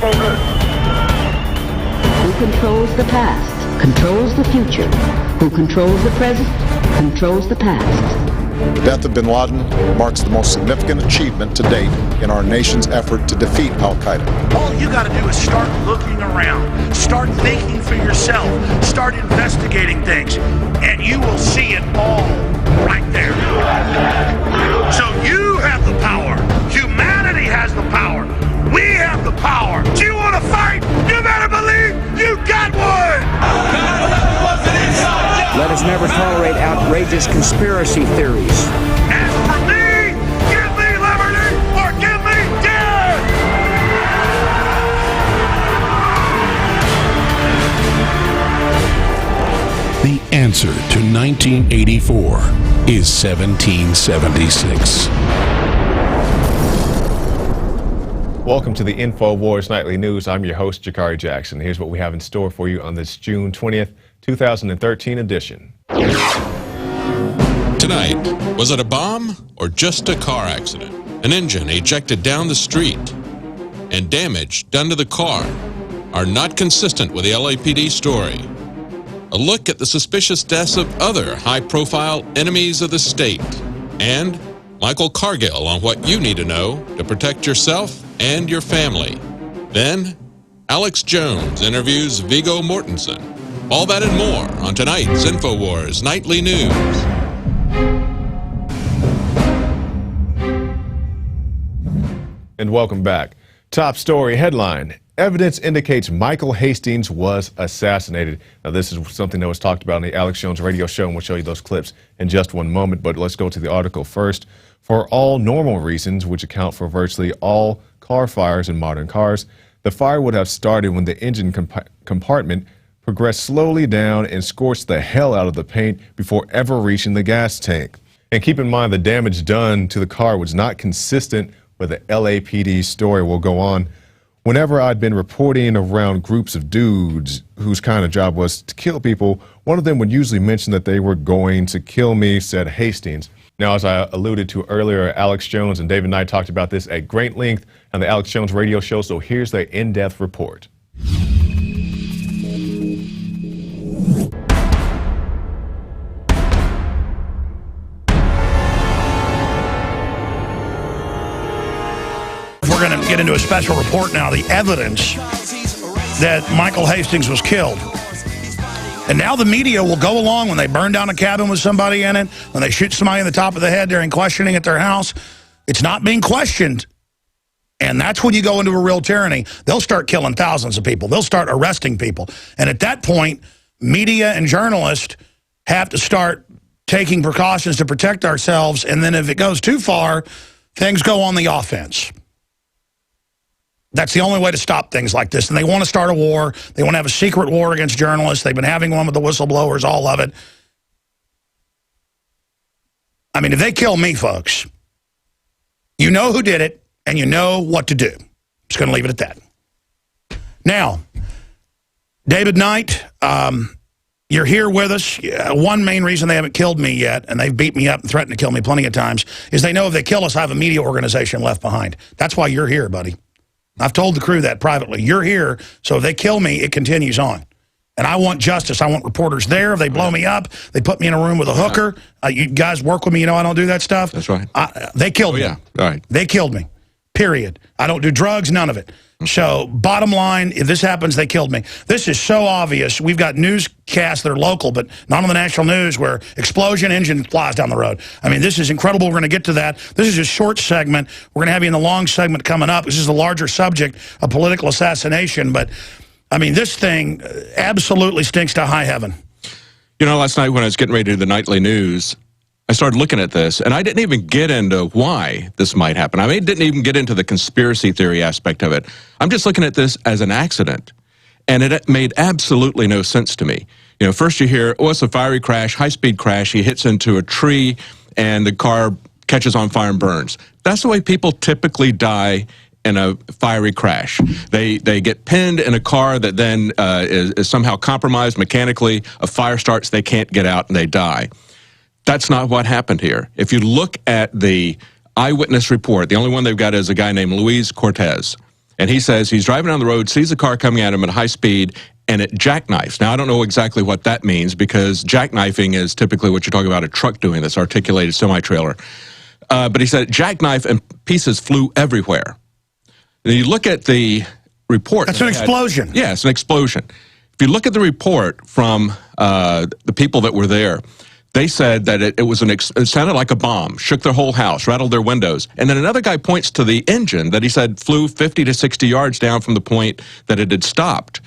Who controls the past, controls the future. Who controls the present, controls the past. The death of bin Laden marks the most significant achievement to date in our nation's effort to defeat al-Qaeda. All you got to do is start looking around, start thinking for yourself, start investigating things, and you will see it all right there. So you have the power. Humanity has the power. We have the power. Do you want to fight? You better believe you got one! Let us never tolerate outrageous conspiracy theories. As for me, give me liberty or give me death! The answer to 1984 is 1776. Welcome to the Infowars Nightly News. I'm your host, Jakari Jackson. Here's what we have in store for you on this June 20th, 2013 edition. Tonight, was it a bomb or just a car accident? An engine ejected down the street and damage done to the car are not consistent with the LAPD story. A look at the suspicious deaths of other high-profile enemies of the state. And Michael Cargill on what you need to know to protect yourself and your family. Then, Alex Jones interviews Viggo Mortensen. All that and more on tonight's Infowars Nightly News. And welcome back. Top story headline: evidence indicates Michael Hastings was assassinated. Now, this is something that was talked about on the Alex Jones radio show, and we'll show you those clips in just one moment. But let's go to the article first. For all normal reasons, which account for virtually all car fires in modern cars, the fire would have started when the engine compartment progressed slowly down and scorched the hell out of the paint before ever reaching the gas tank. And keep in mind, the damage done to the car was not consistent with the LAPD story. Will go on. Whenever I'd been reporting around groups of dudes whose kind of job was to kill people, one of them would usually mention that they were going to kill me, said Hastings. Now, as I alluded to earlier, Alex Jones and David Knight talked about this at great length on the Alex Jones radio show, so here's their in-depth report. We're going to get into a special report now, the evidence that Michael Hastings was killed. And now the media will go along when they burn down a cabin with somebody in it, when they shoot somebody in the top of the head during questioning at their house. It's not being questioned. And that's when you go into a real tyranny. They'll start killing thousands of people. They'll start arresting people. And at that point, media and journalists have to start taking precautions to protect ourselves. And then if it goes too far, things go on the offense. That's the only way to stop things like this. And they want to start a war. They want to have a secret war against journalists. They've been having one with the whistleblowers, all of it. I mean, if they kill me, folks, you know who did it, and you know what to do. Just going to leave it at that. Now, David Knight, you're here with us. One main reason they haven't killed me yet, and they've beat me up and threatened to kill me plenty of times, is they know if they kill us, I have a media organization left behind. That's why you're here, buddy. I've told the crew that privately. You're here, so if they kill me, it continues on. And I want justice. I want reporters there. If they blow me up, they put me in a room with a hooker. You guys work with me. You know I don't do that stuff. That's right. They killed me. Yeah, all right. They killed me, period. I don't do drugs, none of it. So bottom line, if this happens, they killed me. This is so obvious. We've got newscasts that are local, but not on the national news, where explosion, engine flies down the road. I mean, this is incredible. We're going to get to that. This is a short segment. We're going to have you in the long segment coming up. This is a larger subject of political assassination. But, I mean, this thing absolutely stinks to high heaven. You know, last night when I was getting ready to do the nightly news, I started looking at this, and I didn't even get into why this might happen. I mean, didn't even get into the conspiracy theory aspect of it. I'm just looking at this as an accident, and it made absolutely no sense to me. You know, first you hear, oh, it's a fiery crash, high-speed crash. He hits into a tree, and the car catches on fire and burns. That's the way people typically die in a fiery crash. They get pinned in a car that then is somehow compromised mechanically. A fire starts, they can't get out, and they die. That's not what happened here. If you look at the eyewitness report, the only one they've got is a guy named Luis Cortez. And he says he's driving down the road, sees a car coming at him at high speed, and it jackknifes. Now, I don't know exactly what that means, because jackknifing is typically what you're talking about a truck doing, this articulated semi-trailer. But he said jackknife and pieces flew everywhere. And you look at the report. That's an explosion. Yeah, it's an explosion. If you look at the report from the people that were there, they said that it sounded like a bomb, shook their whole house, rattled their windows. And then another guy points to the engine that he said flew 50 to 60 yards down from the point that it had stopped.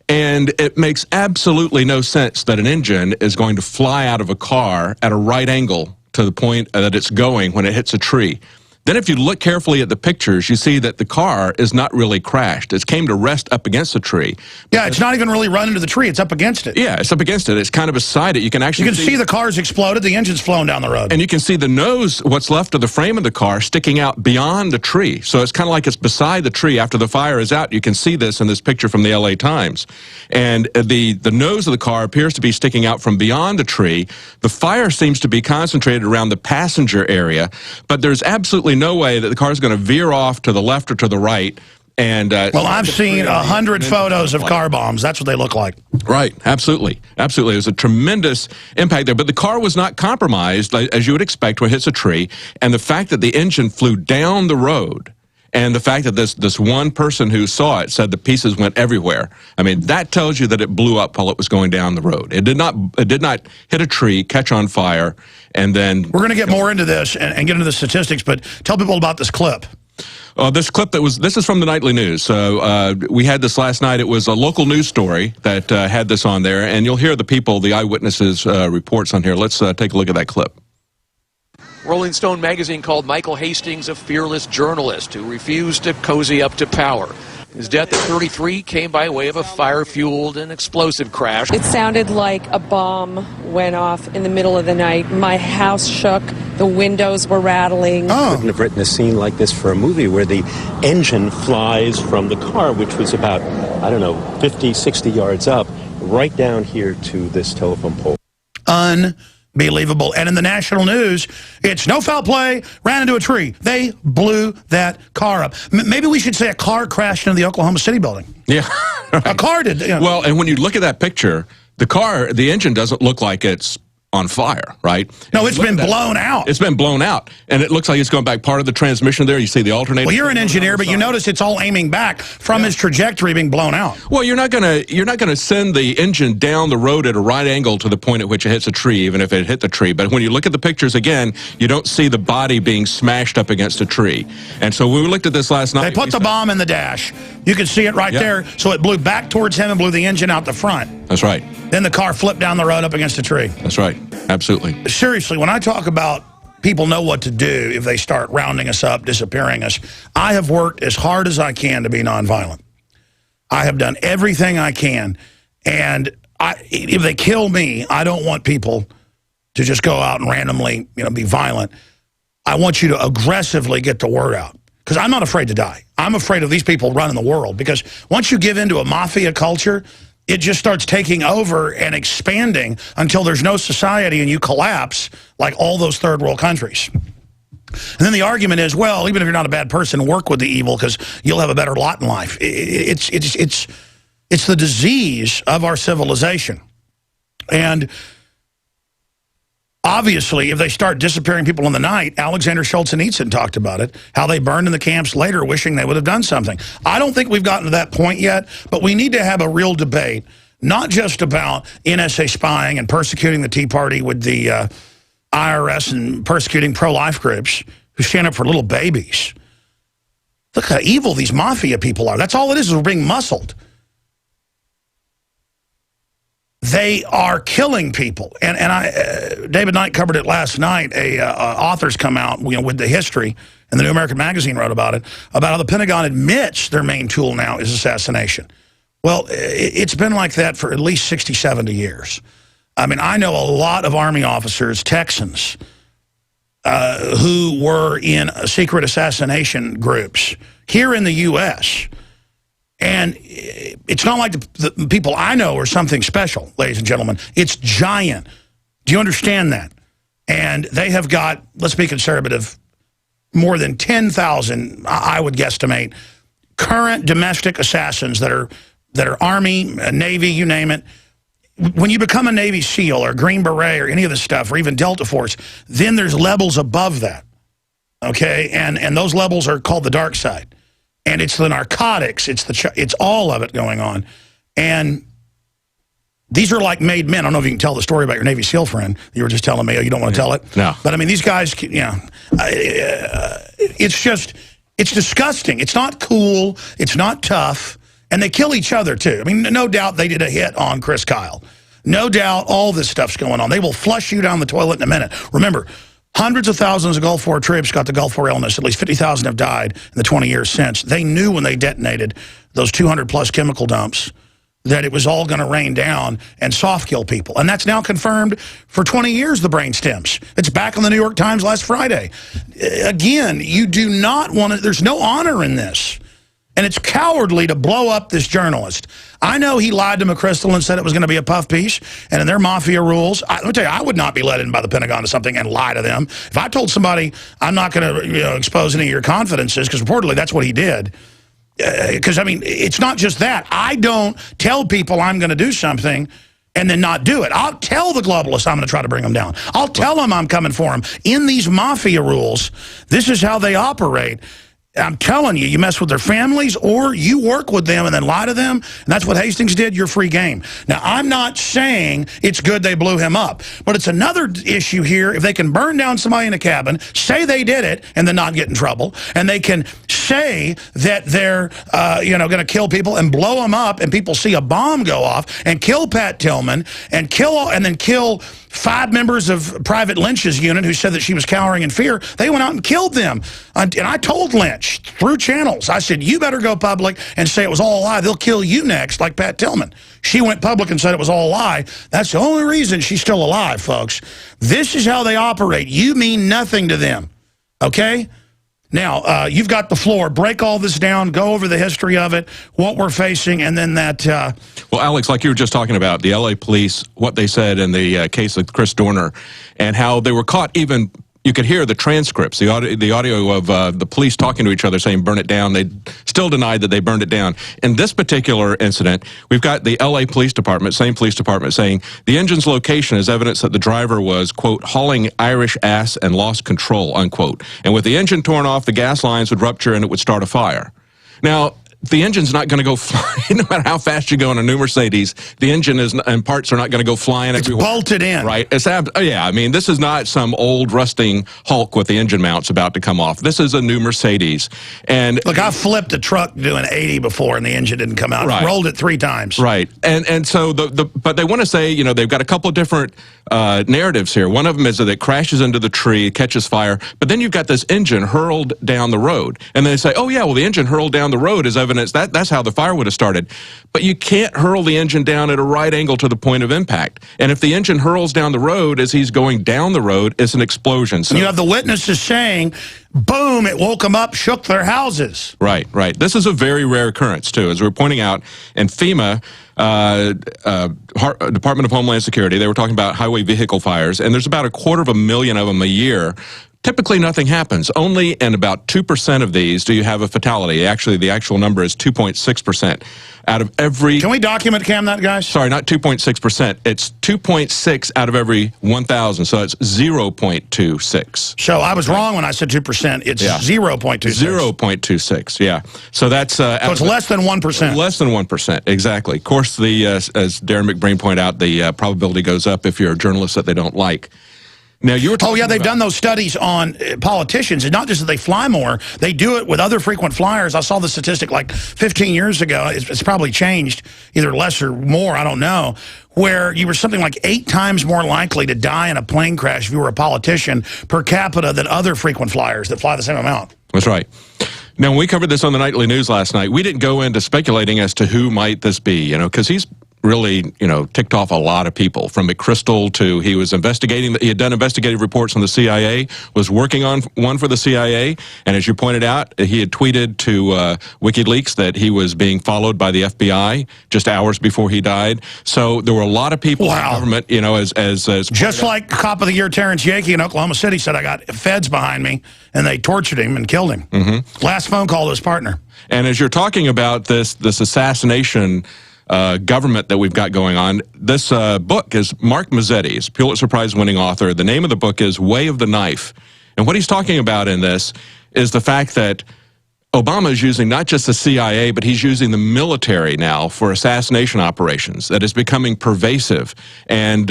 And it makes absolutely no sense that an engine is going to fly out of a car at a right angle to the point that it's going when it hits a tree. Then if you look carefully at the pictures, you see that the car is not really crashed. It came to rest up against a tree. Yeah, it's not even really run into the tree. It's up against it. Yeah, it's up against it. It's kind of beside it. You can actually see the car's exploded. The engine's flown down the road. And you can see the nose, what's left of the frame of the car, sticking out beyond the tree. So it's kind of like it's beside the tree after the fire is out. You can see this in this picture from the LA Times. And the nose of the car appears to be sticking out from beyond the tree. The fire seems to be concentrated around the passenger area, but there's absolutely no way that the car is going to veer off to the left or to the right. And well, I've seen 100 photos of car bombs. That's what they look like. Right, absolutely. Absolutely. It was a tremendous impact there. But the car was not compromised, as you would expect when it hits a tree. And the fact that the engine flew down the road, and the fact that this one person who saw it said the pieces went everywhere, I mean, that tells you that it blew up while it was going down the road. It did not hit a tree, catch on fire, and then... We're going to get more into this and get into the statistics, but tell people about this clip. This clip this is from the Nightly News. So we had this last night. It was a local news story that had this on there, and you'll hear the eyewitnesses' reports on here. Let's take a look at that clip. Rolling Stone magazine called Michael Hastings a fearless journalist who refused to cozy up to power. His death at 33 came by way of a fire-fueled and explosive crash. It sounded like a bomb went off in the middle of the night. My house shook. The windows were rattling. I couldn't have written a scene like this for a movie where the engine flies from the car, which was about, 50, 60 yards up, right down here to this telephone pole. Unbelievable. And in the national news, it's no foul play, ran into a tree. They blew that car up. Maybe we should say a car crashed into the Oklahoma City building. Yeah. Right. A car did. Well, and when you look at that picture, the engine doesn't look like it's on fire, right? No, it's been blown out. It's been blown out, and it looks like it's going back part of the transmission there. You see the alternator. Well, you're an engineer, but you notice it's all aiming back from its trajectory being blown out. Well, you're not gonna send the engine down the road at a right angle to the point at which it hits a tree, even if it hit the tree. But when you look at the pictures again, you don't see the body being smashed up against a tree. And so when we looked at this last night, they put the bomb in the dash. You can see it right there. So it blew back towards him and blew the engine out the front. That's right. Then the car flipped down the road up against a tree. That's right. Absolutely. Seriously, when I talk about people know what to do if they start rounding us up, disappearing us, I have worked as hard as I can to be nonviolent. I have done everything I can. And if they kill me, I don't want people to just go out and randomly, be violent. I want you to aggressively get the word out. Because I'm not afraid to die. I'm afraid of these people running the world. Because once you give into a mafia culture, it just starts taking over and expanding until there's no society and you collapse like all those third world countries. And then the argument is, well, even if you're not a bad person, work with the evil because you'll have a better lot in life. It's the disease of our civilization. And obviously, if they start disappearing people in the night, Alexander Solzhenitsyn talked about it, how they burned in the camps later wishing they would have done something. I don't think we've gotten to that point yet, but we need to have a real debate, not just about NSA spying and persecuting the Tea Party with the IRS and persecuting pro-life groups who stand up for little babies. Look how evil these mafia people are. That's all it is we're being muscled. They are killing people, and David Knight covered it last night. Authors come out, with the history, and the New American Magazine wrote about it, about how the Pentagon admits their main tool now is assassination. Well, it's been like that for at least 60, 70 years. I mean, I know a lot of Army officers, Texans, who were in secret assassination groups here in the U.S., and it's not like the people I know are something special, ladies and gentlemen. It's giant. Do you understand that? And they have got, let's be conservative, more than 10,000, I would guesstimate, current domestic assassins that are Army, Navy, you name it. When you become a Navy SEAL or Green Beret or any of this stuff, or even Delta Force, then there's levels above that, okay? And those levels are called the dark side. And it's the narcotics, it's all of it going on. And these are like made men. I don't know if you can tell the story about your Navy SEAL friend. You were just telling me, oh, you don't want to tell it? No. But I mean, these guys, it's disgusting. It's not cool. It's not tough. And they kill each other, too. I mean, no doubt they did a hit on Chris Kyle. No doubt all this stuff's going on. They will flush you down the toilet in a minute. Remember, hundreds of thousands of Gulf War troops got the Gulf War illness. At least 50,000 have died in the 20 years since. They knew when they detonated those 200-plus chemical dumps that it was all going to rain down and soft kill people. And that's now confirmed for 20 years, the brain stems. It's back on the New York Times last Friday. Again, you do not want to, there's no honor in this. And it's cowardly to blow up this journalist. I know he lied to McChrystal and said it was going to be a puff piece. And in their mafia rules, let me tell you, I would not be let in by the Pentagon to something and lie to them. If I told somebody I'm not going to expose any of your confidences, because reportedly that's what he did. Because, I mean, it's not just that. I don't tell people I'm going to do something and then not do it. I'll tell the globalists I'm going to try to bring them down. I'll tell them I'm coming for them. In these mafia rules, this is how they operate. I'm telling you, you mess with their families or you work with them and then lie to them, and that's what Hastings did, you're free game. Now, I'm not saying it's good they blew him up, but it's another issue here. If they can burn down somebody in a cabin, say they did it, and then not get in trouble, and they can say that they're going to kill people and blow them up, and people see a bomb go off and kill Pat Tillman and then kill 5 members of Private Lynch's unit who said that she was cowering in fear. They went out and killed them. And I told Lynch through channels, I said, you better go public and say it was all a lie. They'll kill you next, like Pat Tillman. She went public and said it was all a lie. That's the only reason she's still alive, folks. This is how they operate. You mean nothing to them, okay? Now, you've got the floor. Break all this down. Go over the history of it, what we're facing, and then that... Well, Alex, like you were just talking about, the L.A. police, what they said in the case of Chris Dorner, and how they were caught even... You could hear the transcripts, the audio of the police talking to each other saying, burn it down. They still denied that they burned it down. In this particular incident, we've got the L.A. Police Department, same police department, saying the engine's location is evidence that the driver was, quote, hauling Irish ass and lost control, unquote. And with the engine torn off, the gas lines would rupture and it would start a fire. Now, the engine's not going to go flying, no matter how fast you go in a new Mercedes. The engine and parts are not going to go flying everywhere. It's bolted in. Right. Yeah, I mean, this is not some old rusting Hulk with the engine mounts about to come off. This is a new Mercedes. And look, I flipped a truck doing 80 before and the engine didn't come out. Right. I rolled it 3 times. Right. And so, but they want to say, they've got a couple of different narratives here. One of them is that it crashes into the tree, catches fire, but then you've got this engine hurled down the road. And they say, oh, yeah, well, the engine hurled down the road is evidence that's how the fire would have started. But you can't hurl the engine down at a right angle to the point of impact. And if the engine hurls down the road as he's going down the road, it's an explosion. So you have the witnesses saying, boom, it woke them up, shook their houses. Right, right. This is a very rare occurrence, too. As we're pointing out, in FEMA, Department of Homeland Security, they were talking about highway vehicle fires, and there's about 250,000 of them a year. Typically, nothing happens. Only in about 2% of these do you have a fatality. Actually, the actual number is 2.6%. Out of every... Can we document, Cam, that, guys? Sorry, not 2.6%. It's 2.6 out of every 1,000, so it's 0.26. So I was wrong when I said 2%. It's 0.26. 0.26, yeah. So that's... so it's less than 1%. Less than 1%, exactly. Of course, as Darren McBrain pointed out, the probability goes up if you're a journalist that they don't like. Now, you were talking they've done those studies on politicians. It's not just that they fly more. They do it with other frequent flyers. I saw the statistic like 15 years ago. It's probably changed, either less or more, I don't know, where you were something like 8 times more likely to die in a plane crash if you were a politician per capita than other frequent flyers that fly the same amount. That's right. Now, when we covered this on the Nightly News last night, we didn't go into speculating as to who might this be, because he's really, ticked off a lot of people, from McChrystal to he was investigating. He had done investigative reports on the CIA, was working on one for the CIA, and as you pointed out, he had tweeted to WikiLeaks that he was being followed by the FBI just hours before he died. So there were a lot of people in the government, as just like Cop of the Year Terrence Yakey in Oklahoma City said, I got feds behind me, and they tortured him and killed him. Last phone call to his partner. And as you're talking about this assassination government that we've got going on, this book is Mark Mazzetti's, Pulitzer Prize-winning author. The name of the book is Way of the Knife. And what he's talking about in this is the fact that Obama is using not just the CIA, but he's using the military now for assassination operations. That is becoming pervasive. And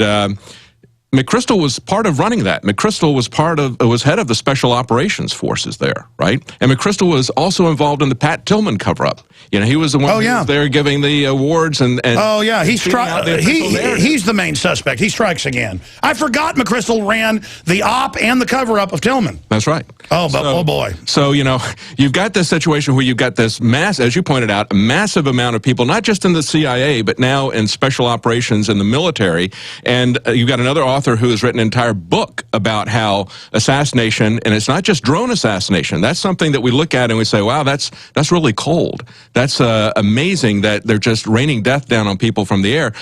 McChrystal was part of running that. McChrystal was head of the Special Operations Forces there, right? And McChrystal was also involved in the Pat Tillman cover-up. He was the one who was there giving the awards and oh yeah, he's the main suspect. He strikes again. I forgot McChrystal ran the op and the cover-up of Tillman. That's right. Oh boy. So, you've got this situation where you've got this as you pointed out, a massive amount of people, not just in the CIA, but now in special operations in the military. And you've got another author who has written an entire book about how assassination, and it's not just drone assassination. That's something that we look at and we say, wow, that's really cold. That's amazing that they're just raining death down on people from the air.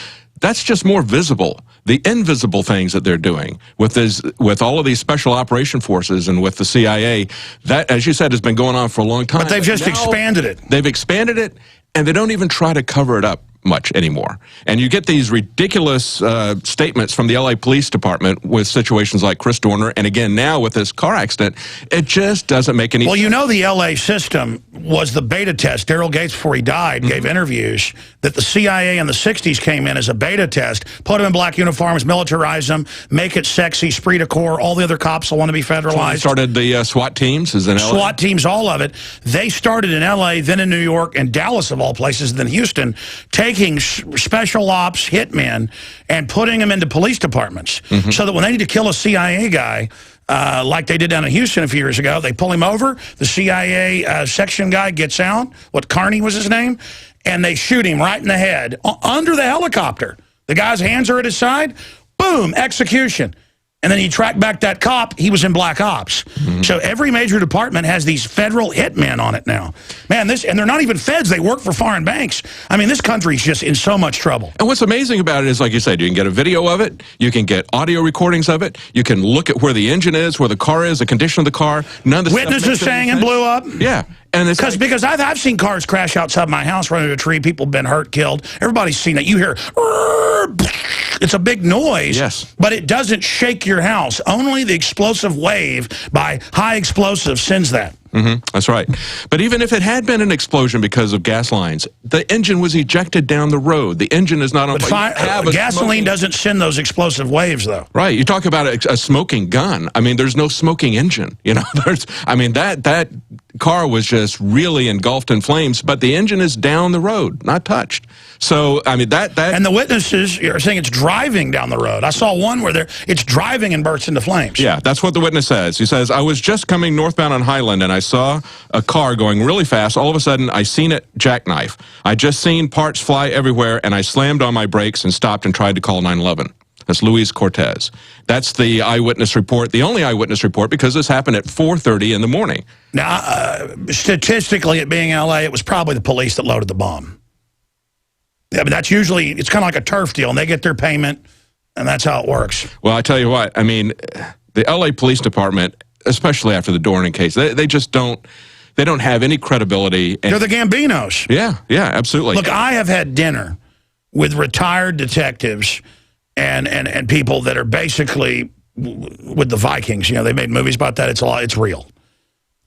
That's just more visible. The invisible things that they're doing with all of these special operation forces and with the CIA, that, as you said, has been going on for a long time. But they've just expanded it. They've expanded it, and they don't even try to cover it up much anymore. And you get these ridiculous statements from the LA Police Department with situations like Chris Dorner, and again now with this car accident. It just doesn't make any sense. Well, the LA system was the beta test. Daryl Gates, before he died, gave interviews that the CIA in the 60s came in as a beta test, put them in black uniforms, militarize them, make it sexy, esprit de corps, all the other cops will want to be federalized. So started the SWAT teams in LA? SWAT teams, all of it. They started in LA, then in New York, and Dallas of all places, then Houston, taking special ops hitmen and putting them into police departments so that when they need to kill a CIA guy, like they did down in Houston a few years ago, they pull him over, the CIA section guy gets out, Carney was his name, and they shoot him right in the head under the helicopter. The guy's hands are at his side, boom, execution. And then he tracked back that cop. He was in Black Ops. So every major department has these federal hitmen on it now. Man, and they're not even feds. They work for foreign banks. I mean, this country's just in so much trouble. And what's amazing about it is, like you said, you can get a video of it. You can get audio recordings of it. You can look at where the engine is, where the car is, the condition of the car. None of the witnesses saying it blew up. Yeah. And it's because I've seen cars crash outside my house, run into a tree, people have been hurt, killed. Everybody's seen it. You hear, it's a big noise, yes, but it doesn't shake your house. Only the explosive wave by high explosives sends that. That's right. But even if it had been an explosion because of gas lines, the engine was ejected down the road. The engine is not on fire. Gasoline doesn't send those explosive waves, though. Right. You talk about a smoking gun. I mean, there's no smoking engine. That car was just really engulfed in flames, but the engine is down the road, not touched. So, I mean, that... And the witnesses are saying it's driving down the road. I saw one where it's driving and bursts into flames. Yeah, that's what the witness says. He says, I was just coming northbound on Highland, and I saw a car going really fast. All of a sudden, I seen it jackknife. I just seen parts fly everywhere, and I slammed on my brakes and stopped and tried to call 911. That's Luis Cortez. That's the eyewitness report, the only eyewitness report, because this happened at 4:30 in the morning. Now, statistically, it being L.A., it was probably the police that loaded the bomb. Yeah, but that's usually, it's kind of like a turf deal, and they get their payment, and that's how it works. Well, I tell you what, I mean, the L.A. Police Department, especially after the Dornan case, they just don't have any credibility. They're the Gambinos. Yeah, absolutely. Look, I have had dinner with retired detectives and people that are basically with the Vikings. They made movies about that. It's real.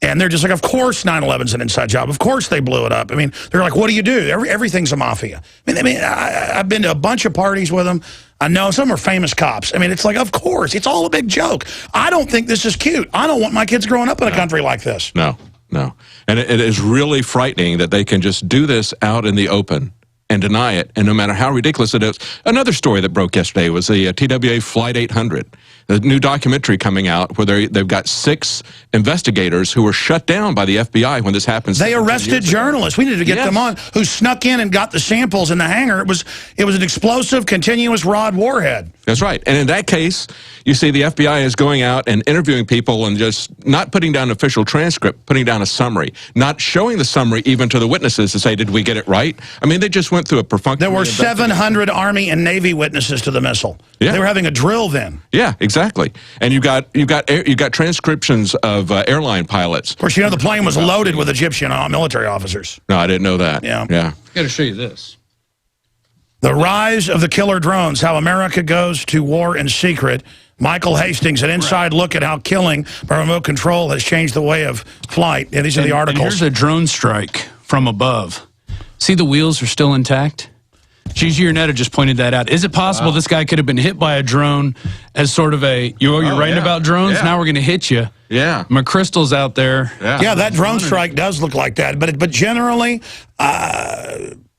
And they're just like, of course 9/11's an inside job. Of course they blew it up. I mean, they're like, what do you do? Everything's a mafia. I've been to a bunch of parties with them. I know some are famous cops. I mean, it's like, of course, it's all a big joke. I don't think this is cute. I don't want my kids growing up in a country like this. No. And it is really frightening that they can just do this out in the open and deny it, and no matter how ridiculous it is. Another story that broke yesterday was the TWA Flight 800. a new documentary coming out where they've got 6 investigators who were shut down by the FBI when this happened. They arrested journalists. We need to get them on, who snuck in and got the samples in the hangar. It was an explosive, continuous rod warhead. That's right. And in that case, you see the FBI is going out and interviewing people and just not putting down an official transcript, putting down a summary, not showing the summary even to the witnesses to say, did we get it right? I mean, they just went through a perfunctory. There were 700 Army and Navy witnesses to the missile. Yeah. They were having a drill then. Yeah, exactly. And you got transcriptions of airline pilots. Of course, you know the plane was loaded with Egyptian military officers. No, I didn't know that. Yeah. Yeah. Got to show you this. The rise of the killer drones, how America goes to war in secret. Michael Hastings, an inside look at how killing by remote control has changed the way of flight. Yeah, these are the articles. And here's a drone strike from above. See, the wheels are still intact? Gigi Urnetta just pointed that out. Is it possible this guy could have been hit by a drone as sort of a, you're writing about drones, now we're going to hit you? Yeah. McChrystal's out there. Yeah, that drone strike does look like that. But generally,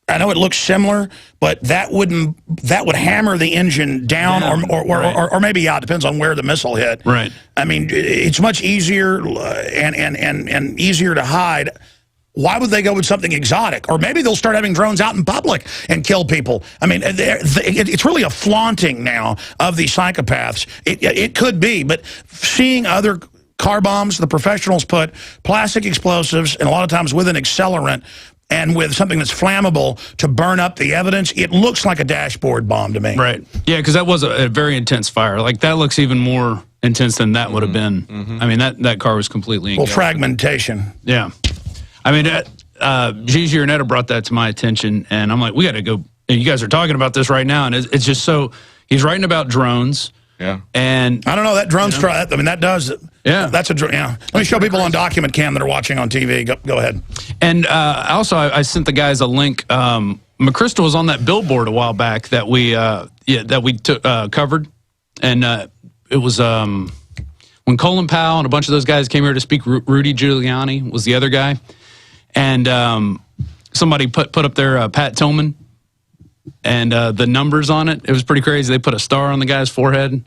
I know it looks similar, but that would hammer the engine down or maybe out. Depends on where the missile hit. Right. I mean, it's much easier and easier to hide. Why would they go with something exotic? Or maybe they'll start having drones out in public and kill people. I mean, it's really a flaunting now of these psychopaths. It could be, but seeing other car bombs, the professionals put plastic explosives, and a lot of times with an accelerant, and with something that's flammable to burn up the evidence, it looks like a dashboard bomb to me. Right. Yeah, because that was a very intense fire. Like, that looks even more intense than that would have been. I mean, that car was completely engulfed. Well, fragmentation. Yeah. I mean, Gigi Urnetta brought that to my attention, and I'm like, we got to go. You guys are talking about this right now, and it's just so, he's writing about drones. Yeah. And I don't know, that drone strike, I mean, that does. Yeah. That's a drone, yeah. Let me show people on document cam that are watching on TV. Go ahead. And also, I sent the guys a link. McChrystal was on that billboard a while back that we covered. And it was when Colin Powell and a bunch of those guys came here to speak. Rudy Giuliani was the other guy. And somebody put up there Pat Tillman. And the numbers on it, it was pretty crazy. They put a star on the guy's forehead.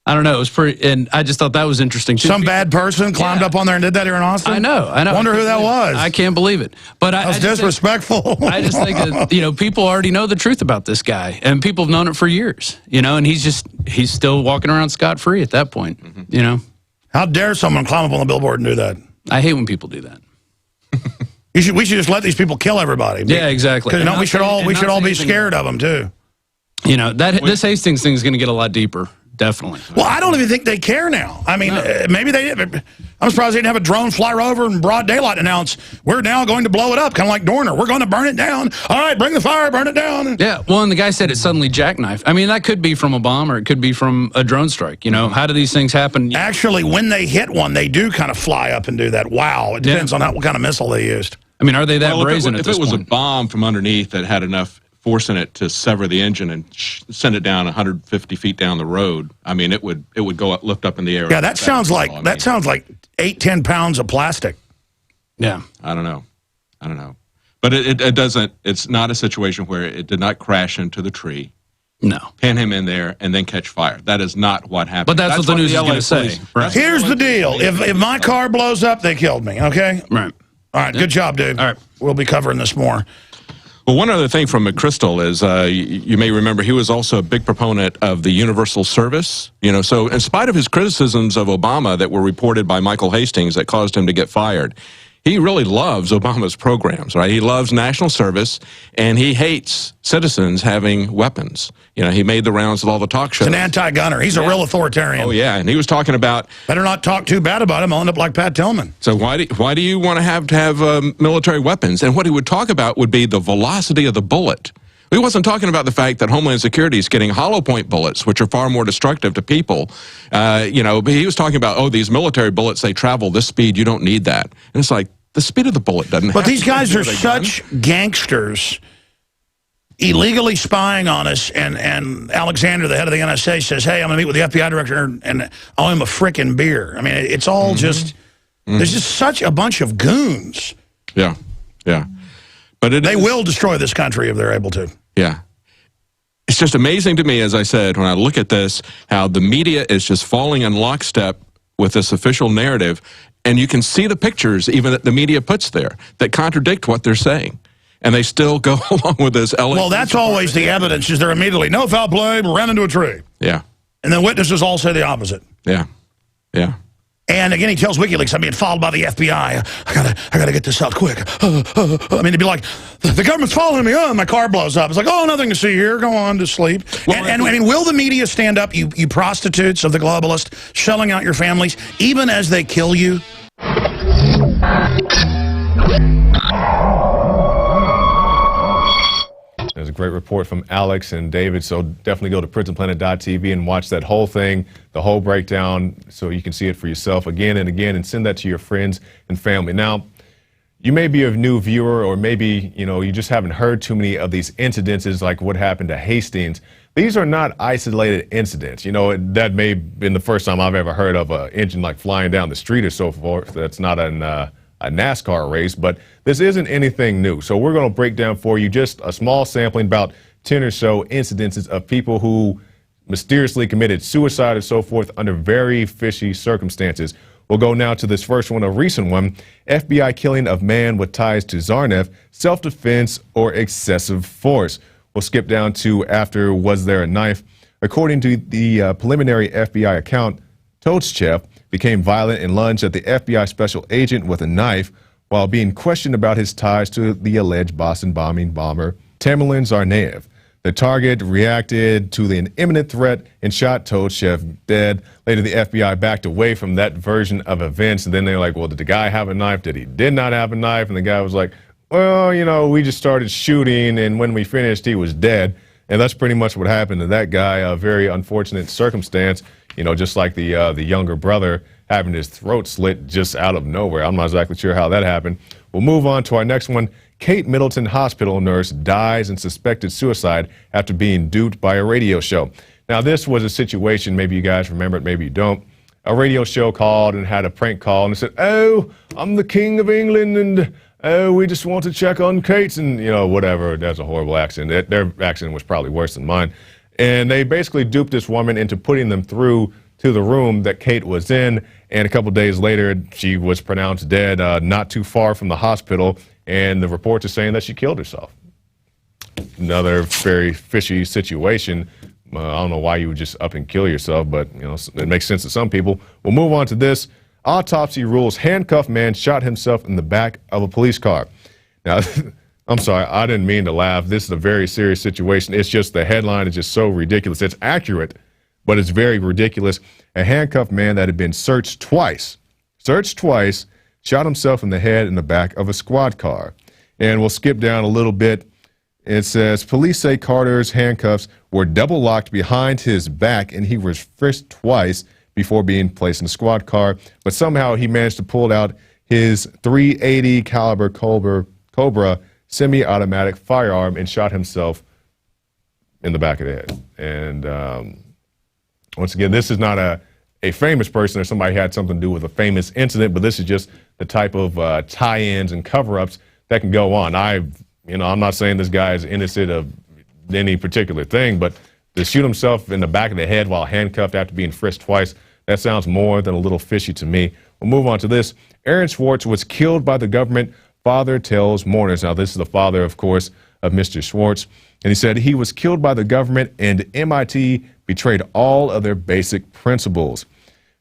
I don't know. It was pretty, and I just thought that was interesting too. Some bad person climbed up on there and did that here in Austin? I know. Wonder who that was. I can't believe it. But that was disrespectful. I just think that, people already know the truth about this guy, and people have known it for years, and he's still walking around scot-free at that point, How dare someone climb up on the billboard and do that? I hate when people do that. We should just let these people kill everybody. Yeah, exactly. Because we should all be scared of them too. This Hastings thing is going to get a lot deeper. Definitely. Well, I don't even think they care now. I mean, maybe they did. I'm surprised they didn't have a drone fly over in broad daylight and announce, we're now going to blow it up, kind of like Dorner. We're going to burn it down. All right, bring the fire, burn it down. Yeah, well, and the guy said it suddenly jackknifed. I mean, that could be from a bomb or it could be from a drone strike. How do these things happen? Actually, when they hit one, they do kind of fly up and do that. Wow. It depends on what kind of missile they used. I mean, are they that brazen at this point? If it was a bomb from underneath that had enough force in it to sever the engine and send it down 150 feet down the road, I mean, it would go up, lift up in the air. Yeah, that sounds like 8-10 pounds of plastic. Yeah, I don't know, but it doesn't. It's not a situation where it did not crash into the tree. No, pin him in there and then catch fire. That is not what happened. But that's what the news is going to say. Right. Here's the deal: if my car blows up, they killed me. Okay. Right. All right. Good job, dude. All right. We'll be covering this more. Well, one other thing from McChrystal is you may remember he was also a big proponent of the universal service. So in spite of his criticisms of Obama that were reported by Michael Hastings that caused him to get fired, he really loves Obama's programs, right? He loves national service, and he hates citizens having weapons. He made the rounds with all the talk shows. He's an anti-gunner. He's a real authoritarian. Oh, yeah, and he was talking about... Better not talk too bad about him. I'll end up like Pat Tillman. So why do you want to have military weapons? And what he would talk about would be the velocity of the bullet. He wasn't talking about the fact that Homeland Security is getting hollow point bullets, which are far more destructive to people. But he was talking about, these military bullets, they travel this speed. You don't need that. And it's like, the speed of the bullet doesn't But these guys are such gangsters, illegally spying on us, and Alexander, the head of the NSA, says, hey, I'm going to meet with the FBI director, and I'll owe him a frickin' beer. I mean, it's all just, there's just such a bunch of goons. Yeah, yeah. But they will destroy this country if they're able to. Yeah. it's just amazing to me, as I said, when I look at this, how the media is just falling in lockstep with this official narrative. And you can see the pictures even that the media puts there that contradict what they're saying. And they still go along with this. Well, that's always the evidence, is they're immediately, no foul play, ran into a tree. Yeah. And then witnesses all say the opposite. Yeah. Yeah. And again, he tells WikiLeaks, I'm being followed by the FBI. I gotta get this out quick. I mean, it'd be like, the government's following me. Oh, my car blows up. It's like, oh, nothing to see here. Go on to sleep. Well, and I mean, will the media stand up, you prostitutes of the globalists, shelling out your families, even as they kill you? There's a great report from Alex and David, so definitely go to prisonplanet.tv and watch that whole thing, the whole breakdown, so you can see it for yourself again and again, and send that to your friends and family. Now, you may be a new viewer, or maybe, you just haven't heard too many of these incidences like what happened to Hastings. These are not isolated incidents. That may have been the first time I've ever heard of an engine like flying down the street or so forth. That's not a NASCAR race, but this isn't anything new. So we're going to break down for you just a small sampling, about 10 or so incidences of people who mysteriously committed suicide and so forth under very fishy circumstances. We'll go now to this first one, a recent one. FBI killing of man with ties to Zarnev, self-defense or excessive force. We'll skip down to after was there a knife. According to the preliminary FBI account, Tolchev became violent and lunged at the FBI special agent with a knife while being questioned about his ties to the alleged Boston bombing bomber Tamerlan Tsarnaev. The target reacted to an imminent threat and shot Tolchev dead. Later, the FBI backed away from that version of events, and then they were like, well, did the guy have a knife? Did not have a knife? And the guy was like, well, we just started shooting, and when we finished, he was dead. And that's pretty much what happened to that guy. A very unfortunate circumstance, just like the younger brother having his throat slit just out of nowhere. I'm not exactly sure how that happened. We'll move on to our next one. Kate Middleton hospital nurse dies in suspected suicide after being duped by a radio show. Now, this was a situation, maybe you guys remember it, maybe you don't. A radio show called and had a prank call and said, oh, I'm the King of England, and oh, we just want to check on Kate's, and, whatever. That's a horrible accident. Their accident was probably worse than mine. And they basically duped this woman into putting them through to the room that Kate was in. And a couple days later, she was pronounced dead not too far from the hospital. And the reports are saying that she killed herself. Another very fishy situation. I don't know why you would just up and kill yourself, but it makes sense to some people. We'll move on to this. Autopsy rules handcuffed man shot himself in the back of a police car. Now, I'm sorry, I didn't mean to laugh. This is a very serious situation. It's just the headline is just so ridiculous. It's accurate, but it's very ridiculous. A handcuffed man that had been searched twice, shot himself in the head in the back of a squad car. And we'll skip down a little bit. It says, police say Carter's handcuffs were double locked behind his back and he was frisked twice before being placed in a squad car. But somehow he managed to pull out his .380 caliber Cobra semi-automatic firearm and shot himself in the back of the head. And once again, this is not a famous person or somebody had something to do with a famous incident, but this is just the type of tie-ins and cover-ups that can go on. I'm not saying this guy is innocent of any particular thing, but to shoot himself in the back of the head while handcuffed after being frisked twice, that sounds more than a little fishy to me. We'll move on to this. Aaron Swartz was killed by the government. Father tells mourners. Now, this is the father, of course, of Mr. Swartz. And he said he was killed by the government and MIT betrayed all of their basic principles.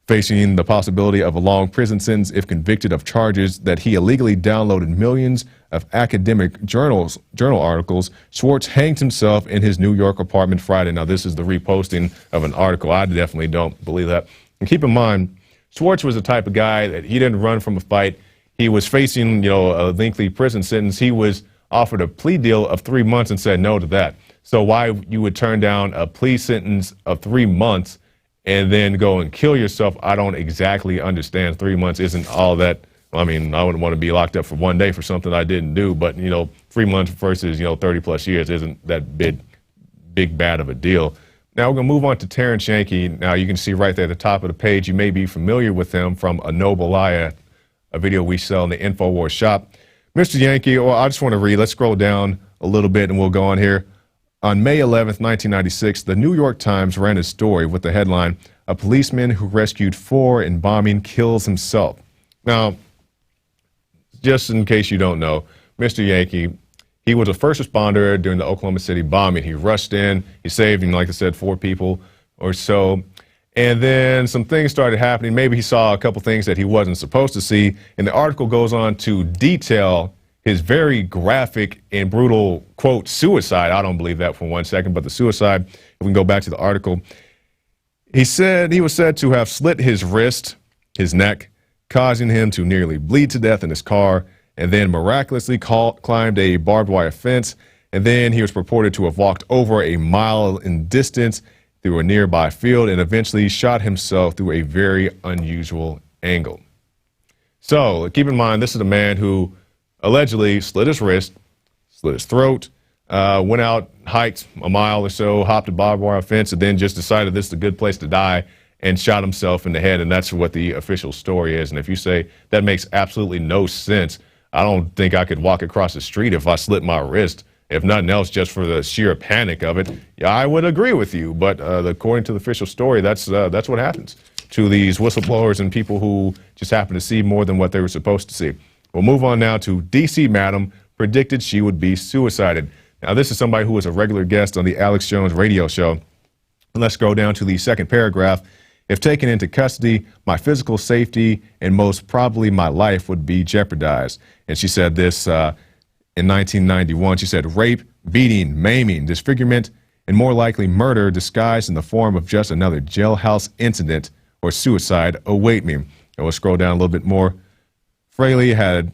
Facing the possibility of a long prison sentence if convicted of charges that he illegally downloaded millions of academic journal articles, Swartz hanged himself in his New York apartment Friday. Now, this is the reposting of an article. I definitely don't believe that. And keep in mind, Swartz was the type of guy that he didn't run from a fight. He was facing, a lengthy prison sentence. He was offered a plea deal of 3 months and said no to that. So why you would turn down a plea sentence of 3 months and then go and kill yourself, I don't exactly understand. 3 months isn't all that. I mean, I wouldn't want to be locked up for one day for something I didn't do, but 3 months versus 30 plus years isn't that big bad of a deal. Now we're going to move on to Terrence Yankee. Now you can see right there at the top of the page, you may be familiar with him from A Noble Liar, a video we sell in the Infowars shop. Mr. Yankee, well, I just want to read. Let's scroll down a little bit and we'll go on here. On May 11th, 1996, the New York Times ran a story with the headline, "A policeman who rescued 4 in bombing kills himself." Now, just in case you don't know, Mr. Yankee, he was a first responder during the Oklahoma City bombing. He rushed in, he saved, like I said, 4 people or so. And then some things started happening. Maybe he saw a couple things that he wasn't supposed to see. And the article goes on to detail his very graphic and brutal, quote, suicide. I don't believe that for 1 second, but the suicide, if we can go back to the article. He said he was said to have slit his wrist, his neck, causing him to nearly bleed to death in his car, and then miraculously climbed a barbed wire fence. And then he was reported to have walked over a mile in distance through a nearby field and eventually shot himself through a very unusual angle. So keep in mind, this is a man who allegedly slit his wrist, slit his throat, went out, hiked a mile or so, hopped a barbed wire fence, and then just decided this is a good place to die and shot himself in the head. And that's what the official story is. And if you say that makes absolutely no sense, I don't think I could walk across the street if I slit my wrist. If nothing else, just for the sheer panic of it, yeah, I would agree with you. But according to the official story, that's what happens to these whistleblowers and people who just happen to see more than what they were supposed to see. We'll move on now to D.C. Madam predicted she would be suicided. Now, this is somebody who was a regular guest on the Alex Jones radio show. And let's go down to the second paragraph. "If taken into custody, my physical safety and most probably my life would be jeopardized." And she said this in 1991. She said, "Rape, beating, maiming, disfigurement, and more likely murder disguised in the form of just another jailhouse incident or suicide await me." And we'll scroll down a little bit more. Fraley had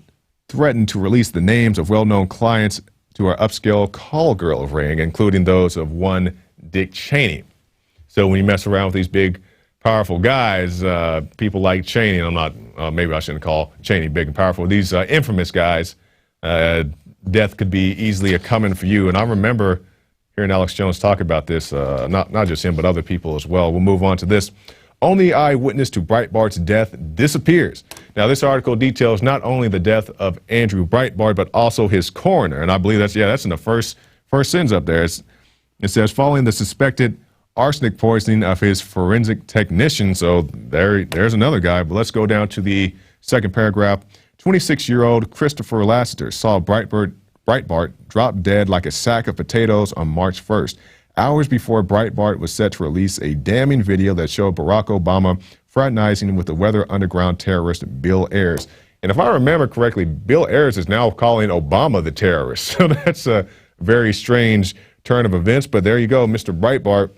threatened to release the names of well-known clients to her upscale call girl ring, including those of one Dick Cheney. So when you mess around with these big, powerful guys, people like Cheney, and I'm not, maybe I shouldn't call Cheney big and powerful, these infamous guys, death could be easily a coming for you. And I remember hearing Alex Jones talk about this, not just him, but other people as well. We'll move on to this. "Only eyewitness to Breitbart's death disappears." Now, this article details not only the death of Andrew Breitbart, but also his coroner. And I believe that's in the first sentence up there. It says, "Following the suspected arsenic poisoning of his forensic technician." So there's another guy. But let's go down to the second paragraph. 26-year-old Christopher Lassiter saw Breitbart drop dead like a sack of potatoes on March 1st. Hours before Breitbart was set to release a damning video that showed Barack Obama fraternizing with the Weather Underground terrorist Bill Ayers. And if I remember correctly, Bill Ayers is now calling Obama the terrorist. So that's a very strange turn of events. But there you go, Mr. Breitbart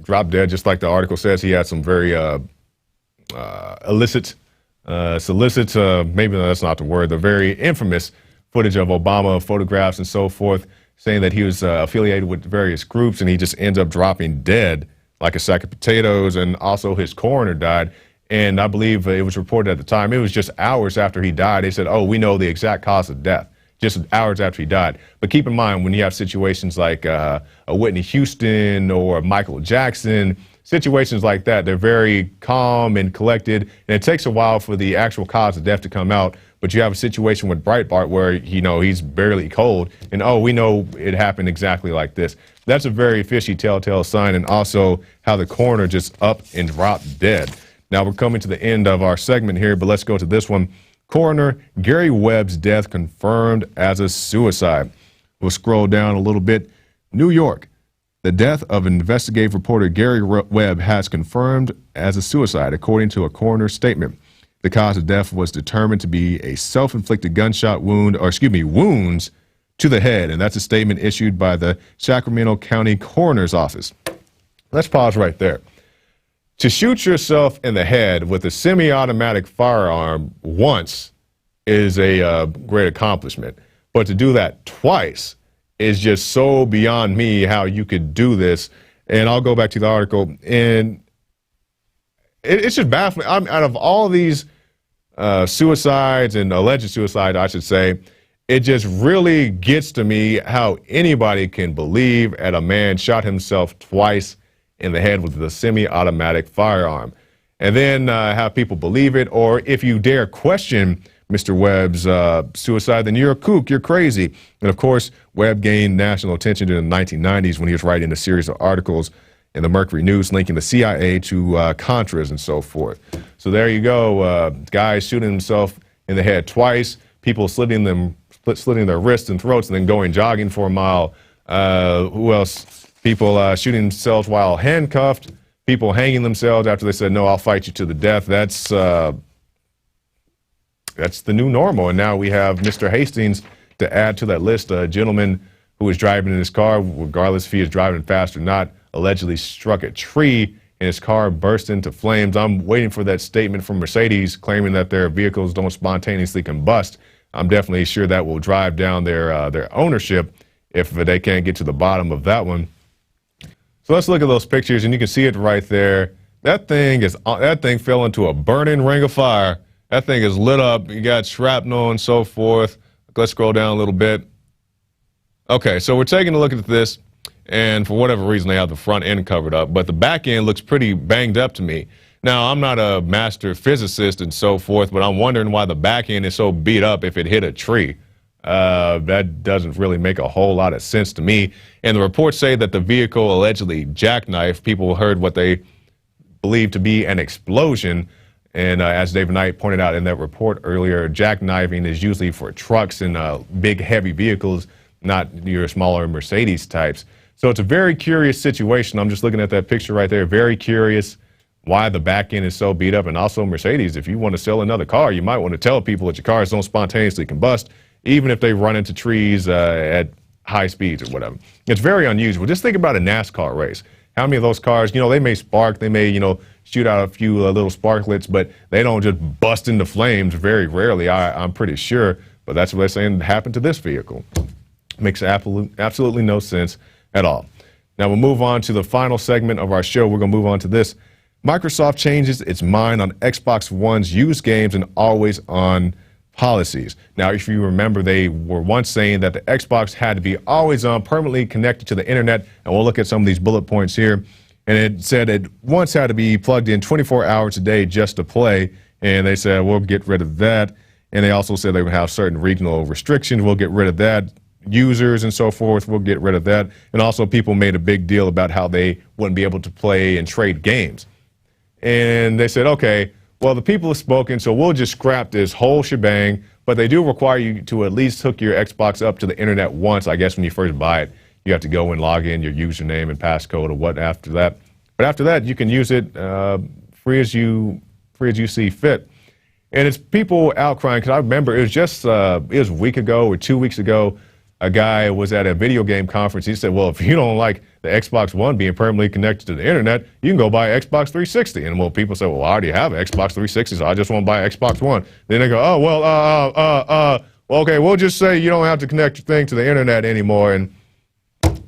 dropped dead, just like the article says. He had some very solicit, maybe that's not the word, the very infamous footage of Obama, photographs and so forth, saying that he was affiliated with various groups, and he just ends up dropping dead like a sack of potatoes. And also his coroner died. And I believe it was reported at the time, it was just hours after he died, they said, "Oh, we know the exact cause of death," just hours after he died. But keep in mind, when you have situations like a Whitney Houston or Michael Jackson, situations like that, they're very calm and collected, and it takes a while for the actual cause of death to come out. But you have a situation with Breitbart where, he's barely cold, and we know it happened exactly like this. That's a very fishy telltale sign, and also how the coroner just up and dropped dead. Now we're coming to the end of our segment here, but let's go to this one. Coroner Gary Webb's death confirmed as a suicide. We'll scroll down a little bit. New York. The death of investigative reporter Gary Webb has confirmed as a suicide, according to a coroner's statement. The cause of death was determined to be a self-inflicted gunshot wounds to the head, and that's a statement issued by the Sacramento County Coroner's Office. Let's pause right there. To shoot yourself in the head with a semi-automatic firearm once is a great accomplishment, but to do that twice is just so beyond me how you could do this. And I'll go back to the article, and it's just baffling. Out of all of these suicides and alleged suicide, I should say, it just really gets to me how anybody can believe that a man shot himself twice in the head with a semi-automatic firearm, and then have people believe it. Or if you dare question Mr. Webb's suicide, then you're a kook, you're crazy. And of course, Webb gained national attention in the 1990s when he was writing a series of articles in the Mercury News linking the CIA to Contras and so forth. So there you go, guy shooting himself in the head twice, people slitting their wrists and throats and then going jogging for a mile. Who else? People shooting themselves while handcuffed, people hanging themselves after they said, no, I'll fight you to the death. That's the new normal. And now we have Mr. Hastings to add to that list. A gentleman who was driving in his car, regardless if he is driving fast or not, allegedly struck a tree and his car burst into flames. I'm waiting for that statement from Mercedes claiming that their vehicles don't spontaneously combust. I'm definitely sure that will drive down their ownership if they can't get to the bottom of that one. So let's look at those pictures, and you can see it right there. That thing fell into a burning ring of fire. That thing is lit up. You got shrapnel and so forth. Let's scroll down a little bit. Okay, so we're taking a look at this, and for whatever reason, they have the front end covered up, but the back end looks pretty banged up to me. Now, I'm not a master physicist and so forth, but I'm wondering why the back end is so beat up if it hit a tree. That doesn't really make a whole lot of sense to me. And the reports say that the vehicle allegedly jackknifed. People heard what they believed to be an explosion. And as David Knight pointed out in that report earlier, jackknifing is usually for trucks and big, heavy vehicles, not your smaller Mercedes types. So it's a very curious situation. I'm just looking at that picture right there. Very curious why the back end is so beat up. And also Mercedes, if you want to sell another car, you might want to tell people that your cars don't spontaneously combust, even if they run into trees at high speeds or whatever. It's very unusual. Just think about a NASCAR race. How many of those cars, they may spark, they may, shoot out a few little sparklets, but they don't just bust into flames very rarely, I'm pretty sure. But that's what they're saying happened to this vehicle. Makes absolutely no sense at all. Now we'll move on to the final segment of our show. We're going to move on to this. Microsoft changes its mind on Xbox One's used games and always-on policies. Now, if you remember, they were once saying that the Xbox had to be always on, permanently connected to the internet. And we'll look at some of these bullet points here. And it said it once had to be plugged in 24 hours a day just to play. And they said, we'll get rid of that. And they also said they would have certain regional restrictions. We'll get rid of that. Users and so forth, we'll get rid of that. And also people made a big deal about how they wouldn't be able to play and trade games. And they said, okay, well, the people have spoken, so we'll just scrap this whole shebang. But they do require you to at least hook your Xbox up to the internet once. I guess when you first buy it, you have to go and log in your username and passcode or what after that. But after that, you can use it free as you see fit. And it's people outcrying, because I remember it was a week ago or 2 weeks ago, a guy was at a video game conference. He said, well, if you don't like the Xbox One being permanently connected to the internet, you can go buy Xbox 360. And well, people say, well, I already have an Xbox 360, so I just want to buy Xbox One. Then they go, oh, well, okay, we'll just say you don't have to connect your thing to the internet anymore. And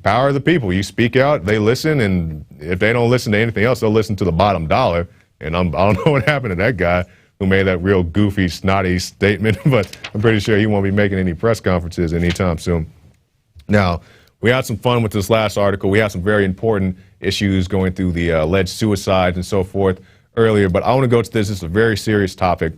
power of the people. You speak out, they listen, and if they don't listen to anything else, they'll listen to the bottom dollar. And I don't know what happened to that guy who made that real goofy, snotty statement, but I'm pretty sure he won't be making any press conferences anytime soon. Now, we had some fun with this last article. We had some very important issues going through the alleged suicides and so forth earlier, but I want to go to this. This is a very serious topic.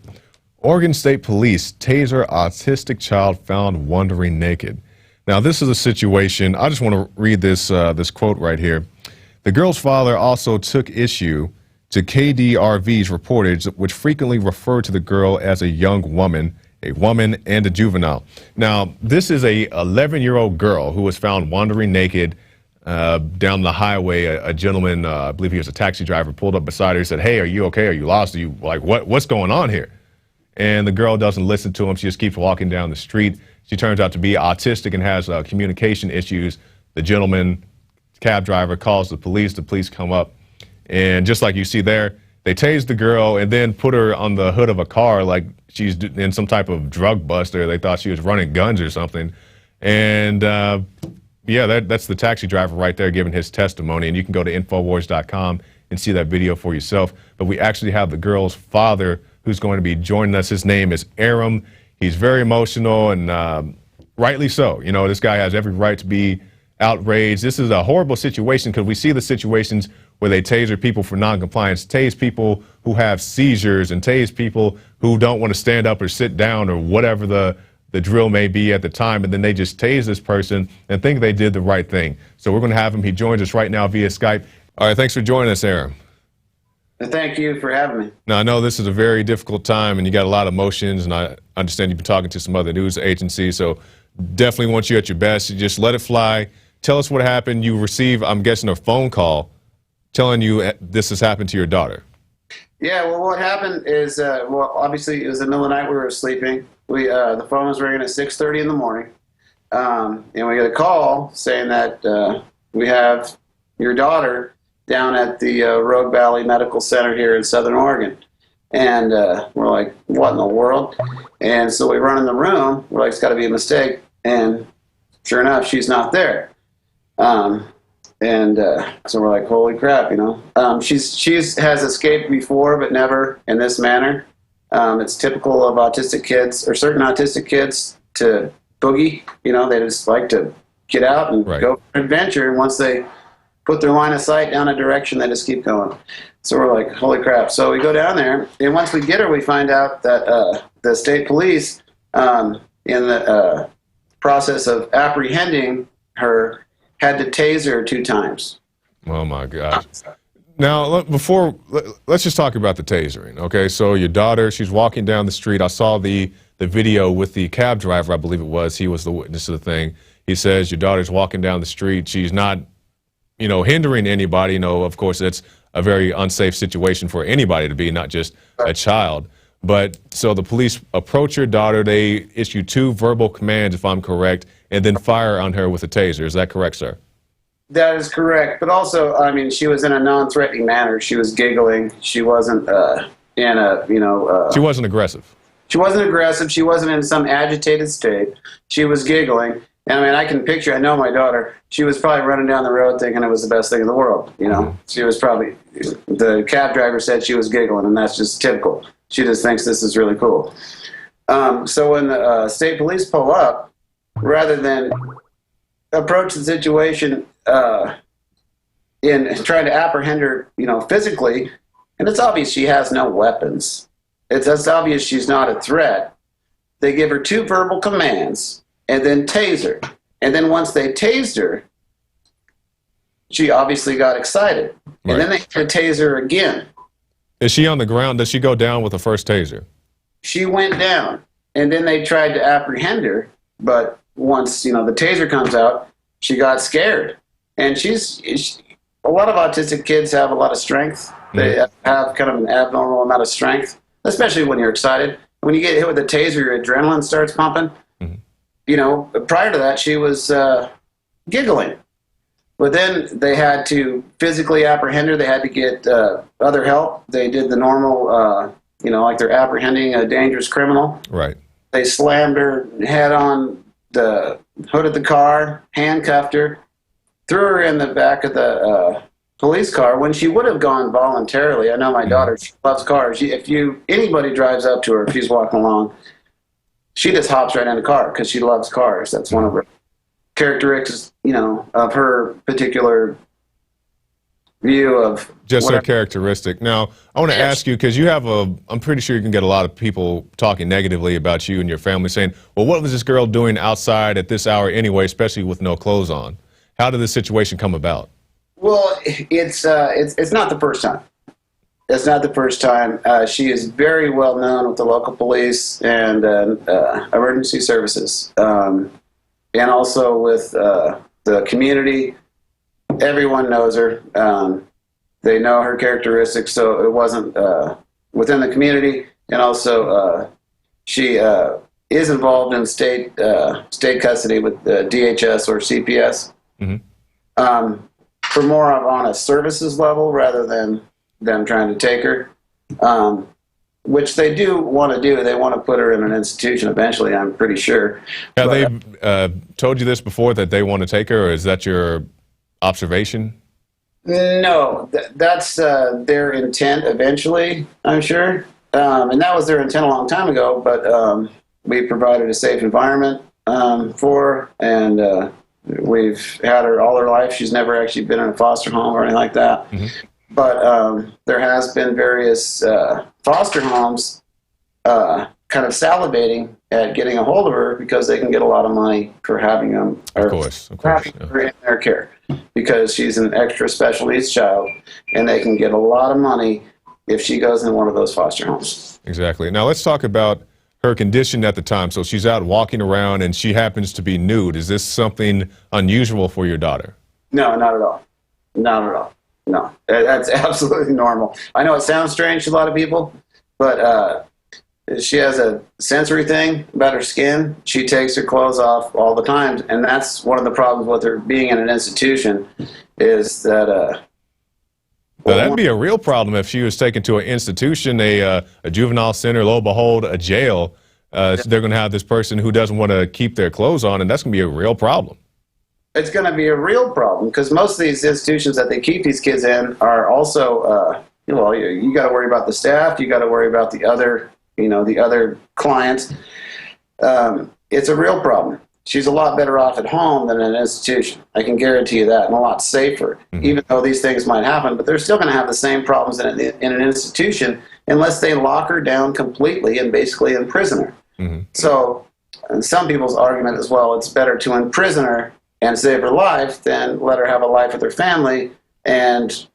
Oregon State Police taser autistic child found wandering naked. Now, this is a situation. I just want to read this quote right here. The girl's father also took issue to KDRV's reportage, which frequently referred to the girl as a young woman, and a juvenile. Now, this is a 11-year-old girl who was found wandering naked down the highway. A gentleman, I believe he was a taxi driver, pulled up beside her and said, hey, are you okay? Are you lost? Are you like, what's going on here? And the girl doesn't listen to him. She just keeps walking down the street. She turns out to be autistic and has communication issues. The gentleman, cab driver, calls the police. The police come up. And just like you see there, they tased the girl and then put her on the hood of a car like she's in some type of drug buster. They thought she was running guns or something. And yeah, that's the taxi driver right there giving his testimony. And you can go to Infowars.com and see that video for yourself. But we actually have the girl's father who's going to be joining us. His name is Aram. He's very emotional and rightly so. You know, this guy has every right to be outraged. This is a horrible situation because we see the situations where they taser people for noncompliance, tase people who have seizures, and tase people who don't want to stand up or sit down or whatever the drill may be at the time, and then they just tase this person and think they did the right thing. So we're going to have him. He joins us right now via Skype. All right, thanks for joining us, Aaron. Thank you for having me. Now, I know this is a very difficult time, and you got a lot of emotions, and I understand you've been talking to some other news agencies, so definitely want you at your best. You just let it fly. Tell us what happened. You receive, I'm guessing, a phone call telling you this has happened to your daughter. Yeah, well, what happened is, well, obviously, it was the middle of the night. We were sleeping. The phone was ringing at 6:30 in the morning, and we got a call saying that we have your daughter down at the Rogue Valley Medical Center here in Southern Oregon. And we're like, what in the world? And so we run in the room. We're like, it's got to be a mistake. And sure enough, she's not there. So we're like, holy crap, you know. She's has escaped before, but never in this manner. It's typical of autistic kids, or certain autistic kids, to boogie. You know, they just like to get out and go for adventure. And once they put their line of sight down a direction, they just keep going. So we're like, holy crap. So we go down there, and once we get her, we find out that the state police, in the process of apprehending her, had to tase her 2 times. Oh, my gosh. Now, let's just talk about the tasering, okay? So your daughter, she's walking down the street. I saw the video with the cab driver, I believe it was. He was the witness to the thing. He says your daughter's walking down the street. She's not, you know, hindering anybody. You know, of course, it's a very unsafe situation for anybody to be, not just a child. But so the police approach your daughter. They issue 2 verbal commands, if I'm correct, and then fire on her with a taser. Is that correct, sir? That is correct. But also, I mean, she was in a non-threatening manner. She was giggling. She wasn't in a, you know... she wasn't aggressive. She wasn't aggressive. She wasn't in some agitated state. She was giggling. And I mean, I can picture, I know my daughter, she was probably running down the road thinking it was the best thing in the world, you know? She was probably, the cab driver said she was giggling, and that's just typical. She just thinks this is really cool. So when the state police pull up, rather than approach the situation in trying to apprehend her, you know, physically, and it's obvious she has no weapons. It's obvious she's not a threat. They give her 2 verbal commands and then tase her. And then once they tased her, she obviously got excited. Right. And then they had to tase her again. Is she on the ground? Does she go down with the first taser? She went down. And then they tried to apprehend her. But once, you know, the taser comes out, she got scared. And a lot of autistic kids have a lot of strength. They have kind of an abnormal amount of strength, especially when you're excited. When you get hit with a taser, your adrenaline starts pumping. You know, prior to that, she was giggling. But then they had to physically apprehend her. They had to get other help. They did the normal, you know, like they're apprehending a dangerous criminal. Right. They slammed her head on the hood of the car, handcuffed her, threw her in the back of the police car when she would have gone voluntarily. I know my daughter, she loves cars. If anybody drives up to her, if she's walking along, she just hops right in the car because she loves cars. That's one of her characteristics, you know, of her particular view of just her characteristic. Now, I want to ask you, because you have I'm pretty sure you can get a lot of people talking negatively about you and your family, saying, well, what was this girl doing outside at this hour anyway, especially with no clothes on? How did this situation come about? Well, it's not the first time. It's not the first time. She is very well known with the local police and emergency services, and also with the community. Everyone knows her. They know her characteristics, so it wasn't within the community. And also, she is involved in state custody with DHS or CPS. For more on a services level rather than them trying to take her, which they do want to do. They want to put her in an institution eventually, I'm pretty sure. Have they told you this before, that they want to take her, or is that your observation? No, that's their intent eventually, I'm sure. And that was their intent a long time ago, but we provided a safe environment for her, and we've had her all her life. She's never actually been in a foster home or anything like that. But there has been various foster homes kind of salivating at getting a hold of her because they can get a lot of money for having them, or of course, having her in their care, because she's an extra special needs child, and they can get a lot of money if she goes in one of those foster homes. Exactly. Now let's talk about her condition at the time. So she's out walking around and she happens to be nude. Is this something unusual for your daughter? No, not at all. Not at all. No, that's absolutely normal. I know it sounds strange to a lot of people, but she has a sensory thing about her skin. She takes her clothes off all the time, and that's one of the problems with her being in an institution, is that Well, that'd be a real problem if she was taken to an institution, a juvenile center, lo and behold, a jail. They're going to have this person who doesn't want to keep their clothes on, and that's going to be a real problem. it's going to be a real problem, because most of these institutions that they keep these kids in are also, you got to worry about the staff, you got to worry about the other, the other clients. It's a real problem. She's a lot better off at home than in an institution. I can guarantee you that, and a lot safer, even though these things might happen. But they're still going to have the same problems in an institution unless they lock her down completely and basically imprison her. So, and some people's argument as well, it's better to imprison her and save her life than let her have a life with her family and,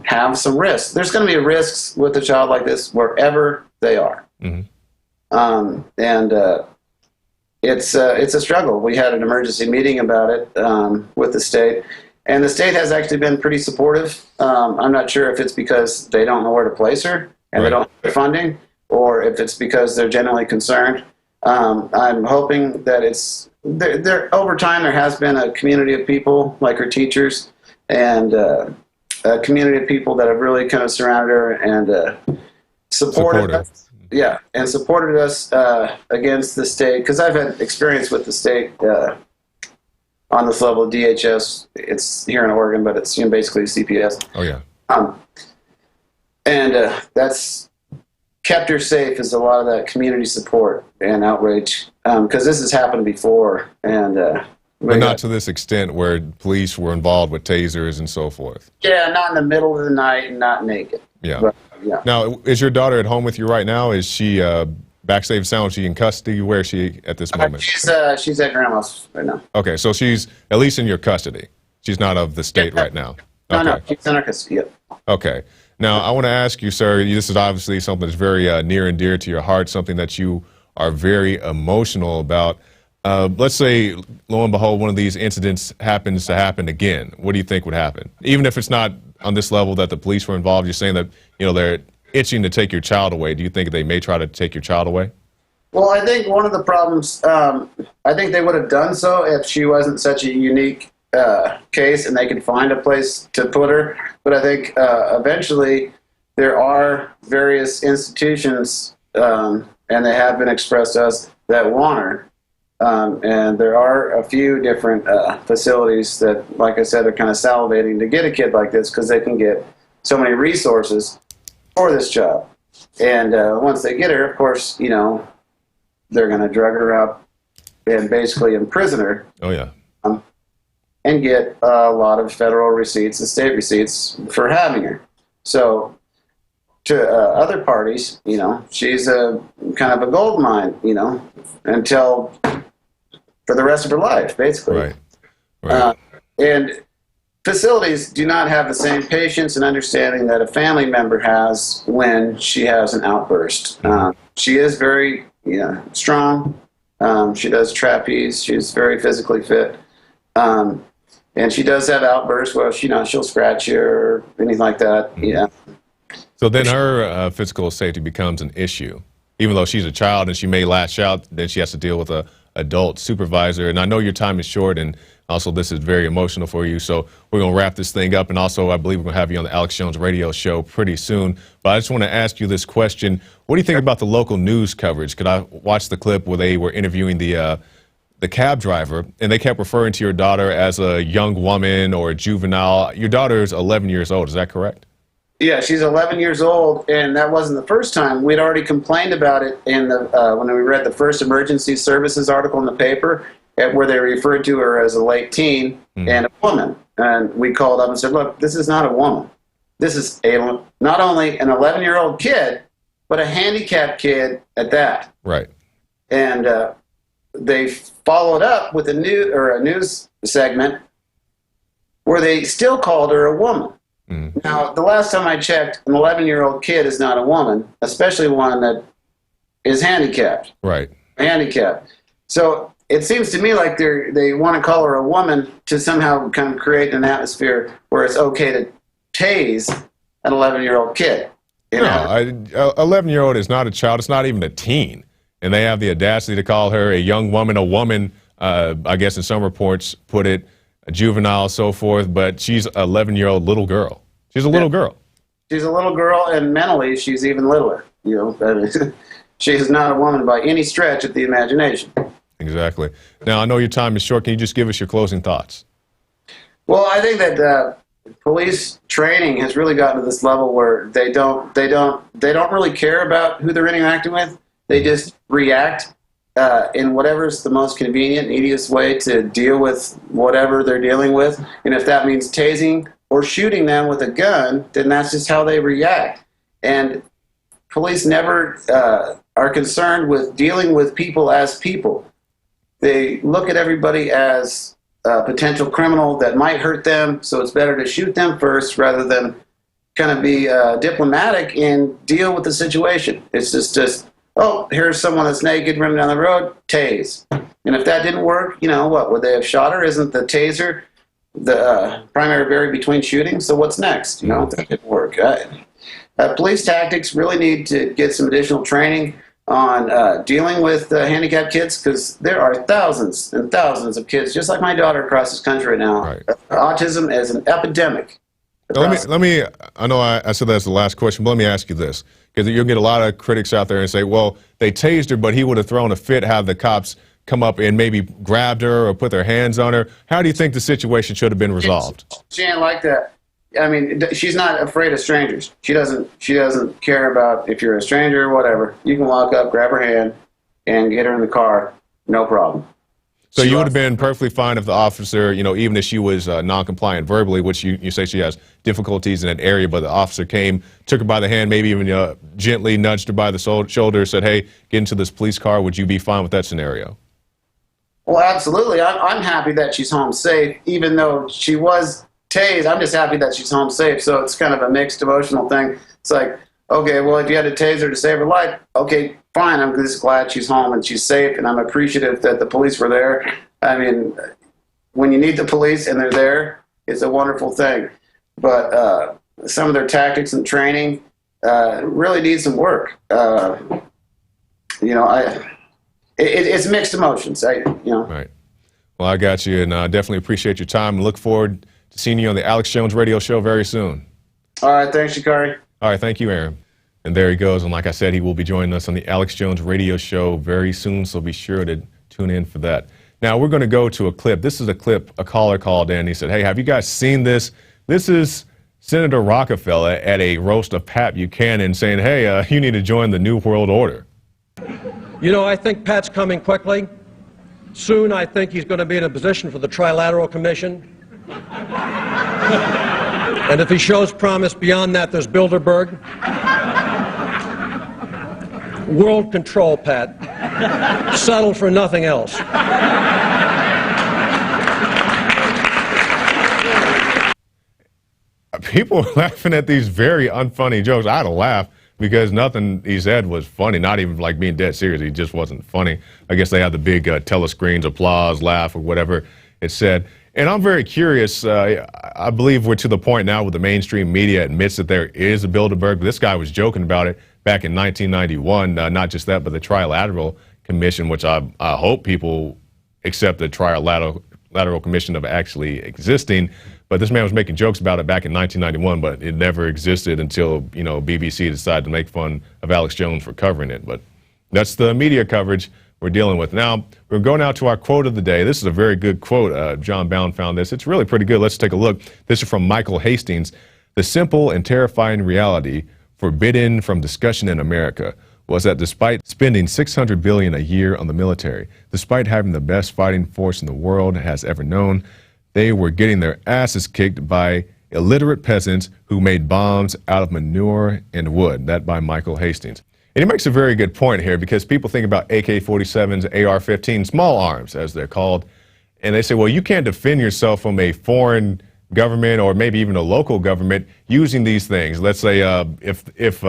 have some risks. There's going to be risks with a child like this wherever they are. It's a struggle. We had an emergency meeting about it with the state, and the state has actually been pretty supportive. I'm not sure if it's because they don't know where to place her and they don't have the funding, or if it's because they're genuinely concerned. I'm hoping that it's there. Over time, there has been a community of people like her teachers and a community of people that have really kind of surrounded her and supported us. Yeah, and supported us against the state, because I've had experience with the state on this level. DHS, it's here in Oregon, but it's basically CPS. Oh, yeah. And that's kept her safe, is a lot of that community support and outrage, because this has happened before. And but not to this extent where police were involved with tasers and so forth. Yeah, not in the middle of the night and not naked. Yeah. But, yeah. Now, is your daughter at home with you right now? Is she back safe and sound? Is she in custody? Where is she at this moment? She's at grandma's right now. Okay, so she's at least in your custody. She's not of the state right now. No, no, she's in our custody. Yep. Okay. Now, I want to ask you, sir, this is obviously something that's very near and dear to your heart, something that you are very emotional about. Let's say, lo and behold, one of these incidents happens to happen again. What do you think would happen? Even if it's not on this level that the police were involved, you're saying that, they're itching to take your child away. Do you think they may try to take your child away? Well, I think one of the problems, I think they would have done so if she wasn't such a unique case and they could find a place to put her. But I think eventually there are various institutions, and they have been expressed to us, that want her. And there are a few different facilities that, like I said, are kind of salivating to get a kid like this, because they can get so many resources for this child. And once they get her, of course, they're going to drug her up and basically imprison her. Oh, yeah. And get a lot of federal receipts and state receipts for having her. So to other parties, she's a kind of a gold mine, until for the rest of her life, basically. Right. And facilities do not have the same patience and understanding that a family member has when she has an outburst. She is very strong. She does trapeze. She's very physically fit. And she does have outbursts where she'll scratch you or anything like that. Yeah. So then her physical safety becomes an issue. Even though she's a child and she may lash out, then she has to deal with an adult supervisor. And I know your time is short, and also this is very emotional for you. So we're going to wrap this thing up. And also, I believe we're going to have you on the Alex Jones radio show pretty soon. But I just want to ask you this question. What do you think about the local news coverage? Could I watch the clip where they were interviewing the cab driver, and they kept referring to your daughter as a young woman or a juvenile? Your daughter is 11 years old. Is that correct? Yeah, she's 11 years old, and that wasn't the first time. We'd already complained about it in the when we read the first emergency services article in the paper, where they referred to her as a late teen and a woman. And we called up and said, look, this is not a woman. This is not only an 11-year-old kid, but a handicapped kid at that. Right. And they followed up with a news segment where they still called her a woman. Now, the last time I checked, an 11-year-old kid is not a woman, especially one that is handicapped. Right. Handicapped. So it seems to me like they want to call her a woman to somehow kind of create an atmosphere where it's okay to tase an 11-year-old kid. You know? An 11-year-old is not a child. It's not even a teen. And they have the audacity to call her a young woman, a woman, I guess in some reports put it, a juvenile, so forth. But she's an 11-year-old little girl. She's a little girl. She's a little girl, and mentally she's even littler. You know, she is not a woman by any stretch of the imagination. Exactly. Now, I know your time is short. Can you just give us your closing thoughts? Well, I think that police training has really gotten to this level where they don't really care about who they're interacting with. They just react in whatever's the most convenient, easiest way to deal with whatever they're dealing with. And if that means tasing or shooting them with a gun, then that's just how they react. And police never are concerned with dealing with people as people. They look at everybody as a potential criminal that might hurt them, so it's better to shoot them first rather than kind of be diplomatic and deal with the situation. It's just oh, here's someone that's naked running down the road, tase. And if that didn't work, you know, what, would they have shot her? Isn't the taser the primary barrier between shooting? So what's next? You know, that didn't work. Police tactics really need to get some additional training on dealing with handicapped kids, because there are thousands and thousands of kids, just like my daughter, across this country right now. Right. Autism is an epidemic. Now, let me, I know I said that's the last question, but let me ask you this, because you'll get a lot of critics out there and say, well, they tased her, but he would have thrown a fit had the cops come up and maybe grabbed her or put their hands on her. How do you think the situation should have been resolved? She ain't like that. I mean, she's not afraid of strangers. She doesn't care about if you're a stranger or whatever. You can walk up, grab her hand, and get her in the car, no problem. So you would have been perfectly fine if the officer, you know, even if she was non-compliant verbally, which you say she has difficulties in that area, but the officer came, took her by the hand, maybe even gently nudged her by the shoulder, said, hey, get into this police car. Would you be fine with that scenario? Well, absolutely. I'm happy that she's home safe, even though she was tased. I'm just happy that she's home safe. So it's kind of a mixed emotional thing. It's like, okay, well, if you had to tase her to save her life, okay, fine. I'm just glad she's home and she's safe, and I'm appreciative that the police were there. I mean, when you need the police and they're there, it's a wonderful thing. But some of their tactics and training really need some work. You know, it's mixed emotions. Right. Well, I got you, and I definitely appreciate your time and look forward to seeing you on the Alex Jones Radio Show very soon. All right. Thanks, Shikari. All right. Thank you, Aaron. And there he goes. And like I said, he will be joining us on the Alex Jones Radio Show very soon, so be sure to tune in for that. Now, we're going to go to a clip. This is a clip a caller called in. He said, hey, have you guys seen this? This is Senator Rockefeller at a roast of Pat Buchanan saying, hey, you need to join the New World Order. You know, I think Pat's coming quickly. Soon, I think he's going to be in a position for the Trilateral Commission. And if he shows promise beyond that, there's Bilderberg. World control, Pat. Settle for nothing else. People are laughing at these very unfunny jokes. I had to laugh because nothing he said was funny, not even like being dead serious. He just wasn't funny. I guess they had the big telescreens, applause, laugh, or whatever it said. And I'm very curious. I believe we're to the point now where the mainstream media admits that there is a Bilderberg. This guy was joking about it back in 1991. Not just that, but the Trilateral Commission, which I hope people accept the Trilateral Commission of actually existing. But this man was making jokes about it back in 1991, but it never existed until, you know, BBC decided to make fun of Alex Jones for covering it. But that's the media coverage we're dealing with. Now, we're going out to our quote of the day. This is a very good quote. John Bound found this. It's really pretty good. Let's take a look. This is from Michael Hastings. The simple and terrifying reality forbidden from discussion in America was that despite spending $600 billion a year on the military, despite having the best fighting force in the world has ever known, they were getting their asses kicked by illiterate peasants who made bombs out of manure and wood. That by Michael Hastings. And he makes a very good point here, because people think about AK-47s, AR-15, small arms, as they're called, and they say, well, you can't defend yourself from a foreign government or maybe even a local government using these things. Let's say if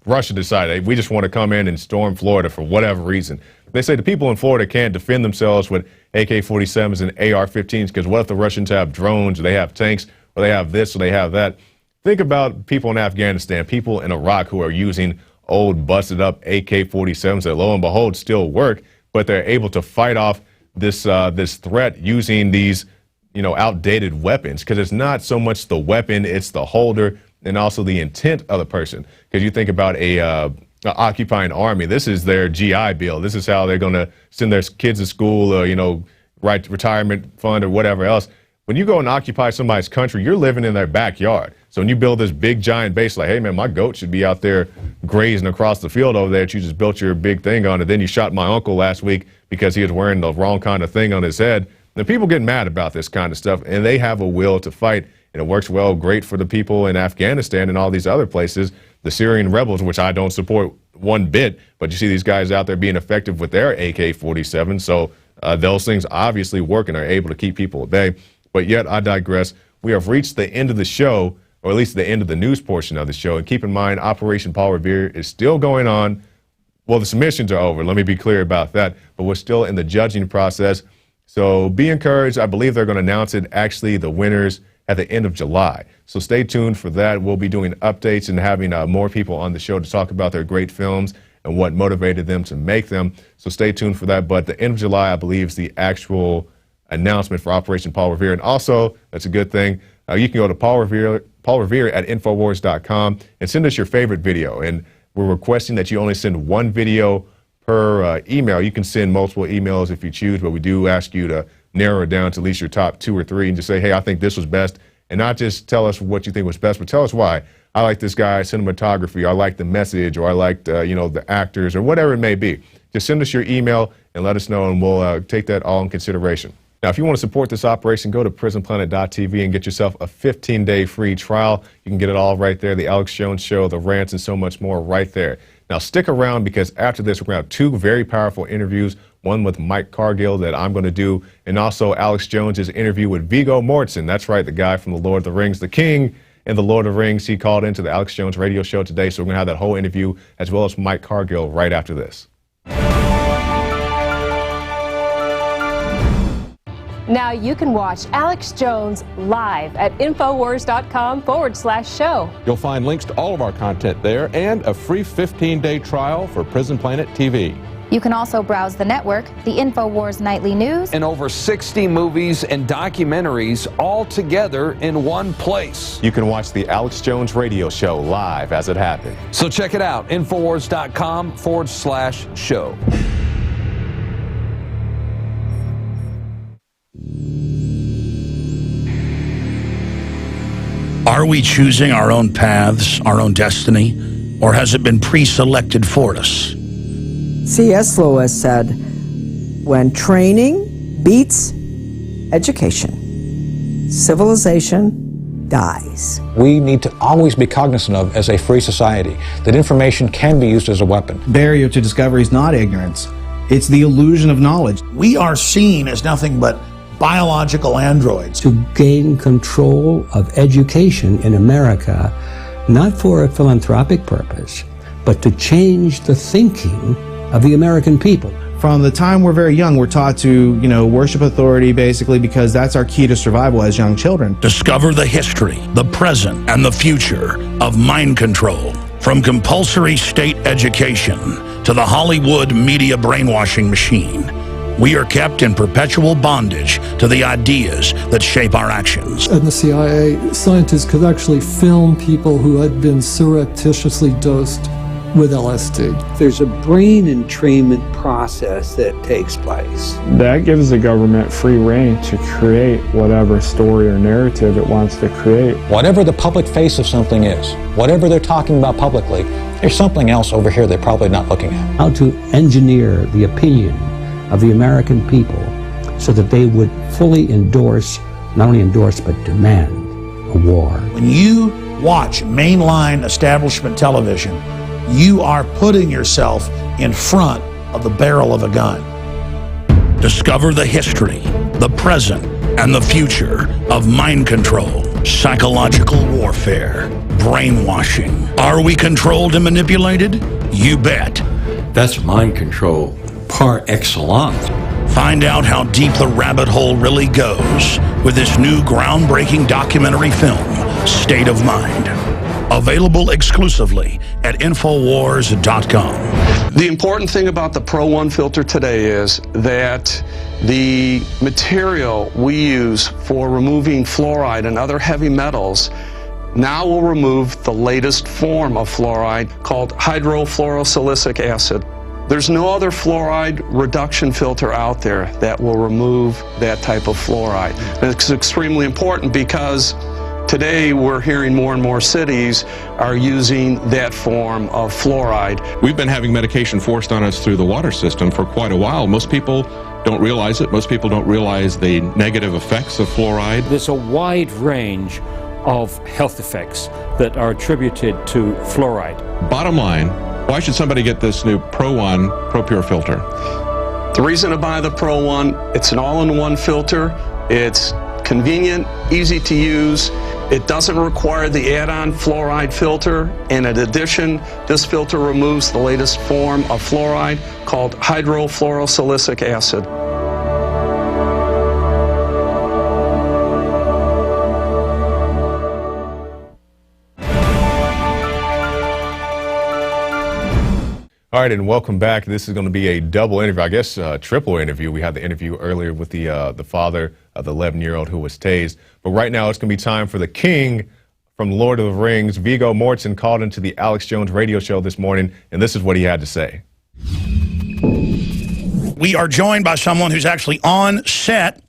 Russia decided, hey, we just want to come in and storm Florida for whatever reason. They say the people in Florida can't defend themselves with AK-47s and AR-15s, because what if the Russians have drones, or they have tanks, or they have this, or they have that? Think about people in Afghanistan, people in Iraq who are using old, busted up AK-47s that, lo and behold, still work, but they're able to fight off this threat using these, outdated weapons, because it's not so much the weapon, it's the holder and also the intent of the person. Because you think about a occupying army, this is their GI Bill. This is how they're going to send their kids to school, retirement fund or whatever else. When you go and occupy somebody's country, you're living in their backyard. So when you build this big giant base, like, hey man, my goat should be out there grazing across the field over there that you just built your big thing on, and then you shot my uncle last week because he was wearing the wrong kind of thing on his head. And people get mad about this kind of stuff, and they have a will to fight, and it works great for the people in Afghanistan and all these other places, the Syrian rebels, which I don't support one bit, but you see these guys out there being effective with their AK-47, so those things obviously work and are able to keep people at bay. But yet, I digress. We have reached the end of the show, or at least the end of the news portion of the show. And keep in mind, Operation Paul Revere is still going on. Well, the submissions are over. Let me be clear about that. But we're still in the judging process. So be encouraged. I believe they're going to announce it, actually, the winners at the end of July. So stay tuned for that. We'll be doing updates and having more people on the show to talk about their great films and what motivated them to make them. So stay tuned for that. But the end of July, I believe, is the actual announcement for Operation Paul Revere. And also, that's a good thing, you can go to Paul Revere at Infowars.com and send us your favorite video. And we're requesting that you only send one video per email. You can send multiple emails if you choose, but we do ask you to narrow it down to at least your top 2 or 3 and just say, hey, I think this was best. And not just tell us what you think was best, but tell us why. I like this guy's cinematography, I like the message, or I like the actors, or whatever it may be. Just send us your email and let us know, and we'll take that all in consideration. Now, if you want to support this operation, go to prisonplanet.tv and get yourself a 15-day free trial. You can get it all right there, the Alex Jones Show, the rants, and so much more right there. Now, stick around, because after this, we're going to have 2 very powerful interviews, one with Mike Cargill that I'm going to do, and also Alex Jones's interview with Viggo Mortensen. That's right, the guy from The Lord of the Rings, the king in The Lord of the Rings. He called into the Alex Jones radio show today, so we're going to have that whole interview as well as Mike Cargill right after this. Now you can watch Alex Jones live at Infowars.com/show. You'll find links to all of our content there and a free 15-day trial for Prison Planet TV. You can also browse the network, the Infowars Nightly News, and over 60 movies and documentaries all together in one place. You can watch the Alex Jones radio show live as it happens. So check it out, Infowars.com/show. Are we choosing our own paths, our own destiny, or has it been pre-selected for us? C.S. Lewis said, when training beats education, civilization dies. We need to always be cognizant of, as a free society, that information can be used as a weapon. Barrier to discovery is not ignorance. It's the illusion of knowledge. We are seen as nothing but biological androids. To gain control of education in America, not for a philanthropic purpose, but to change the thinking of the American people. From the time we're very young, we're taught to, worship authority, basically, because that's our key to survival as young children. Discover the history, the present, and the future of mind control. From compulsory state education to the Hollywood media brainwashing machine, we are kept in perpetual bondage to the ideas that shape our actions. In the CIA, scientists could actually film people who had been surreptitiously dosed with LSD. There's a brain entrainment process that takes place. That gives the government free rein to create whatever story or narrative it wants to create. Whatever the public face of something is, whatever they're talking about publicly, there's something else over here they're probably not looking at. How to engineer the opinion of the American people so that they would fully endorse, not only endorse, but demand a war. When you watch mainline establishment television, you are putting yourself in front of the barrel of a gun. Discover the history, the present, and the future of mind control, psychological warfare, brainwashing. Are we controlled and manipulated? You bet. That's mind control par excellence. Find out how deep the rabbit hole really goes with this new groundbreaking documentary film, State of Mind. Available exclusively at Infowars.com. The important thing about the Pro One filter today is that the material we use for removing fluoride and other heavy metals now will remove the latest form of fluoride called hydrofluorosilicic acid. There's no other fluoride reduction filter out there that will remove that type of fluoride. And it's extremely important because today we're hearing more and more cities are using that form of fluoride. We've been having medication forced on us through the water system for quite a while. Most people don't realize it. Most people don't realize the negative effects of fluoride. There's a wide range of health effects that are attributed to fluoride. Bottom line, why should somebody get this new Pro One Pro Pure filter? The reason to buy the Pro One, it's an all-in-one filter. It's convenient, easy to use. It doesn't require the add-on fluoride filter. And in addition, this filter removes the latest form of fluoride called hydrofluorosilicic acid. All right, and welcome back. This is going to be a double interview, I guess triple interview. We had the interview earlier with the father of the 11-year-old who was tased. But right now it's going to be time for the king from Lord of the Rings. Viggo Mortensen called into the Alex Jones radio show this morning, and this is what he had to say. We are joined by someone who's actually on set,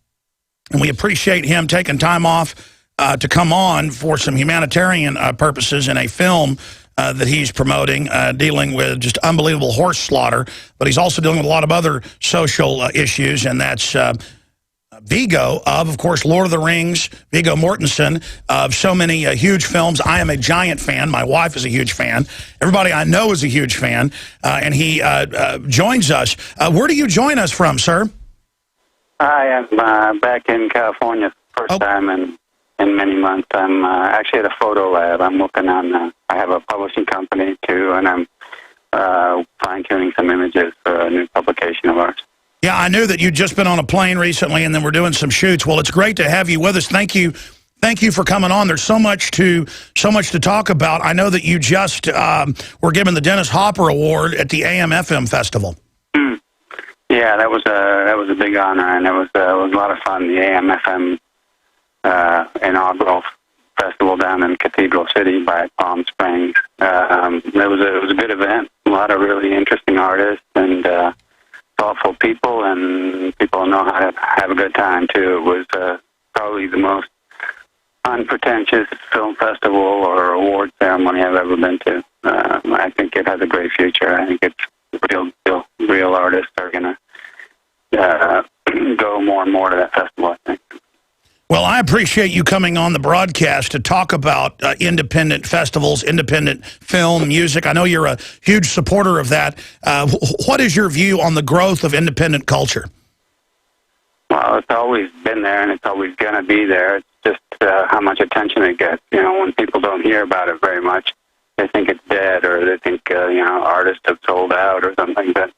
and we appreciate him taking time off to come on for some humanitarian purposes in a film that he's promoting, dealing with just unbelievable horse slaughter, but he's also dealing with a lot of other social issues, and that's Viggo of course, Lord of the Rings, Viggo Mortensen, of so many huge films. I am a giant fan. My wife is a huge fan. Everybody I know is a huge fan, and he joins us. Where do you join us from, sir? Hi, I'm back in California, first time in many months. I'm actually at a photo lab. I'm working on, I have a publishing company too, and I'm fine-tuning some images for a new publication of ours. Yeah, I knew that you'd just been on a plane recently, and then we're doing some shoots. Well, it's great to have you with us. Thank you for coming on. There's so much to talk about. I know that you just were given the Dennis Hopper Award at the AM/FM Festival. Yeah, that was a big honor, and it was a lot of fun. The AM/FM inaugural festival down in Cathedral City by Palm Springs. It was a good event. A lot of really interesting artists and thoughtful people, and people know how to have a good time too. It was probably the most unpretentious film festival or award ceremony I've ever been to. I think it has a great future. I think it's real artists are going to go more and more to that festival, I think. Well, I appreciate you coming on the broadcast to talk about independent festivals, independent film, music. I know you're a huge supporter of that. What is your view on the growth of independent culture? Well, it's always been there, and it's always going to be there. It's just how much attention it gets. You know, when people don't hear about it very much, they think it's dead, or they think, artists have sold out or something. But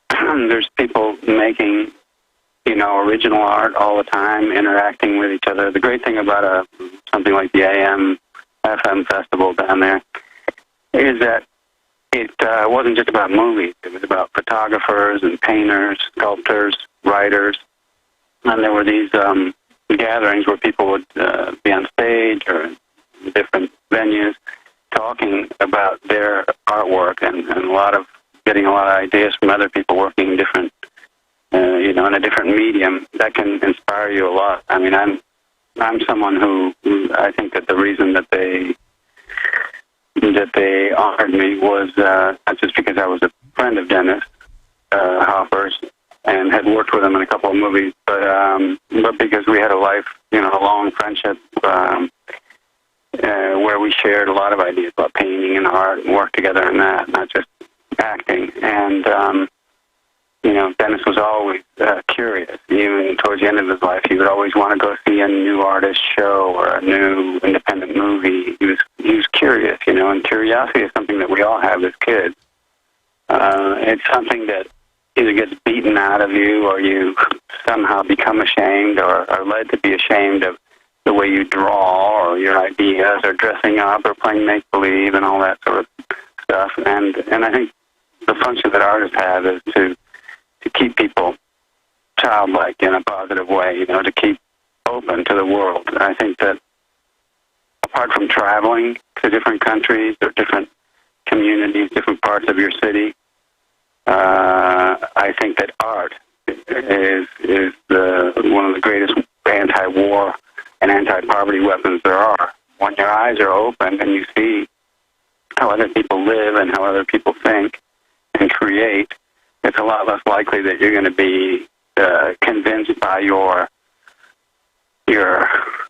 there's people making original art all the time, interacting with each other. The great thing about something like the AM/FM festival down there is that it wasn't just about movies. It was about photographers and painters, sculptors, writers. And there were these gatherings where people would be on stage or in different venues talking about their artwork and getting a lot of ideas from other people working in different in a different medium that can inspire you a lot. I mean, I'm someone who I think that the reason that they honored me was not just because I was a friend of Dennis Hopper's and had worked with him in a couple of movies, but because we had a long friendship. where we shared a lot of ideas about painting and art and worked together in that, not just acting. And, you know, Dennis was always curious. Even towards the end of his life, he would always want to go see a new artist show or a new independent movie. He was curious, you know, and curiosity is something that we all have as kids. It's something that either gets beaten out of you or you somehow become ashamed or are led to be ashamed of the way you draw or your ideas or dressing up or playing make-believe and all that sort of stuff. And I think the function that artists have is to keep people childlike in a positive way, you know, to keep open to the world. I think that apart from traveling to different countries or different communities, different parts of your city, I think that art is one of the greatest anti-war and anti-poverty weapons there are. When your eyes are open and you see how other people live and how other people think and create, it's a lot less likely that you're going to be convinced by your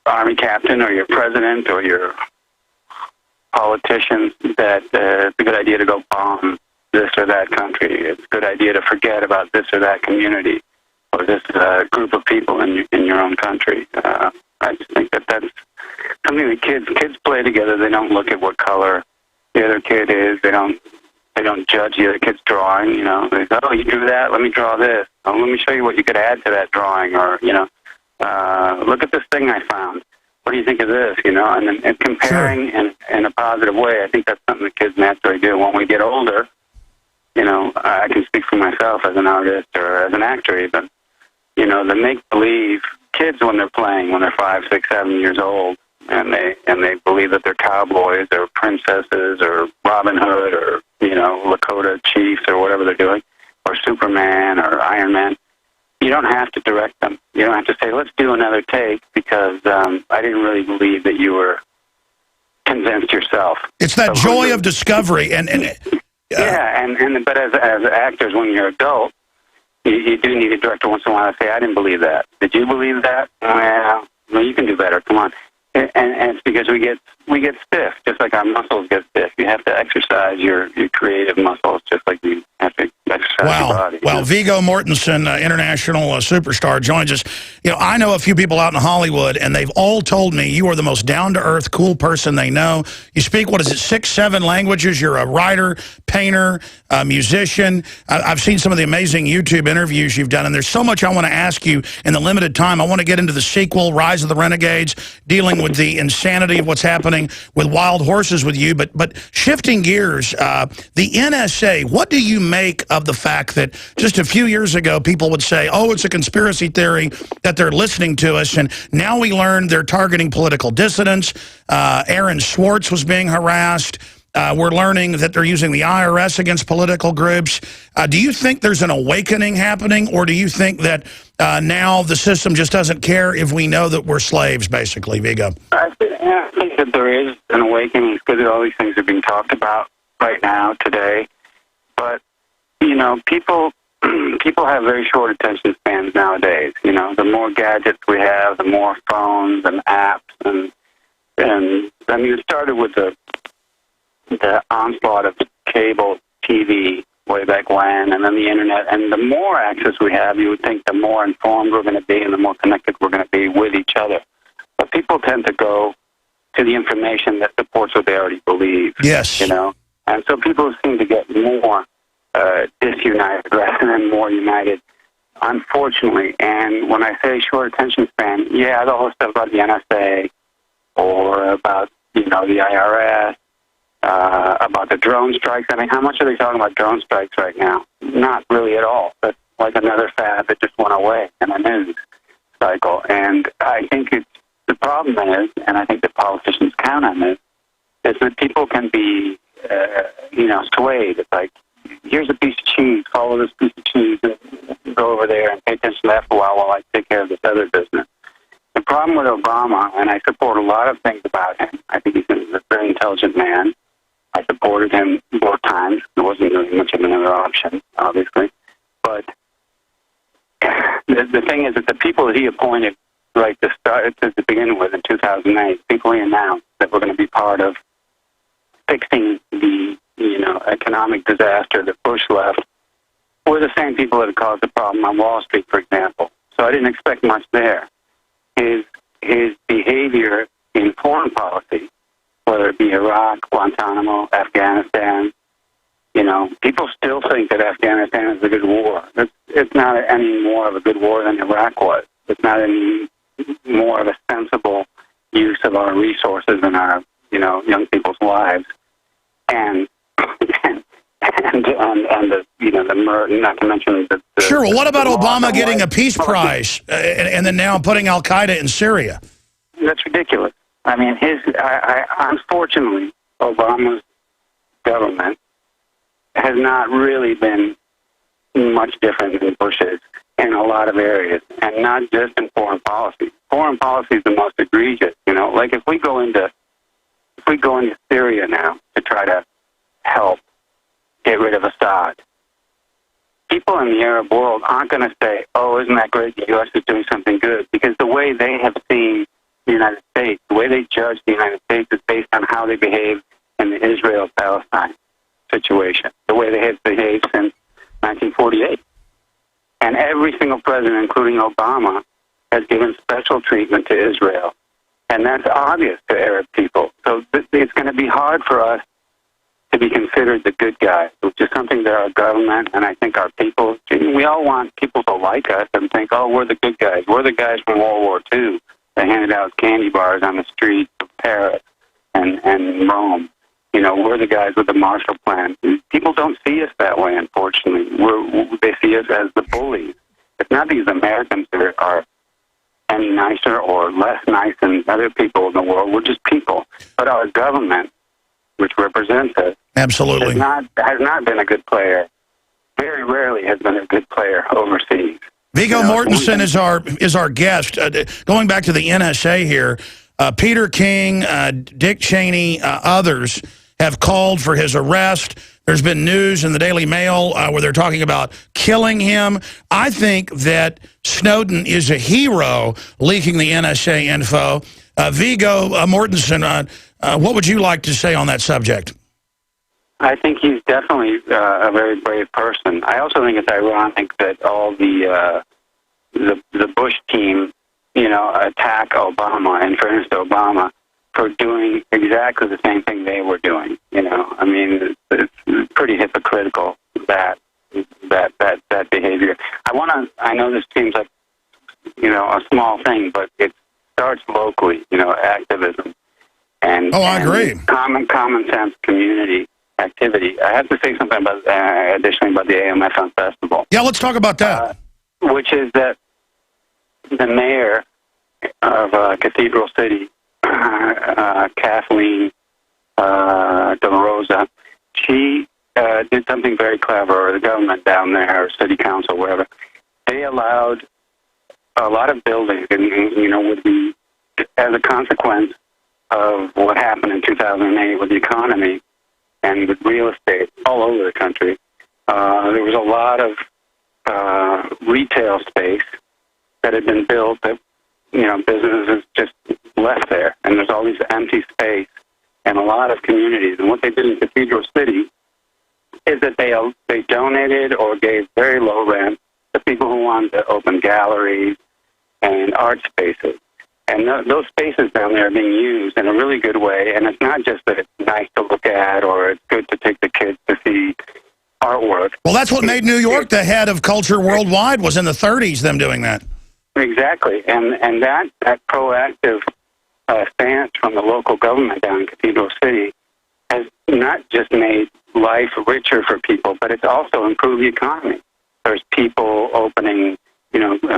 army captain or your president or your politicians that it's a good idea to go bomb this or that country. It's a good idea to forget about this or that community or this group of people in your own country. I just think that that's something that kids play together. They don't look at what color the other kid is. They don't judge the other kid's drawing. You know, they go, "Oh, you drew that. Let me draw this. Oh, let me show you what you could add to that drawing." Or, you know, look at this thing I found. What do you think of this? You know, and comparing in a positive way. I think that's something that kids naturally do. When we get older, you know, I can speak for myself as an artist or as an actor even. You know, the make-believe kids when they're playing, when they're 5, 6, 7 years old, and they believe that they're cowboys or princesses or Robin Hood or, you know, Lakota chiefs or whatever they're doing, or Superman or Iron Man. You don't have to direct them. You don't have to say, let's do another take because I didn't really believe that you were convinced yourself. It's that joy of discovery. But as actors, when you're adult, you do need a director once in a while to say, I didn't believe that. Did you believe that? Well, you can do better. Come on. And it's because we get stiff, just like our muscles get stiff. You have to exercise your creative muscles, just like you have to exercise your body. Well, Viggo Mortensen, international superstar, joins us. You know, I know a few people out in Hollywood, and they've all told me you are the most down-to-earth, cool person they know. You speak, 6, 7 languages. You're a writer, painter, musician. I've seen some of the amazing YouTube interviews you've done, and there's so much I want to ask you in the limited time. I want to get into the sequel, Rise of the Renegades, dealing with the insanity of what's happening with wild horses with you. But shifting gears, the NSA, what do you make of the fact that just a few years ago people would say, oh, it's a conspiracy theory that they're listening to us, and now we learn they're targeting political dissidents. Aaron Swartz was being harassed. We're learning that they're using the IRS against political groups. Do you think there's an awakening happening, or do you think that now the system just doesn't care if we know that we're slaves, basically, Viggo? I think that there is an awakening. It's good that all these things are being talked about right now, today. But, you know, people have very short attention spans nowadays. You know, the more gadgets we have, the more phones and apps. And I mean, it started with the onslaught of cable TV way back when, and then the internet. And the more access we have, you would think the more informed we're going to be and the more connected we're going to be with each other. But people tend to go to the information that supports what they already believe. Yes. You know? And so people seem to get more disunited rather than more united, unfortunately. And when I say short attention span, yeah, the whole stuff about the NSA or about, you know, the IRS, about the drone strikes. I mean, how much are they talking about drone strikes right now? Not really at all. That's like another fad that just went away in the news cycle. And I think the problem is, and I think that politicians count on this, is that people can be, swayed. It's like, here's a piece of cheese, follow this piece of cheese, and go over there and pay attention to that for a while I take care of this other business. The problem with Obama, and I support a lot of things about him, I think he's a very intelligent man. I supported him both times. There wasn't really much of another option, obviously. But the thing is that the people that he appointed like the start to begin with in 2008. People he announced that we're going to be part of fixing the economic disaster that Bush left were the same people that had caused the problem on Wall Street, for example. So I didn't expect much there. His behavior in foreign policy, whether it be Iraq, Guantanamo, Afghanistan, people still think that Afghanistan is a good war. It's not any more of a good war than Iraq was. It's not any more of a sensible use of our resources and our, young people's lives. And the murder, not to mention the sure. Well, what about Obama getting a peace prize and then now putting Al Qaeda in Syria? That's ridiculous. I mean, unfortunately, Obama's government has not really been much different than Bush's in a lot of areas, and not just in foreign policy. Foreign policy is the most egregious. Like if we go into Syria now to try to help get rid of Assad, people in the Arab world aren't going to say, "Oh, isn't that great? The U.S. is doing something good," because the way they have seen the United States, the way they judge the United States, is based on how they behave in the Israel-Palestine situation, the way they have behaved since 1948. And every single president, including Obama, has given special treatment to Israel. And that's obvious to Arab people. So it's going to be hard for us to be considered the good guys, which is something that our government and I think our people, we all want people to like us and think, oh, we're the good guys. We're the guys from World War II that handed out candy bars on the streets of Paris and Rome. We're the guys with the Marshall Plan. People don't see us that way, unfortunately. They see us as the bullies. It's not these Americans that are any nicer or less nice than other people in the world. We're just people. But our government, which represents us, absolutely has not been a good player. Very rarely has been a good player overseas. Viggo Mortensen is our guest. Going back to the NSA here, Peter King, Dick Cheney, others have called for his arrest. There's been news in the Daily Mail where they're talking about killing him. I think that Snowden is a hero leaking the NSA info. Viggo Mortensen, what would you like to say on that subject? I think he's definitely a very brave person. I also think it's ironic that all the Bush team, attack Obama, in fairness to Obama, for doing exactly the same thing they were doing. I mean, it's pretty hypocritical that behavior. I know this seems like a small thing, but it starts locally. Activism and I agree. Common sense community activity. I have to say something about additionally about the AMF on Festival. Yeah, let's talk about that. Which is that the mayor of Cathedral City, Kathleen De La Rosa, she did something very clever, or the government down there, or city council, wherever. They allowed a lot of buildings, and would be as a consequence of what happened in 2008 with the economy and with real estate all over the country. There was a lot of retail space that had been built that businesses just left there, and there's all these empty space and a lot of communities. And what they did in Cathedral City is that they donated or gave very low rent to people who wanted to open galleries and art spaces. And those spaces down there are being used in a really good way. And it's not just that it's nice to look at or it's good to take the kids to see artwork. Well, that's what made New York the head of culture worldwide, was in the 30s, them doing that. Exactly. And that proactive stance from the local government down in Cathedral City has not just made life richer for people, but it's also improved the economy. There's people opening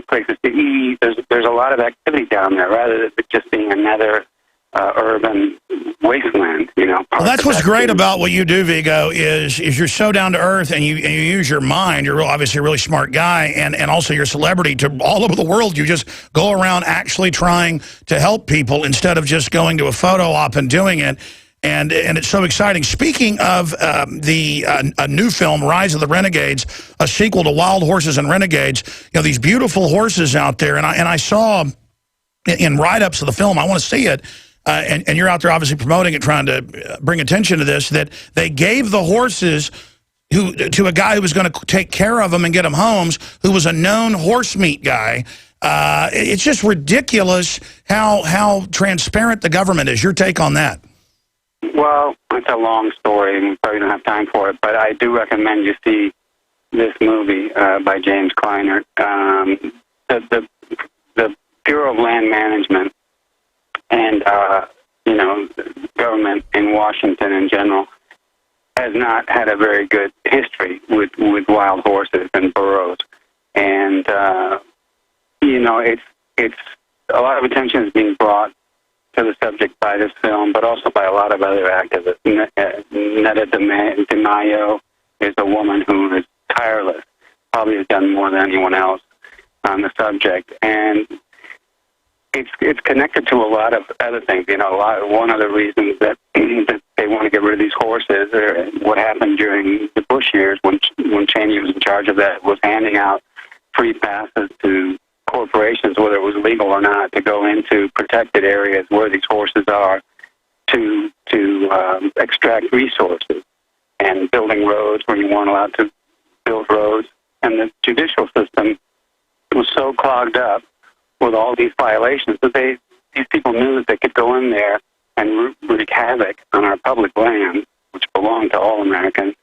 places to eat. There's a lot of activity down there, rather than just being another urban wasteland. Well, that's what's great about what you do, Viggo, is you're so down to earth, and you use your mind. You're obviously a really smart guy, and also your celebrity to all over the world. You just go around actually trying to help people instead of just going to a photo op and doing it. And it's so exciting. Speaking of a new film, Rise of the Renegades, a sequel to Wild Horses and Renegades, these beautiful horses out there. And I saw in write-ups of the film. I want to see it. And you're out there obviously promoting it, trying to bring attention to this, that they gave the horses to a guy who was going to take care of them and get them homes, who was a known horse meat guy. It's just ridiculous how transparent the government is. Your take on that? Well, it's a long story, and we probably don't have time for it, but I do recommend you see this movie by James Kleinert. The Bureau of Land Management and, government in Washington in general has not had a very good history with wild horses and burros. And, it's a lot of attention is being brought to the subject by this film, but also by a lot of other activists. Netta DeMaio is a woman who is tireless, probably has done more than anyone else on the subject. And it's connected to a lot of other things. One of the reasons that they want to get rid of these horses, or what happened during the Bush years when Cheney was in charge of that, was handing out free passes to corporations, whether it was legal or not, to go into protected areas where these horses are to extract resources, and building roads where you weren't allowed to build roads. And the judicial system was so clogged up with all these violations that these people knew that they could go in there and wreak havoc on our public land, which belonged to all Americans,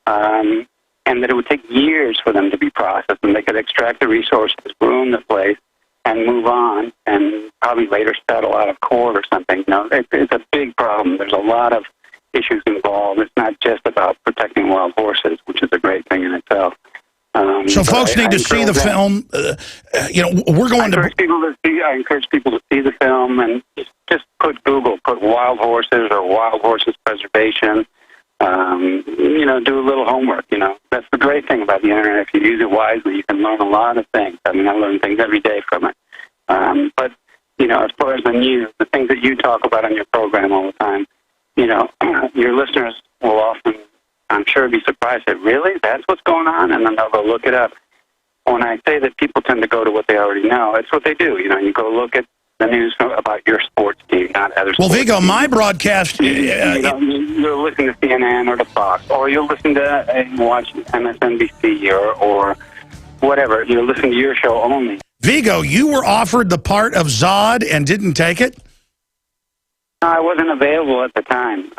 and that it would take years for them to be processed, and they could extract the resources, ruin the place, and move on, and probably later settle out of court or something. It's a big problem. There's a lot of issues involved. It's not just about protecting wild horses, which is a great thing in itself. So folks need to see the film. We're going I encourage people to see the film, and just put wild horses or wild horses preservation. Do a little homework. That's the great thing about the internet. If you use it wisely, you can learn a lot of things. I learn things every day from it. But as far as the news, the things that you talk about on your program all the time, your listeners will often, I'm sure, be surprised that, really, that's what's going on? And then they'll go look it up. When I say that people tend to go to what they already know, it's what they do. You go look at the news about your sports team, not other sports Vigo, teams. My broadcast... You'll listen to CNN or to Fox, or you'll listen to and watch MSNBC or whatever. You'll listen to your show only. Vigo, you were offered the part of Zod and didn't take it? I wasn't available at the time.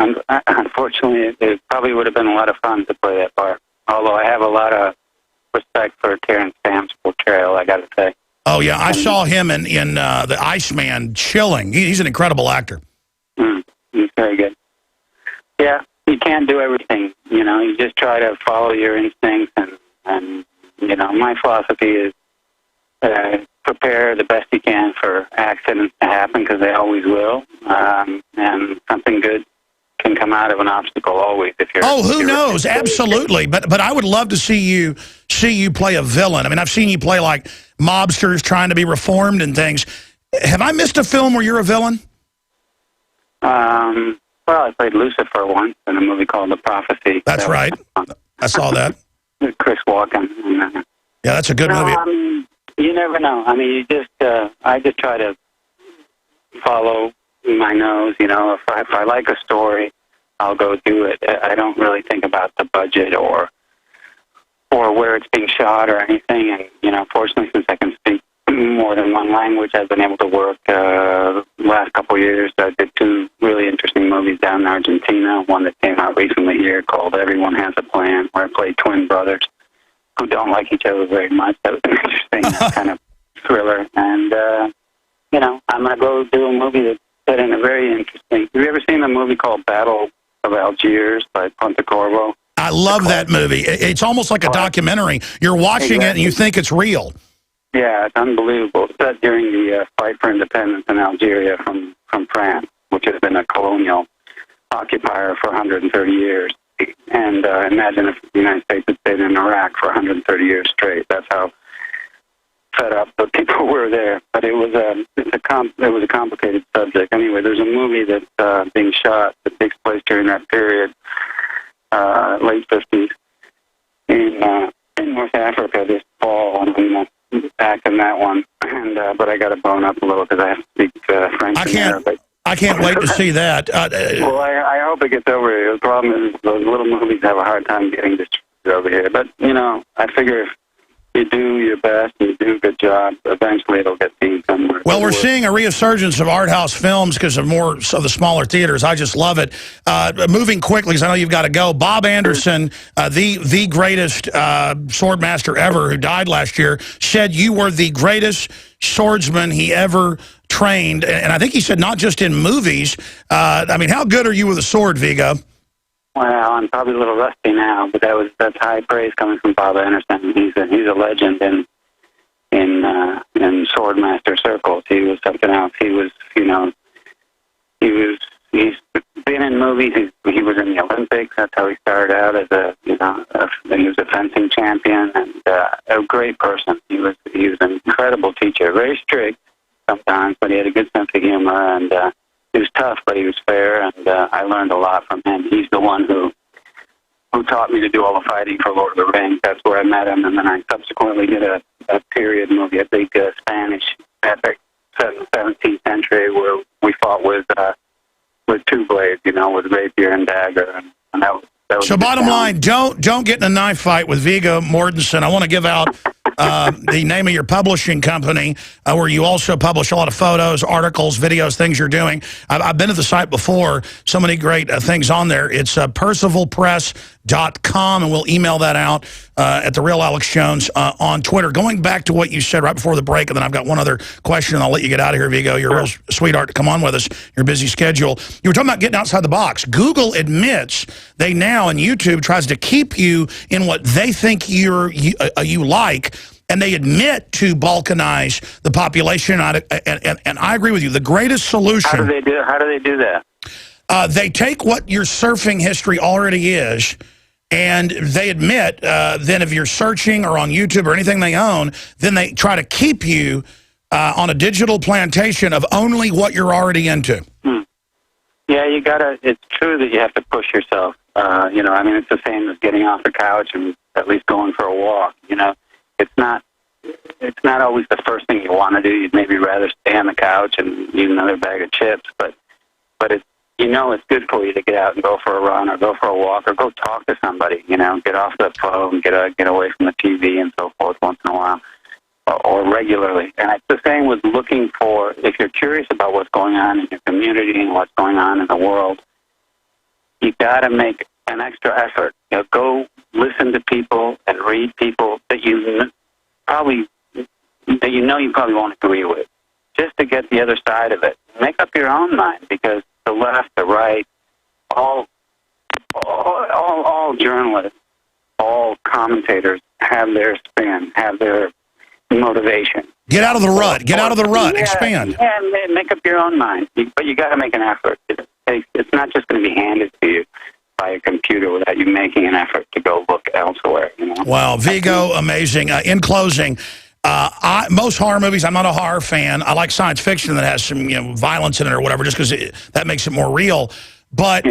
Unfortunately, it probably would have been a lot of fun to play that part. Although I have a lot of respect for Terrence Stamp's portrayal, I got to say. Oh, yeah. I saw him in The Iceman, chilling. He's an incredible actor. He's very good. Yeah, you can't do everything. You just try to follow your instincts. And my philosophy is prepare the best you can for accidents to happen, because they always will. And something good can come out of an obstacle always. Who knows? Absolutely. But I would love to see you play a villain. I've seen you play like mobsters trying to be reformed and things. Have I missed a film where you're a villain? Well, I played Lucifer once in a movie called The Prophecy. That's right. I saw that. With Chris Walken. Yeah, that's a good movie. You never know. I just try to follow my nose. If I like a story, I'll go do it. I don't really think about the budget or where it's being shot or anything. And fortunately, since I can speak more than one language, I've been able to work. The last couple of years, I did 2 really interesting movies down in Argentina. One that came out recently here called Everyone Has a Plan, where I played twin brothers who don't like each other very much. That was an interesting kind of thriller. And I'm going to go do a movie that's set in a very interesting... Have you ever seen a movie called Battle of Algiers by Punta Corvo? I love that movie. It's almost like a documentary. You're watching it and you think it's real. Yeah, it's unbelievable. It's set during the fight for independence in Algeria from France, which has been a colonial occupier for 130 years. And imagine if the United States had stayed in Iraq for 130 years straight. That's how fed up the people were there. But it was a complicated subject. Anyway, there's a movie that's being shot that takes place during that period, late 50s, in North Africa this fall. And act in that one, and but I got to bone up a little because I have to speak French and Arabic. I can't wait to see that. Well, I hope it gets over here. The problem is those little movies have a hard time getting distributed over here. But, you know, I figure if you do your best and you do a good job, eventually it'll get seen somewhere. Well, we're seeing a resurgence of art house films because of more of the smaller theaters. I just love it. Moving quickly, because I know you've got to go. Bob Anderson, the greatest swordmaster ever, who died last year, said you were the greatest swordsman he ever trained. And I think he said not just in movies. I mean, how good are you with a sword, Vigo? Well, I'm probably a little rusty now, but that's high praise coming from Bob Anderson. He's a legend in swordmaster circles. He was something else. He's been in movies. He was in the Olympics. That's how he started out as he was a fencing champion and a great person. He was an incredible teacher, very strict sometimes, but he had a good sense of humor, and he was tough, but he was fair, and I learned a lot from him. He's the one who taught me to do all the fighting for Lord of the Rings. That's where I met him, and then I subsequently did a period movie, a big Spanish epic set in the 17th century where we fought with two blades, with rapier and dagger, and that was. So bottom line, don't get in a knife fight with Viggo Mortensen. I want to give out the name of your publishing company, where you also publish a lot of photos, articles, videos, things you're doing. I've been to the site before. So many great things on there. It's percivalpress.com, and we'll email that out at The Real Alex Jones on Twitter. Going back to what you said right before the break, and then I've got one other question, and I'll let you get out of here, Viggo. You're a real sweetheart to come on with us, your busy schedule. You were talking about getting outside the box. Google admits they now, and YouTube tries to keep you in what they think you like, and they admit to balkanize the population. And I agree with you. The greatest solution. How do they do that? They take what your surfing history already is, and they admit then if you're searching or on YouTube or anything they own, then they try to keep you on a digital plantation of only what you're already into. Yeah, it's true that you have to push yourself. It's the same as getting off the couch and at least going for a walk. It's not always the first thing you want to do. You'd maybe rather stay on the couch and eat another bag of chips, but it's it's good for you to get out and go for a run or go for a walk or go talk to somebody. Get off the phone, get away from the TV and so forth once in a while, or regularly. And it's the same with looking for, if you're curious about what's going on in your community and what's going on in the world, you got to make an extra effort. Go listen to people and read people that you probably won't agree with, just to get the other side of it. Make up your own mind, because the left, the right, all journalists, all commentators have their spin, have their motivation. Get out of the rut. Get out of the rut. Expand. Yeah, make up your own mind. But you got to make an effort. It's not just going to be handed to you by a computer without you making an effort to go look elsewhere. Wow, Viggo, amazing. In closing, most horror movies, I'm not a horror fan. I like science fiction that has some violence in it or whatever, just because that makes it more real. But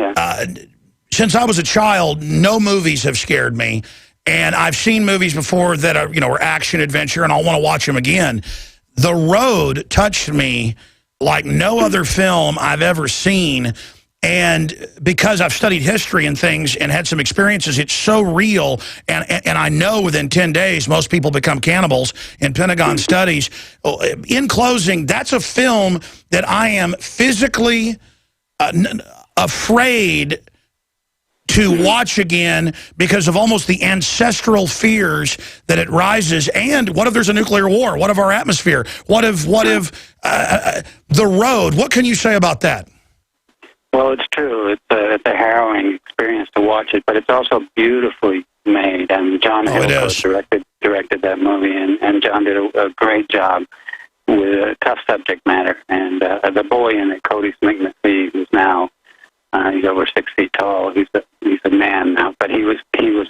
since I was a child, no movies have scared me. And I've seen movies before that are, were action adventure, and I'll want to watch them again. The Road touched me like no other film I've ever seen. And because I've studied history and things and had some experiences, it's so real. And I know within 10 days, most people become cannibals in Pentagon studies. In closing, that's a film that I am physically afraid to watch again because of almost the ancestral fears that it rises. And what if there's a nuclear war? What if our atmosphere? What if The Road? What can you say about that? Well, it's true. It's a harrowing experience to watch it, but it's also beautifully made. And John Hillcoat directed that movie, and John did a great job with a tough subject matter. And the boy in it, Cody Smith-McPhee, who's now he's over 6 feet tall. He's a man now, but he was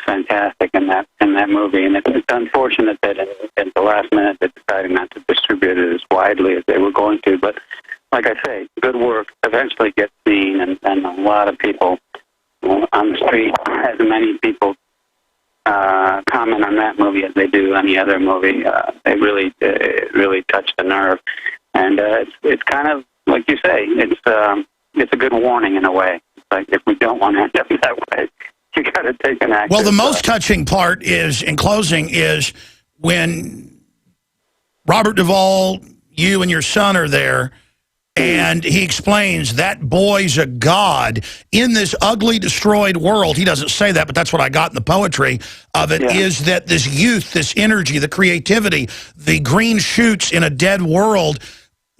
fantastic in that movie. And it's unfortunate that at the last minute they decided not to distribute it as widely as they were going to. But like I say, good work eventually gets seen, and a lot of people on the street, as many people comment comment on that movie as they do any other movie. It really touched the nerve, and it's kind of like you say. It's a good warning in a way. It's like, if we don't want to end up that way, you got to take an action. Well, the most touching part is, in closing, is when Robert Duvall, you and your son are there, and he explains that boy's a god in this ugly, destroyed world. He doesn't say that, but that's what I got in the poetry of it, is that this youth, this energy, the creativity, the green shoots in a dead world,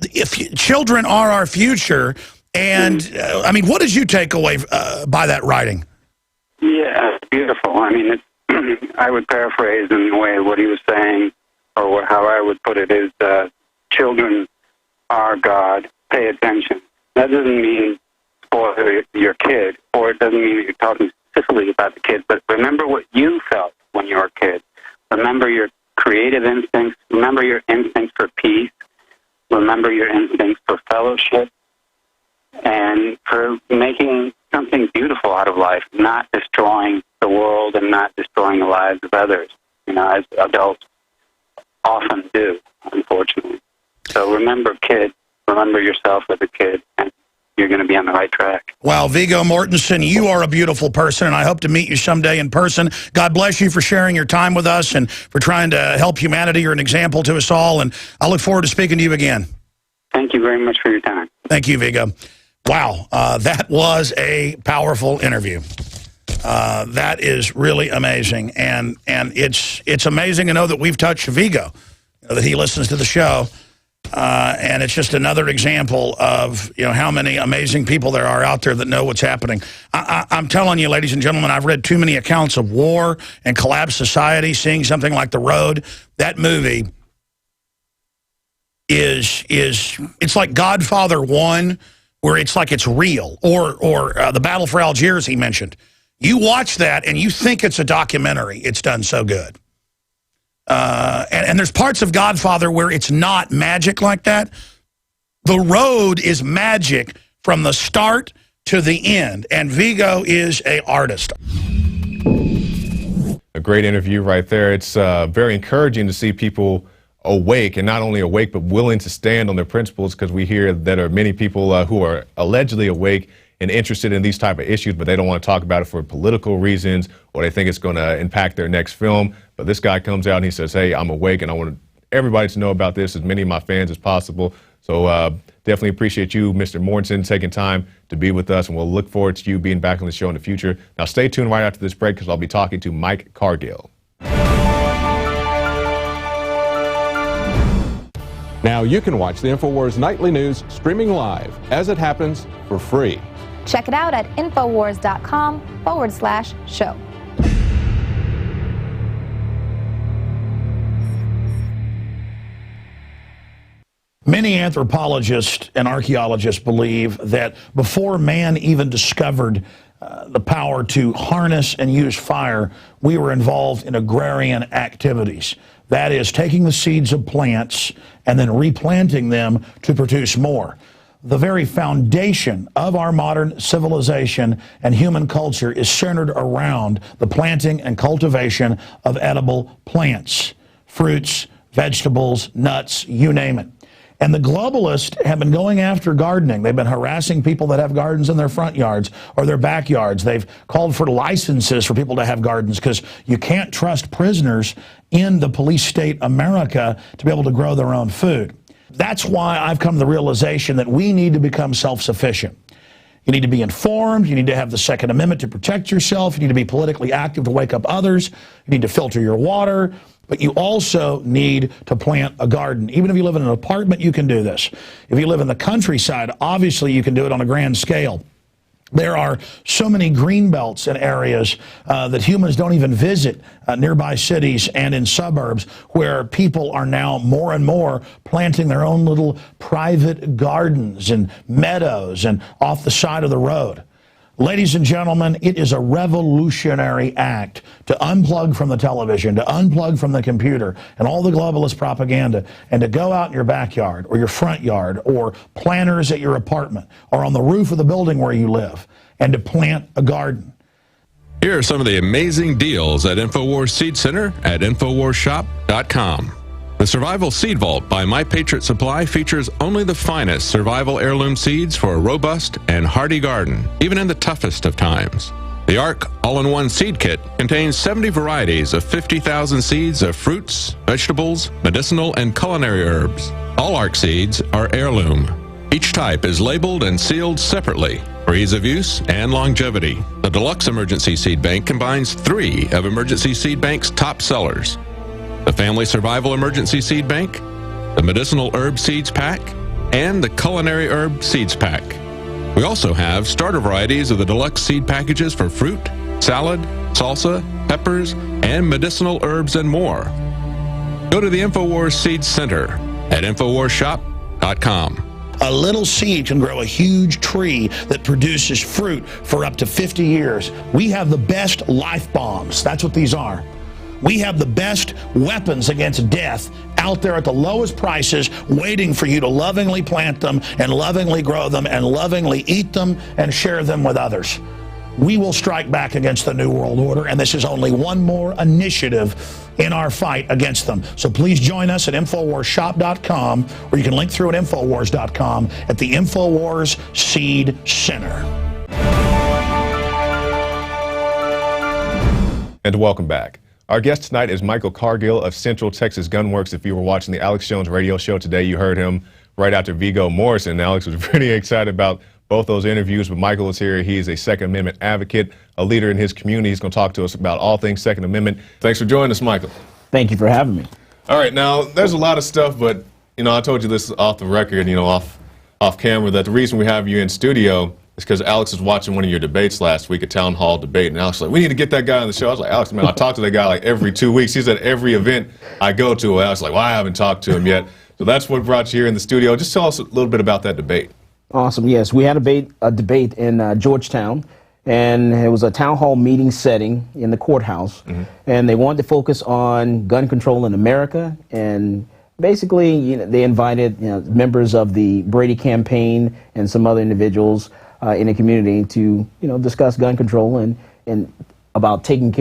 if children are our future. And, I mean, what did you take away by that writing? Yeah, it's beautiful. I mean, I would paraphrase in a way what he was saying, or how I would put it is, children are God. Pay attention. That doesn't mean spoil your kid, or it doesn't mean you're talking specifically about the kid, but remember what you felt when you were a kid. Remember your creative instincts. Remember your instincts for peace. Remember your instincts for fellowship and for making something beautiful out of life, not destroying the world and not destroying the lives of others, as adults often do, unfortunately. So remember, kid, remember yourself as a kid, and you're going to be on the right track. Well, Viggo Mortensen, you are a beautiful person, and I hope to meet you someday in person. God bless you for sharing your time with us and for trying to help humanity. You're an example to us all, and I look forward to speaking to you again. Thank you very much for your time. Thank you, Viggo. Wow, that was a powerful interview. That is really amazing, and it's amazing to know that we've touched Viggo, that he listens to the show. And it's just another example of how many amazing people there are out there that know what's happening. I'm telling you, ladies and gentlemen, I've read too many accounts of war and collapsed society. Seeing something like The Road, that movie it's like Godfather 1, where it's like it's real, or The Battle for Algiers he mentioned. You watch that and you think it's a documentary. It's done so good. And there's parts of Godfather where it's not magic like that. The Road is magic from the start to the end, and Viggo is an artist. A great interview right there. It's very encouraging to see people awake, and not only awake, but willing to stand on their principles, because we hear that there are many people who are allegedly awake and interested in these type of issues, but they don't want to talk about it for political reasons, or they think it's going to impact their next film. But this guy comes out and he says, hey, I'm awake, and I want everybody to know about this, as many of my fans as possible. So definitely appreciate you, Mr. Mortensen, taking time to be with us, and we'll look forward to you being back on the show in the future. Now stay tuned right after this break, because I'll be talking to Mike Cargill. Now you can watch the Infowars Nightly News streaming live as it happens for free. Check it out at Infowars.com/show. Many anthropologists and archaeologists believe that before man even discovered the power to harness and use fire, we were involved in agrarian activities. That is, taking the seeds of plants and then replanting them to produce more. The very foundation of our modern civilization and human culture is centered around the planting and cultivation of edible plants, fruits, vegetables, nuts, you name it. And the globalists have been going after gardening. They've been harassing people that have gardens in their front yards or their backyards. They've called for licenses for people to have gardens, because you can't trust prisoners in the police state America to be able to grow their own food. That's why I've come to the realization that we need to become self-sufficient. You need to be informed. You need to have the Second Amendment to protect yourself. You need to be politically active to wake up others. You need to filter your water. But you also need to plant a garden. Even if you live in an apartment, you can do this. If you live in the countryside, obviously you can do it on a grand scale. There are so many green belts in areas that humans don't even visit, nearby cities and in suburbs, where people are now more and more planting their own little private gardens and meadows and off the side of the road. Ladies and gentlemen, it is a revolutionary act to unplug from the television, to unplug from the computer and all the globalist propaganda, and to go out in your backyard or your front yard or planters at your apartment or on the roof of the building where you live, and to plant a garden. Here are some of the amazing deals at Infowars Seed Center at InfowarsShop.com. The Survival Seed Vault by My Patriot Supply features only the finest survival heirloom seeds for a robust and hardy garden, even in the toughest of times. The ARC All-in-One Seed Kit contains 70 varieties of 50,000 seeds of fruits, vegetables, medicinal, and culinary herbs. All ARC seeds are heirloom. Each type is labeled and sealed separately for ease of use and longevity. The Deluxe Emergency Seed Bank combines 3 of Emergency Seed Bank's top sellers: the Family Survival Emergency Seed Bank, the Medicinal Herb Seeds Pack, and the Culinary Herb Seeds Pack. We also have starter varieties of the deluxe seed packages for fruit, salad, salsa, peppers, and medicinal herbs and more. Go to the Infowars Seed Center at InfowarsShop.com. A little seed can grow a huge tree that produces fruit for up to 50 years. We have the best life bombs. That's what these are. We have the best weapons against death out there at the lowest prices, waiting for you to lovingly plant them and lovingly grow them and lovingly eat them and share them with others. We will strike back against the New World Order, and this is only one more initiative in our fight against them. So please join us at InfowarsShop.com, or you can link through at Infowars.com at the Infowars Seed Center. And welcome back. Our guest tonight is Michael Cargill of Central Texas Gunworks. If you were watching the Alex Jones radio show today, you heard him right after Viggo Morrison. Alex was pretty excited about both those interviews, but Michael is here. He is a Second Amendment advocate, a leader in his community. He's going to talk to us about all things Second Amendment. Thanks for joining us, Michael. Thank you for having me. All right, now, there's a lot of stuff, but, you know, I told you this off the record, you know, off camera, that the reason we have you in studio is because Alex was watching one of your debates last week, a town hall debate, and Alex was like, we need to get that guy on the show. I was like, Alex, man, I talk to that guy like every 2 weeks. He's at every event I go to. And I was like, well, I haven't talked to him yet. So that's what brought you here in the studio. Just tell us a little bit about that debate. Awesome. Yes, we had a debate in Georgetown, and it was a town hall meeting setting in the courthouse, and they wanted to focus on gun control in America. And basically, you know, they invited members of the Brady campaign and some other individuals in the community to discuss gun control and about taking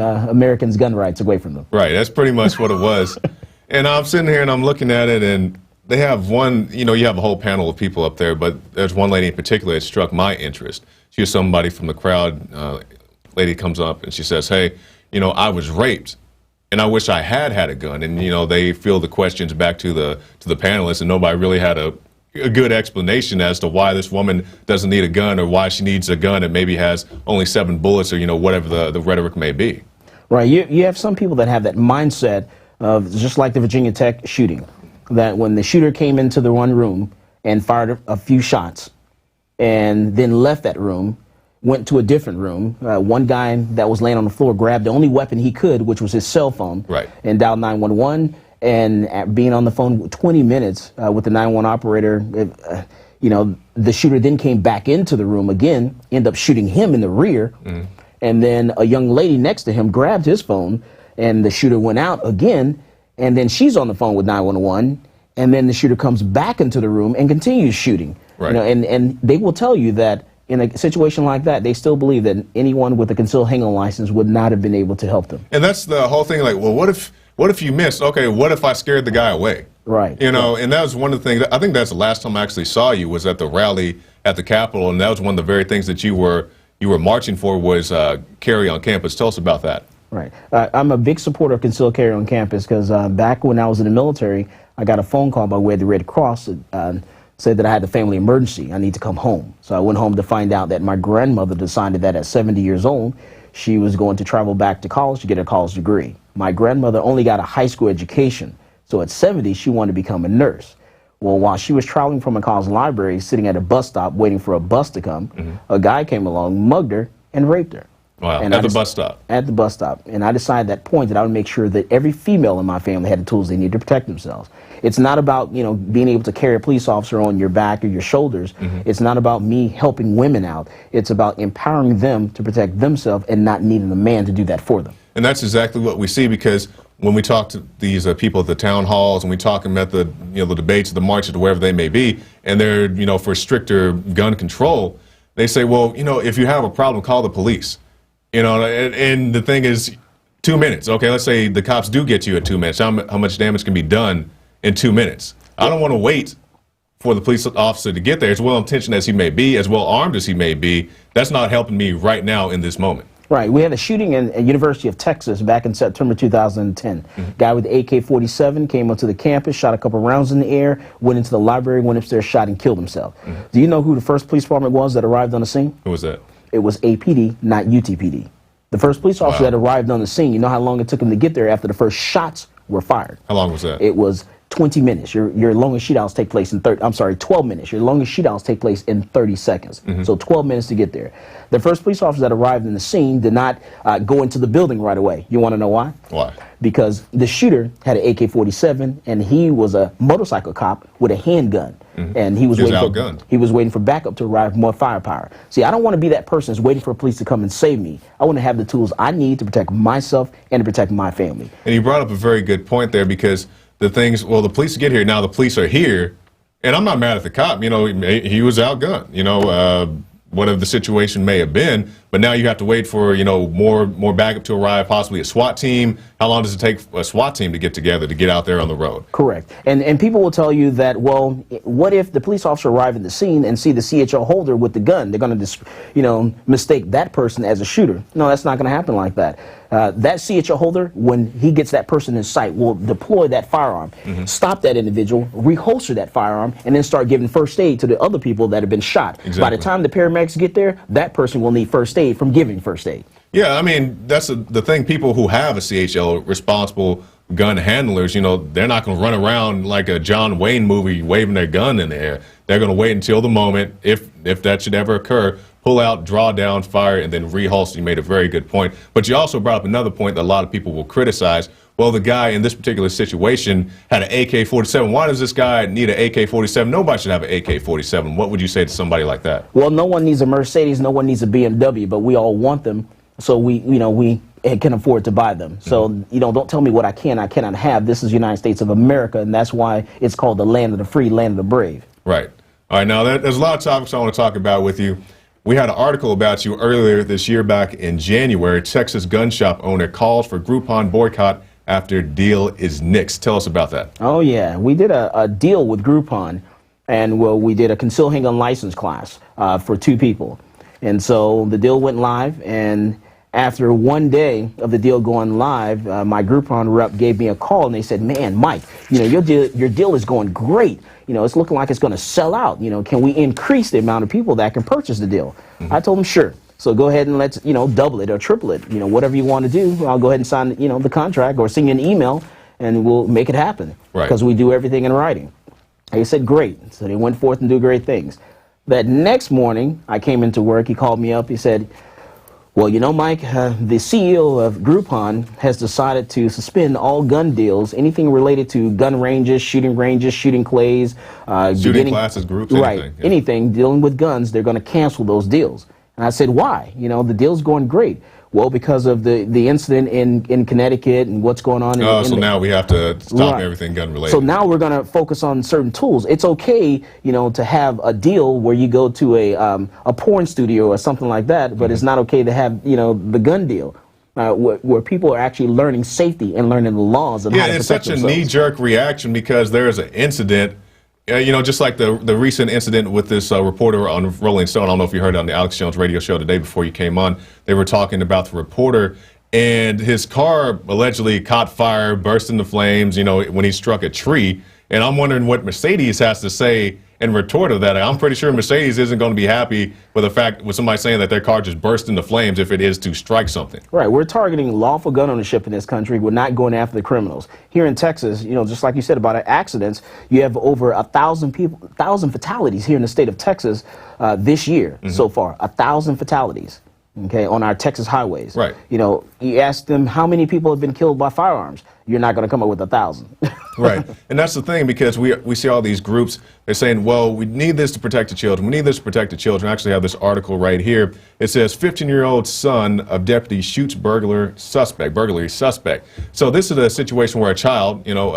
Americans' gun rights away from them. Right. That's pretty much what it was. And I'm sitting here and I'm looking at it, and they have one, you have a whole panel of people up there, but there's one lady in particular that struck my interest. She was somebody from the crowd. Lady comes up and she says, hey, I was raped and I wish I had a gun. And, they field the questions back to the panelists, and nobody really had a good explanation as to why this woman doesn't need a gun, or why she needs a gun that maybe has only 7 bullets, or, whatever the rhetoric may be. Right. You have some people that have that mindset of, just like the Virginia Tech shooting, that when the shooter came into the one room and fired a few shots and then left that room, went to a different room, one guy that was laying on the floor grabbed the only weapon he could, which was his cell phone, right, and dialed 911. And being on the phone 20 minutes with the 911 operator, the shooter then came back into the room again, ended up shooting him in the rear. And then a young lady next to him grabbed his phone, and the shooter went out again. And then she's on the phone with 911, and then the shooter comes back into the room and continues shooting. Right. And they will tell you that in a situation like that, they still believe that anyone with a concealed handgun license would not have been able to help them. And that's the whole thing. Like, well, what if you missed? Okay, what if I scared the guy away? Right. And that was one of the things. I think that's the last time I actually saw you was at the rally at the Capitol, and that was one of the very things that you were marching for was carry on campus. Tell us about that. Right. I'm a big supporter of concealed carry on campus because back when I was in the military, I got a phone call by way of the Red Cross that said that I had a family emergency. I need to come home. So I went home to find out that my grandmother decided that at 70 years old, she was going to travel back to college to get her college degree. My grandmother only got a high school education. So at 70, she wanted to become a nurse. Well, while she was traveling from a college library, sitting at a bus stop waiting for a bus to come, a guy came along, mugged her, and raped her. Wow, at the bus stop? At the bus stop. And I decided at that point that I would make sure that every female in my family had the tools they needed to protect themselves. It's not about, being able to carry a police officer on your back or your shoulders. It's not about me helping women out. It's about empowering them to protect themselves and not needing a man to do that for them. And that's exactly what we see, because when we talk to these people at the town halls and we talk them at the, the debates, the marches, wherever they may be, and they're, for stricter gun control, they say, well, if you have a problem, call the police. You know, and the thing is, 2 minutes. Okay, let's say the cops do get you at 2 minutes. How much damage can be done in 2 minutes? I don't want to wait for the police officer to get there. As well-intentioned as he may be, as well-armed as he may be, that's not helping me right now in this moment. Right. We had a shooting in University of Texas back in September 2010. Guy with the AK-47 came onto the campus, shot a couple rounds in the air, went into the library, went upstairs, shot and killed himself. Do you know who the first police department was that arrived on the scene? Who was that? It was APD, not UTPD. The first police officer that arrived on the scene, you know how long it took him to get there after the first shots were fired? How long was that? It was 20 minutes. Your longest shootouts take place in 12 minutes. Your longest shootouts take place in 30 seconds. So 12 minutes to get there. The first police officer that arrived in the scene did not go into the building right away. You want to know why? Why? Because the shooter had an AK-47 and he was a motorcycle cop with a handgun. And he was waiting for backup to arrive, more firepower. See, I don't want to be that person who's waiting for police to come and save me. I want to have the tools I need to protect myself and to protect my family. And you brought up a very good point there, because the things, well, the police get here, now the police are here, and I'm not mad at the cop. You know, he was outgunned, you know, whatever the situation may have been, but now you have to wait for, you know, more backup to arrive, possibly a SWAT team. How long does it take a SWAT team to get together to get out there on the road? Correct. And people will tell you that, well, what if the police officer arrive at the scene and see the CHL holder with the gun? They're going to, you know, mistake that person as a shooter. No, that's not going to happen like that. That CHL holder, when he gets that person in sight, will deploy that firearm, stop that individual, reholster that firearm, and then start giving first aid to the other people that have been shot. Exactly. By the time the paramedics get there, that person will need first aid from giving first aid. Yeah, I mean, that's the thing. People who have a CHL, responsible gun handlers, you know, they're not going to run around like a John Wayne movie waving their gun in the air. They're going to wait until the moment, if that should ever occur, pull out, draw down, fire, and then reholster. You made a very good point. But you also brought up another point that a lot of people will criticize. Well, the guy in this particular situation had an AK-47. Why does this guy need an AK-47? Nobody should have an AK-47. What would you say to somebody like that? Well, no one needs a Mercedes, no one needs a BMW, but we all want them, so we can afford to buy them. So, you know, don't tell me what I cannot have. This is the United States of America, and that's why it's called the land of the free, land of the brave. Right. All right, now there's a lot of topics I want to talk about with you. We had an article about you earlier this year, back in January. Texas gun shop owner calls for Groupon boycott after deal is nixed. Tell us about that. Oh, yeah. We did a deal with Groupon, and we did a concealed handgun license class for 2 people. And so the deal went live, and after 1 day of the deal going live, my Groupon rep gave me a call, and they said, man, Mike, you know, your deal is going great. You know, it's looking like it's going to sell out. You know, can we increase the amount of people that can purchase the deal? I told them, sure. So go ahead and let's, you know, double it or triple it. You know, whatever you want to do, I'll go ahead and sign, you know, the contract or send you an email, and we'll make it happen. Right. Because we do everything in writing. They said, great. So they went forth and do great things. That next morning, I came into work. He called me up. He said, well, you know, Mike, the CEO of Groupon has decided to suspend all gun deals, anything related to gun ranges, shooting clays, shooting classes, groups, anything. Yeah. Anything dealing with guns, they're going to cancel those deals. And I said, why? You know, the deal's going great. Well, because of the incident in Connecticut and what's going on. So now we have to stop everything gun related. So now we're going to focus on certain tools. It's okay, you know, to have a deal where you go to a porn studio or something like that, but it's not okay to have, you know, the gun deal. Where people are actually learning safety and learning the laws of how to protect themselves. It's such a knee-jerk reaction because there's an incident. You know, just like the recent incident with this reporter on Rolling Stone. I don't know if you heard it on the Alex Jones radio show today before you came on. They were talking about the reporter, and his car allegedly caught fire, burst into flames, you know, when he struck a tree. And I'm wondering what Mercedes has to say in retort of that. I'm pretty sure Mercedes isn't going to be happy with the fact with somebody saying that their car just burst into flames if it is to strike something. Right. We're targeting lawful gun ownership in this country. We're not going after the criminals. Here in Texas, you know, just like you said about accidents, you have over 1,000 fatalities here in the state of Texas this year so far. 1,000 fatalities. Okay, on our Texas highways. Right. You know, you ask them how many people have been killed by firearms. You're not going to come up with 1,000. Right. And that's the thing, because we see all these groups, they're saying, well, we need this to protect the children. We need this to protect the children. I actually have this article right here. It says 15-year-old son of deputy shoots burglary suspect. So this is a situation where a child, you know,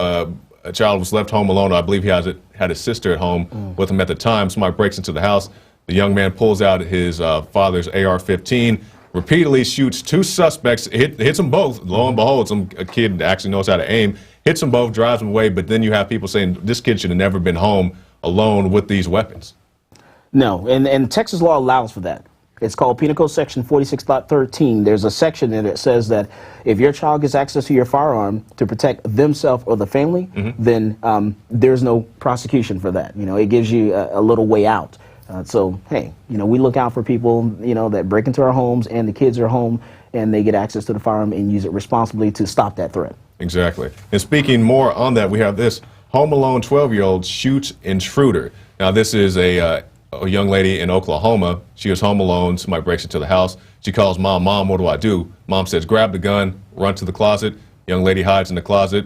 a child was left home alone. I believe he had his sister at home with him at the time. Somebody breaks into the house. The young man pulls out his father's AR-15, repeatedly shoots two suspects, hits them both. Lo and behold, a kid actually knows how to aim, hits them both, drives them away. But then you have people saying this kid should have never been home alone with these weapons. No, and Texas law allows for that. It's called Penal Code Section 46.13. There's a section in it that says that if your child gets access to your firearm to protect themselves or the family, then there's no prosecution for that. You know, it gives you a little way out. So, hey, you know, we look out for people, you know, that break into our homes and the kids are home and they get access to the firearm and use it responsibly to stop that threat. Exactly. And speaking more on that, we have this home alone 12-year-old shoots intruder. Now, this is a young lady in Oklahoma. She was home alone. Somebody breaks into the house. She calls mom, "Mom, what do I do?" Mom says, "Grab the gun, run to the closet." Young lady hides in the closet,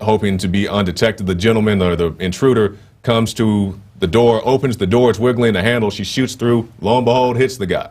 hoping to be undetected. The gentleman or the intruder comes to the door, opens the door, it's wiggling the handle. She shoots through. Lo and behold, hits the guy.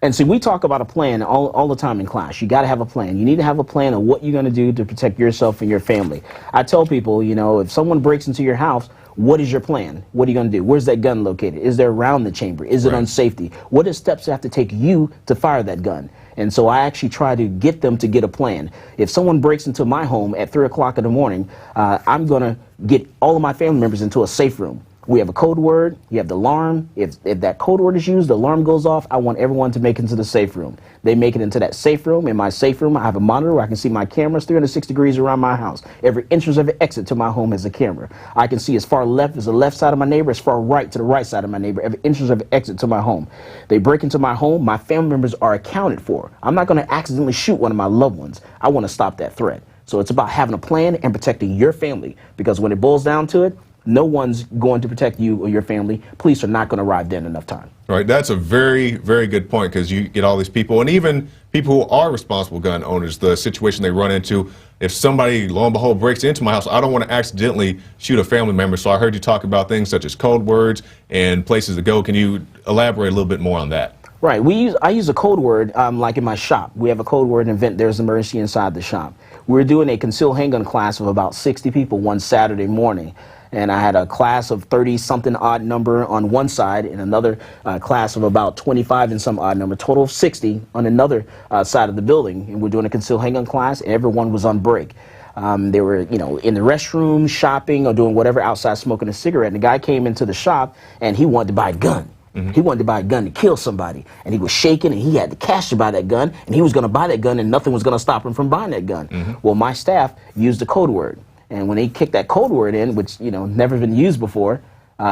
And see, we talk about a plan all the time in class. You got to have a plan. You need to have a plan of what you're going to do to protect yourself and your family. I tell people, you know, if someone breaks into your house, what is your plan? What are you going to do? Where's that gun located? Is there around the chamber? Is it on safety? What are steps that have to take you to fire that gun? And so I actually try to get them to get a plan. If someone breaks into my home at 3 o'clock in the morning, I'm going to get all of my family members into a safe room. We have a code word, you have the alarm. If that code word is used, the alarm goes off, I want everyone to make it into the safe room. They make it into that safe room. In my safe room, I have a monitor where I can see my cameras 360 degrees around my house. Every entrance, every exit to my home is a camera. I can see as far left as the left side of my neighbor, as far right to the right side of my neighbor, every entrance, every exit to my home. They break into my home, my family members are accounted for. I'm not going to accidentally shoot one of my loved ones. I want to stop that threat. So it's about having a plan and protecting your family, because when it boils down to it, no one's going to protect you or your family. Police are not going to arrive there in enough time. Right. That's a very, very good point, because you get all these people, and even people who are responsible gun owners, the situation they run into. If somebody, lo and behold, breaks into my house, I don't want to accidentally shoot a family member. So I heard you talk about things such as code words and places to go. Can you elaborate a little bit more on that? Right. I use a code word like in my shop. We have a code word event. There's an emergency inside the shop. We're doing a concealed handgun class of about 60 people one Saturday morning. And I had a class of 30-something odd number on one side and another class of about 25 and some odd number, total of 60 on another side of the building. And we're doing a concealed handgun class, and everyone was on break. They were, you know, in the restroom, shopping, or doing whatever outside, smoking a cigarette. And the guy came into the shop, and he wanted to buy a gun. He wanted to buy a gun to kill somebody, and he was shaking, and he had the cash to buy that gun, and he was going to buy that gun, and nothing was going to stop him from buying that gun. Well, my staff used the code word. And when they kicked that code word in, which, you know, never been used before,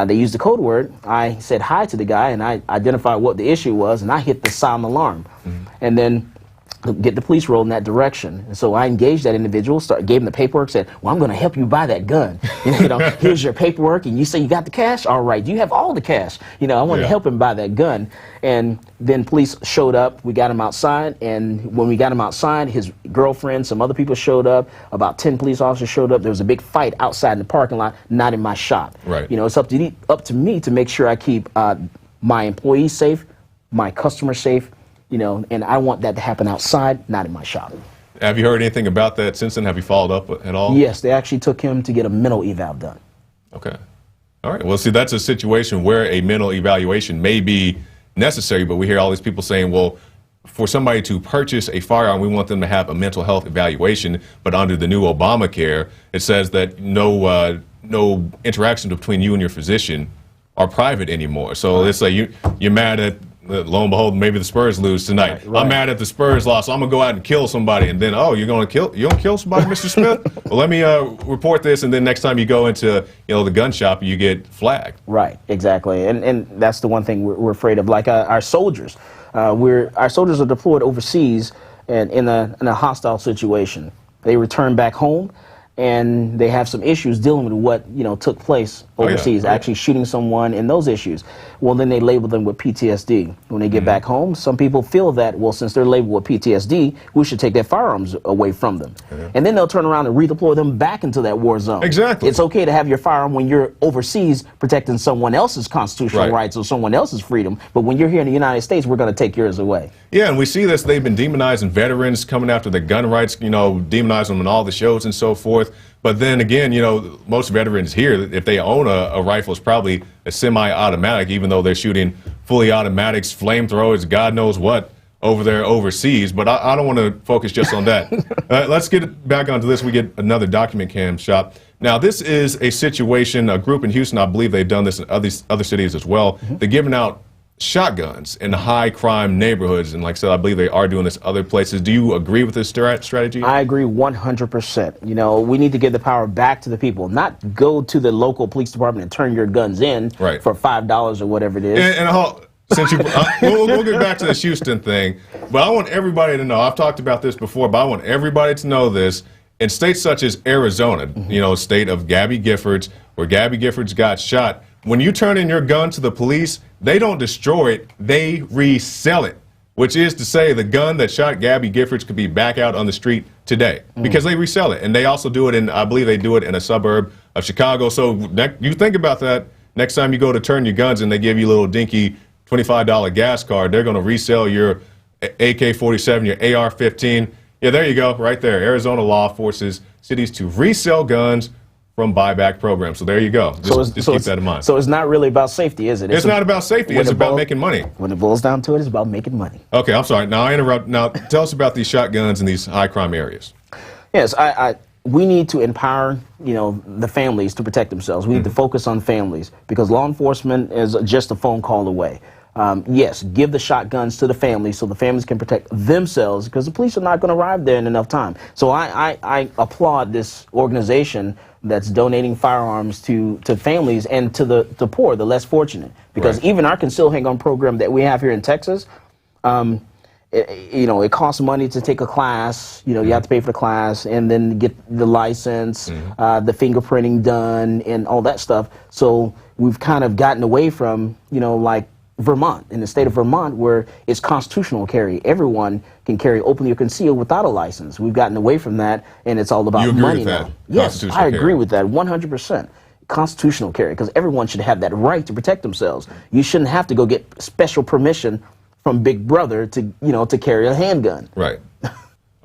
they used the code word. I said hi to the guy, and I identified what the issue was, and I hit the silent alarm. And then get the police rolled in that direction. And so I engaged that individual, gave him the paperwork, said, "Well, I'm going to help you buy that gun. You know, here's your paperwork, and you say you got the cash? All right, you have all the cash." You know, I wanted to help him buy that gun. And then police showed up. We got him outside, and when we got him outside, his girlfriend, some other people showed up. About 10 police officers showed up. There was a big fight outside in the parking lot, not in my shop. Right. You know, it's up to me to make sure I keep my employees safe, my customers safe. You know, and I want that to happen outside, not in my shop. Have you heard anything about that since then? Have you followed up at all? Yes, they actually took him to get a mental eval done. Okay. All right. Well, see, that's a situation where a mental evaluation may be necessary, but we hear all these people saying, well, for somebody to purchase a firearm, we want them to have a mental health evaluation, but under the new Obamacare, it says that no interactions between you and your physician are private anymore. So it's like you're mad at, lo and behold, maybe the Spurs lose tonight. Right. I'm mad at the Spurs loss, so I'm gonna go out and kill somebody, and then, oh, you're gonna kill somebody, Mr. Smith? Well, let me report this, and then next time you go into the gun shop, you get flagged. Right, exactly, and that's the one thing we're afraid of. Like our soldiers, our soldiers are deployed overseas and in a hostile situation. They return back home, and they have some issues dealing with what took place overseas, actually shooting someone and those issues. Well, then they label them with PTSD. When they get back home, some people feel that, well, since they're labeled with PTSD, we should take their firearms away from them. And then they'll turn around and redeploy them back into that war zone. Exactly. It's okay to have your firearm when you're overseas protecting someone else's constitutional rights or someone else's freedom, but when you're here in the United States, we're going to take yours away. Yeah, and we see this. They've been demonizing veterans, coming after the gun rights, demonizing them in all the shows and so forth. But then again, most veterans here, if they own a rifle, it's probably a semi-automatic, even though they're shooting fully automatics, flamethrowers, God knows what, over there overseas, but I don't want to focus just on that. Let's get back onto this. We get another document cam shot. Now, this is a situation, a group in Houston, I believe they've done this in other cities as well. They're giving out shotguns in high crime neighborhoods, and like I said, I believe they are doing this other places. Do you agree with this strategy? I agree 100%. You know, we need to give the power back to the people, not go to the local police department and turn your guns in for $5 or whatever it is. Since you, we'll get back to the Houston thing, but I want everybody to know, I've talked about this before, but I want everybody to know this. In states such as Arizona, you know, state of Gabby Giffords, where Gabby Giffords got shot, when you turn in your gun to the police, they don't destroy it, they resell it. Which is to say the gun that shot Gabby Giffords could be back out on the street today because they resell it. And they also do it in, I believe they do it in a suburb of Chicago. So you think about that, next time you go to turn your guns and they give you a little dinky $25 gas card, they're going to resell your AK-47, your AR-15. Yeah, there you go, right there. Arizona law forces cities to resell guns from buyback programs. So there you go. Just keep that in mind. So it's not really about safety, is it? It's not about safety. It's about making money. When it boils down to it, it's about making money. Okay, I'm sorry. Now I interrupt. Now tell us about these shotguns in these high crime areas. Yes, we need to empower, you know, the families to protect themselves. We need to focus on families because law enforcement is just a phone call away. Yes, give the shotguns to the families so the families can protect themselves because the police are not going to arrive there in enough time. So I applaud this organization that's donating firearms to families and to the poor, the less fortunate. Because even our concealed handgun program that we have here in Texas, you know, it costs money to take a class. You know, you have to pay for the class and then get the license, the fingerprinting done, and all that stuff. So we've kind of gotten away from, you know, like Vermont, in the state of Vermont, where it's constitutional carry. Everyone can carry openly or concealed without a license. We've gotten away from that, and it's all about money now. Yes, I agree with that 100%. Constitutional carry, because everyone should have that right to protect themselves. You shouldn't have to go get special permission from Big Brother to, you know, to carry a handgun. Right. All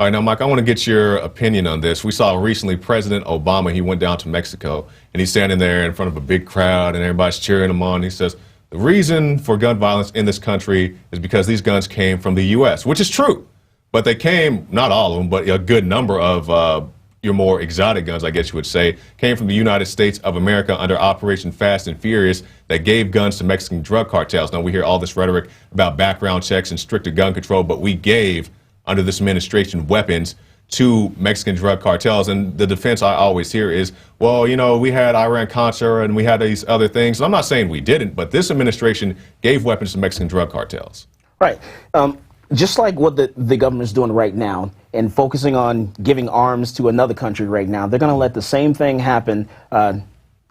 right, now, Mike, I want to get your opinion on this. We saw recently President Obama, he went down to Mexico, and he's standing there in front of a big crowd, and everybody's cheering him on. He says, the reason for gun violence in this country is because these guns came from the U.S., which is true. But they came, not all of them, but a good number of your more exotic guns, I guess you would say, came from the United States of America under Operation Fast and Furious that gave guns to Mexican drug cartels. Now, we hear all this rhetoric about background checks and stricter gun control, but we gave, under this administration, weapons to Mexican drug cartels. And the defense I always hear is, well, you know, we had Iran-Contra and we had these other things. I'm not saying we didn't, but this administration gave weapons to Mexican drug cartels. Right. Just like what the government's doing right now and focusing on giving arms to another country right now, they're going to let the same thing happen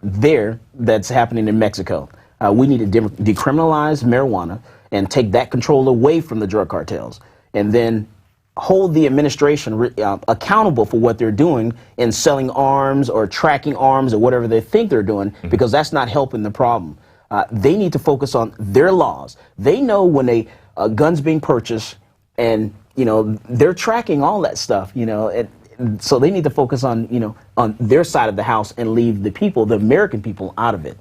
there that's happening in Mexico. We need to decriminalize marijuana and take that control away from the drug cartels, and then hold the administration accountable for what they're doing in selling arms or tracking arms or whatever they think they're doing, because that's not helping the problem. They need to focus on their laws. They know when a gun's being purchased, and you know they're tracking all that stuff. You know, and so they need to focus on, you know, on their side of the house and leave the people, the American people, out of it.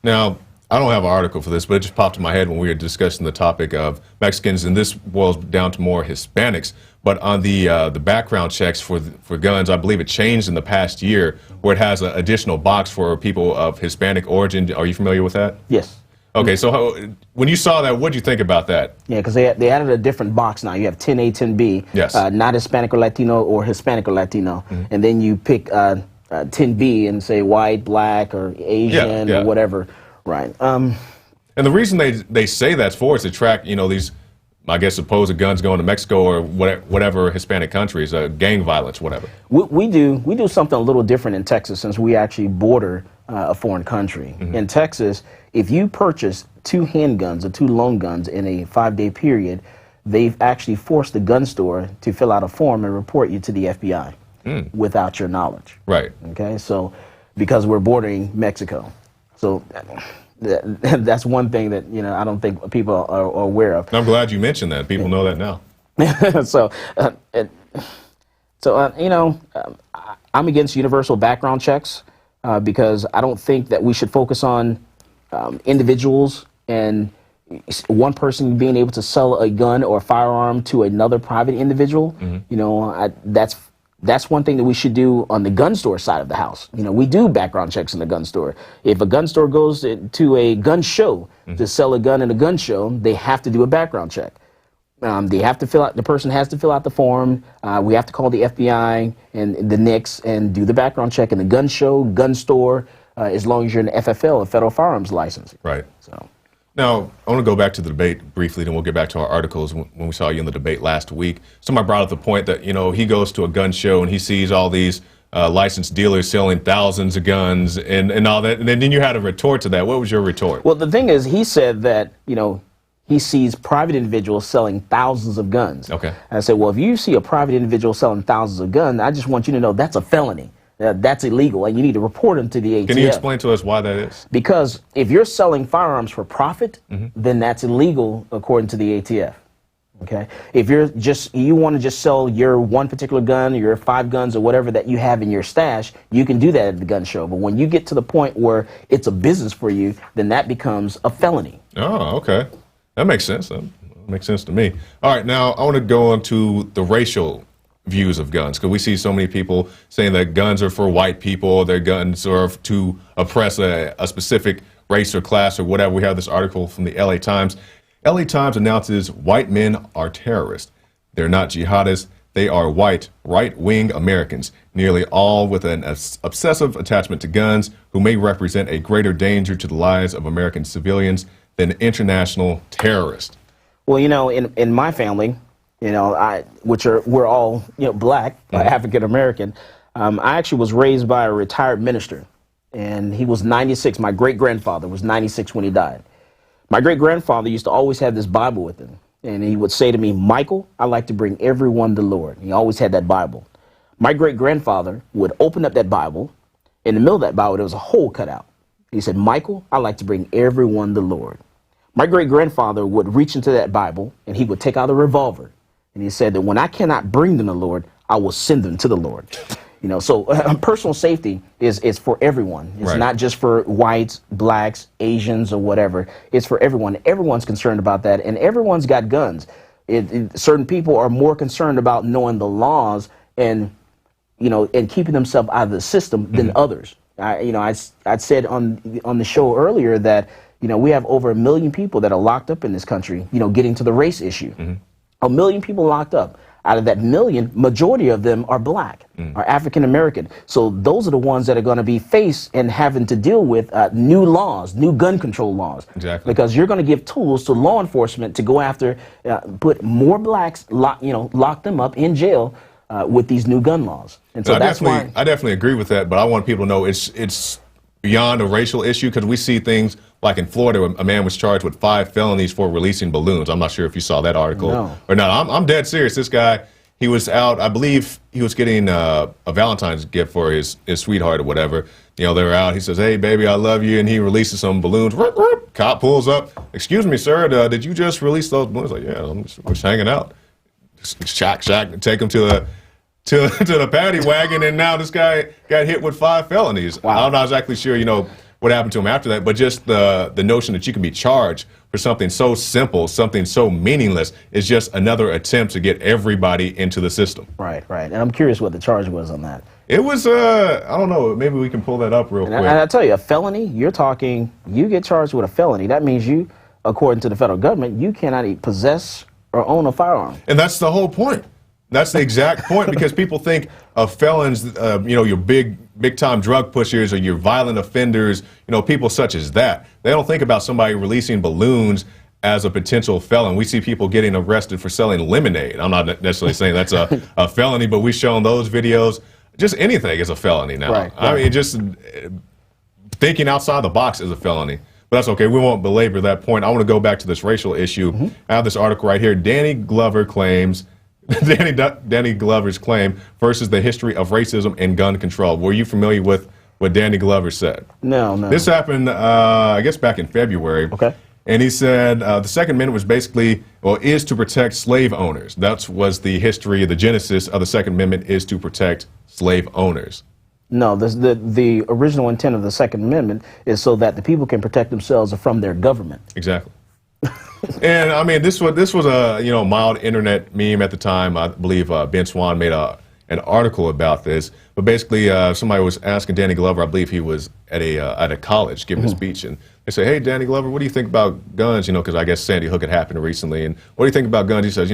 Now, I don't have an article for this, but it just popped in my head when we were discussing the topic of Mexicans, and this boils down to more Hispanics. But on the background checks for guns, I believe it changed in the past year, where it has an additional box for people of Hispanic origin. Are you familiar with that? Yes. Okay, so when you saw that, what did you think about that? Yeah, because they added a different box now. You have 10A, 10B, yes. Not Hispanic or Latino or Hispanic or Latino, and then you pick 10B and say white, black, or Asian, or whatever. Right. And the reason they say that's for is to track, you know, these, I guess, supposed guns going to Mexico or whatever Hispanic countries, gang violence, whatever. We do something a little different in Texas, since we actually border a foreign country. In Texas, if you purchase 2 handguns or 2 long guns in a 5-day period, they've actually forced the gun store to fill out a form and report you to the FBI without your knowledge. Right. Okay. So because we're bordering Mexico. So that's one thing that, you know, I don't think people are aware of. I'm glad you mentioned that. People know that now. You know, I'm against universal background checks because I don't think that we should focus on individuals and, one person being able to sell a gun or a firearm to another private individual, you know, that's one thing that we should do on the gun store side of the house. You know, we do background checks in the gun store. If a gun store goes to a gun show to sell a gun in a gun show, they have to do a background check. They have to fill out. The person has to fill out the form. We have to call the FBI and the NICS and do the background check in the gun show, gun store, as long as you're an FFL, a federal firearms license. Right. So. Now, I want to go back to the debate briefly, then we'll get back to our articles. When we saw you in the debate last week, somebody brought up the point that, you know, he goes to a gun show and he sees all these licensed dealers selling thousands of guns and all that. And then you had a retort to that. What was your retort? Well, the thing is, he said that, you know, he sees private individuals selling thousands of guns. Okay. And I said, well, if you see a private individual selling thousands of guns, I just want you to know that's a felony. That's illegal, and you need to report them to the ATF. Can you explain to us why that is? Because if you're selling firearms for profit, then that's illegal according to the ATF. Okay? If you want to just sell your one particular gun, your 5 guns, or whatever that you have in your stash, you can do that at the gun show. But when you get to the point where it's a business for you, then that becomes a felony. Oh, okay. That makes sense. That makes sense to me. All right, now I want to go on to the racial views of guns, because we see so many people saying that guns are for white people, their guns are to oppress a specific race or class or whatever. We have this article from the LA Times. LA Times announces white men are terrorists. They're not jihadists. They are white, right-wing Americans, nearly all with an obsessive attachment to guns, who may represent a greater danger to the lives of American civilians than international terrorists. Well, you know, in my family, you know, we're all, you know, black, African American. I actually was raised by a retired minister, and he was 96. My great-grandfather was 96 when he died. My great-grandfather used to always have this Bible with him, and he would say to me, Michael, I like to bring everyone the Lord. He always had that Bible. My great-grandfather would open up that Bible. In the middle of that Bible, there was a hole cut out. He said, Michael, I like to bring everyone the Lord. My great-grandfather would reach into that Bible, and he would take out a revolver. And he said that when I cannot bring them the Lord, I will send them to the Lord. You know, so personal safety is for everyone. It's not just for whites, blacks, Asians, or whatever. It's for everyone. Everyone's concerned about that, and everyone's got guns. Certain people are more concerned about knowing the laws and, you know, and keeping themselves out of the system than others. I said on the show earlier that, you know, we have over 1 million people that are locked up in this country, you know, getting to the race issue. 1 million people locked up. Out of that 1 million, majority of them are black, are African American. So those are the ones that are going to be faced and having to deal with new laws, new gun control laws. Exactly. Because you're going to give tools to law enforcement to go after, put more blacks, lock them up in jail with these new gun laws. And so that's why I definitely agree with that. But I want people to know it's beyond a racial issue, because we see things like in Florida, a man was charged with 5 felonies for releasing balloons. I'm not sure if you saw that article or not. I'm dead serious. This guy, he was out, I believe he was getting a Valentine's gift for his sweetheart or whatever. You know, they were out. He says, hey, baby, I love you. And he releases some balloons. Cop pulls up. Excuse me, sir, did you just release those balloons? Like, yeah, I'm just hanging out. Shack, take him to the paddy wagon, and now this guy got hit with 5 felonies. Wow. I'm not exactly sure, you know, what happened to him after that, but just the notion that you can be charged for something so simple, something so meaningless, is just another attempt to get everybody into the system. Right. And I'm curious what the charge was on that. It was, I don't know, maybe we can pull that up real quick. And I tell you, a felony, you get charged with a felony. That means you, according to the federal government, you cannot possess or own a firearm. And that's the whole point. That's the exact point, because people think of felons, you know, your big-time drug pushers or your violent offenders, you know, people such as that. They don't think about somebody releasing balloons as a potential felon. We see people getting arrested for selling lemonade. I'm not necessarily saying that's a felony, but we've shown those videos. Just anything is a felony now. Right. I mean, just thinking outside the box is a felony. But that's okay. We won't belabor that point. I want to go back to this racial issue. I have this article right here. Danny Glover's claim versus the history of racism and gun control. Were you familiar with what Danny Glover said? No. This happened, I guess, back in February. Okay. And he said the Second Amendment was basically, is to protect slave owners. That was the history, the genesis of the Second Amendment, is to protect slave owners. No, the original intent of the Second Amendment is so that the people can protect themselves from their government. Exactly. And I mean, this was a mild internet meme at the time. I believe Ben Swan made an article about this. But basically, somebody was asking Danny Glover. I believe he was at a college giving a speech, and they say, "Hey, Danny Glover, what do you think about guns?" Because I guess Sandy Hook had happened recently. And what do you think about guns? He says,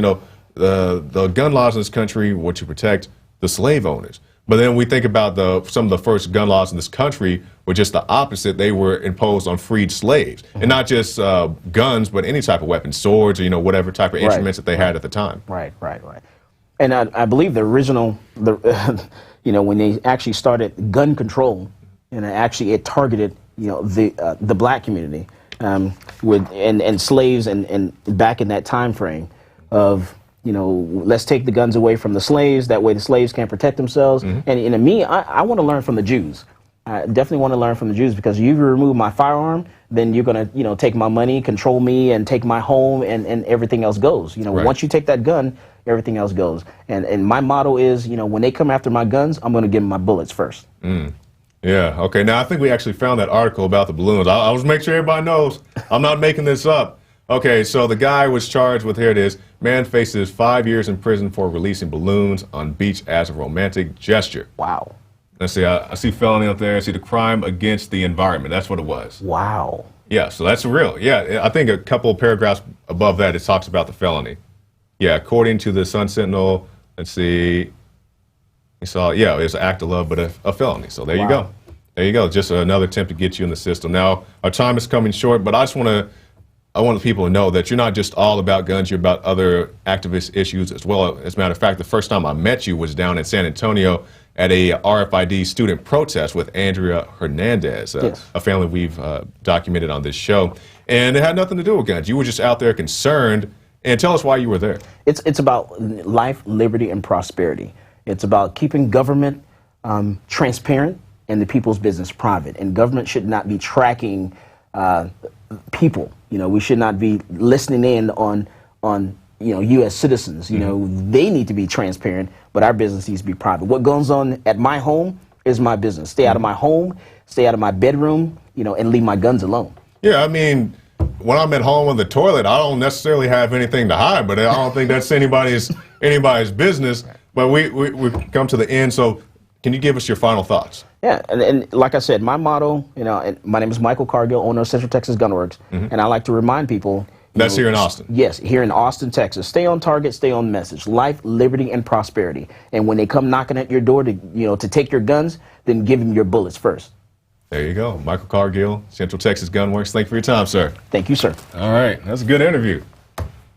the gun laws in this country were to protect the slave owners. But then we think about some of the first gun laws in this country were just the opposite. They were imposed on freed slaves, and not just guns, but any type of weapon, swords, or whatever type of instruments that they had at the time. Right. And I believe the original, when they actually started gun control, and actually it targeted, the black community and slaves, and back in that time frame of, let's take the guns away from the slaves. That way the slaves can't protect themselves. And to me, I want to learn from the Jews. I definitely want to learn from the Jews, because you remove my firearm, then you're going to, take my money, control me, and take my home, and everything else goes. Once you take that gun, everything else goes. And my motto is, when they come after my guns, I'm going to give them my bullets first. Yeah, okay. Now, I think we actually found that article about the balloons. I was making sure everybody knows. I'm not making this up. Okay, so the guy was charged with, here it is, man faces 5 years in prison for releasing balloons on beach as a romantic gesture. Wow. Let's see, I see felony up there. I see the crime against the environment. That's what it was. Wow. Yeah, so that's real. Yeah, I think a couple of paragraphs above that, it talks about the felony. Yeah, according to the Sun Sentinel, let's see, we saw, it was an act of love, but a felony. So there you go. There you go. Just another attempt to get you in the system. Now, our time is coming short, but I want people to know that you're not just all about guns, you're about other activist issues as well. As a matter of fact, the first time I met you was down in San Antonio at a RFID student protest with Andrea Hernandez, a family we've documented on this show. And it had nothing to do with guns. You were just out there concerned. And tell us why you were there. It's about life, liberty, and prosperity. It's about keeping government transparent and the people's business private. And government should not be tracking people. We should not be listening in on U.S. citizens. They need to be transparent, but our business needs to be private. What goes on at my home is my business. Stay out of my home, stay out of my bedroom, and leave my guns alone. Yeah, I mean, when I'm at home on the toilet, I don't necessarily have anything to hide, but I don't think that's anybody's business. But we come to the end, so can you give us your final thoughts? Yeah, and like I said, my motto, my name is Michael Cargill, owner of Central Texas Gunworks, and I like to remind people. That's here in Austin. Yes, here in Austin, Texas. Stay on target, stay on message. Life, liberty, and prosperity. And when they come knocking at your door to take your guns, then give them your bullets first. There you go. Michael Cargill, Central Texas Gunworks. Thank you for your time, sir. Thank you, sir. All right. That's a good interview.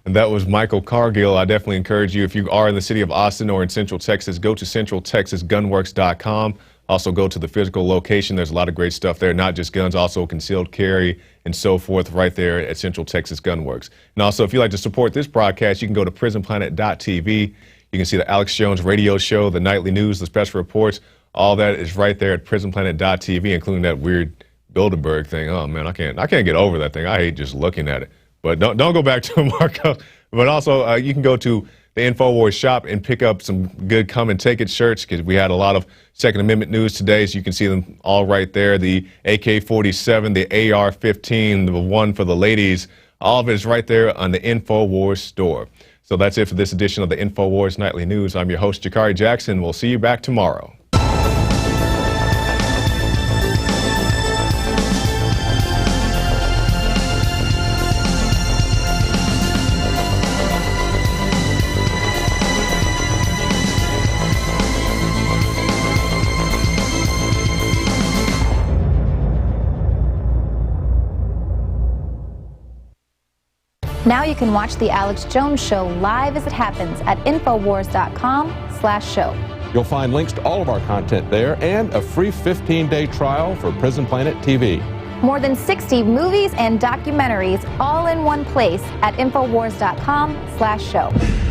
And that was Michael Cargill. I definitely encourage you, if you are in the city of Austin or in Central Texas, go to centraltexasgunworks.com. Also go to the physical location. There's a lot of great stuff there, not just guns, also concealed carry and so forth right there at Central Texas Gunworks. And also, if you'd like to support this broadcast, you can go to prisonplanet.tv. You can see the Alex Jones radio show, the nightly news, the special reports. All that is right there at prisonplanet.tv, including that weird Bilderberg thing. Oh, man, I can't get over that thing. I hate just looking at it. But don't go back to Marco. But also, you can go to the Infowars shop and pick up some good Come and Take It shirts, because we had a lot of Second Amendment news today, so you can see them all right there. The AK-47, the AR-15, the one for the ladies, all of it is right there on the Infowars store. So that's it for this edition of the Infowars Nightly News. I'm your host, Jakari Jackson. We'll see you back tomorrow. Now you can watch The Alex Jones Show live as it happens at Infowars.com/show. You'll find links to all of our content there and a free 15-day trial for Prison Planet TV. More than 60 movies and documentaries all in one place at Infowars.com/show.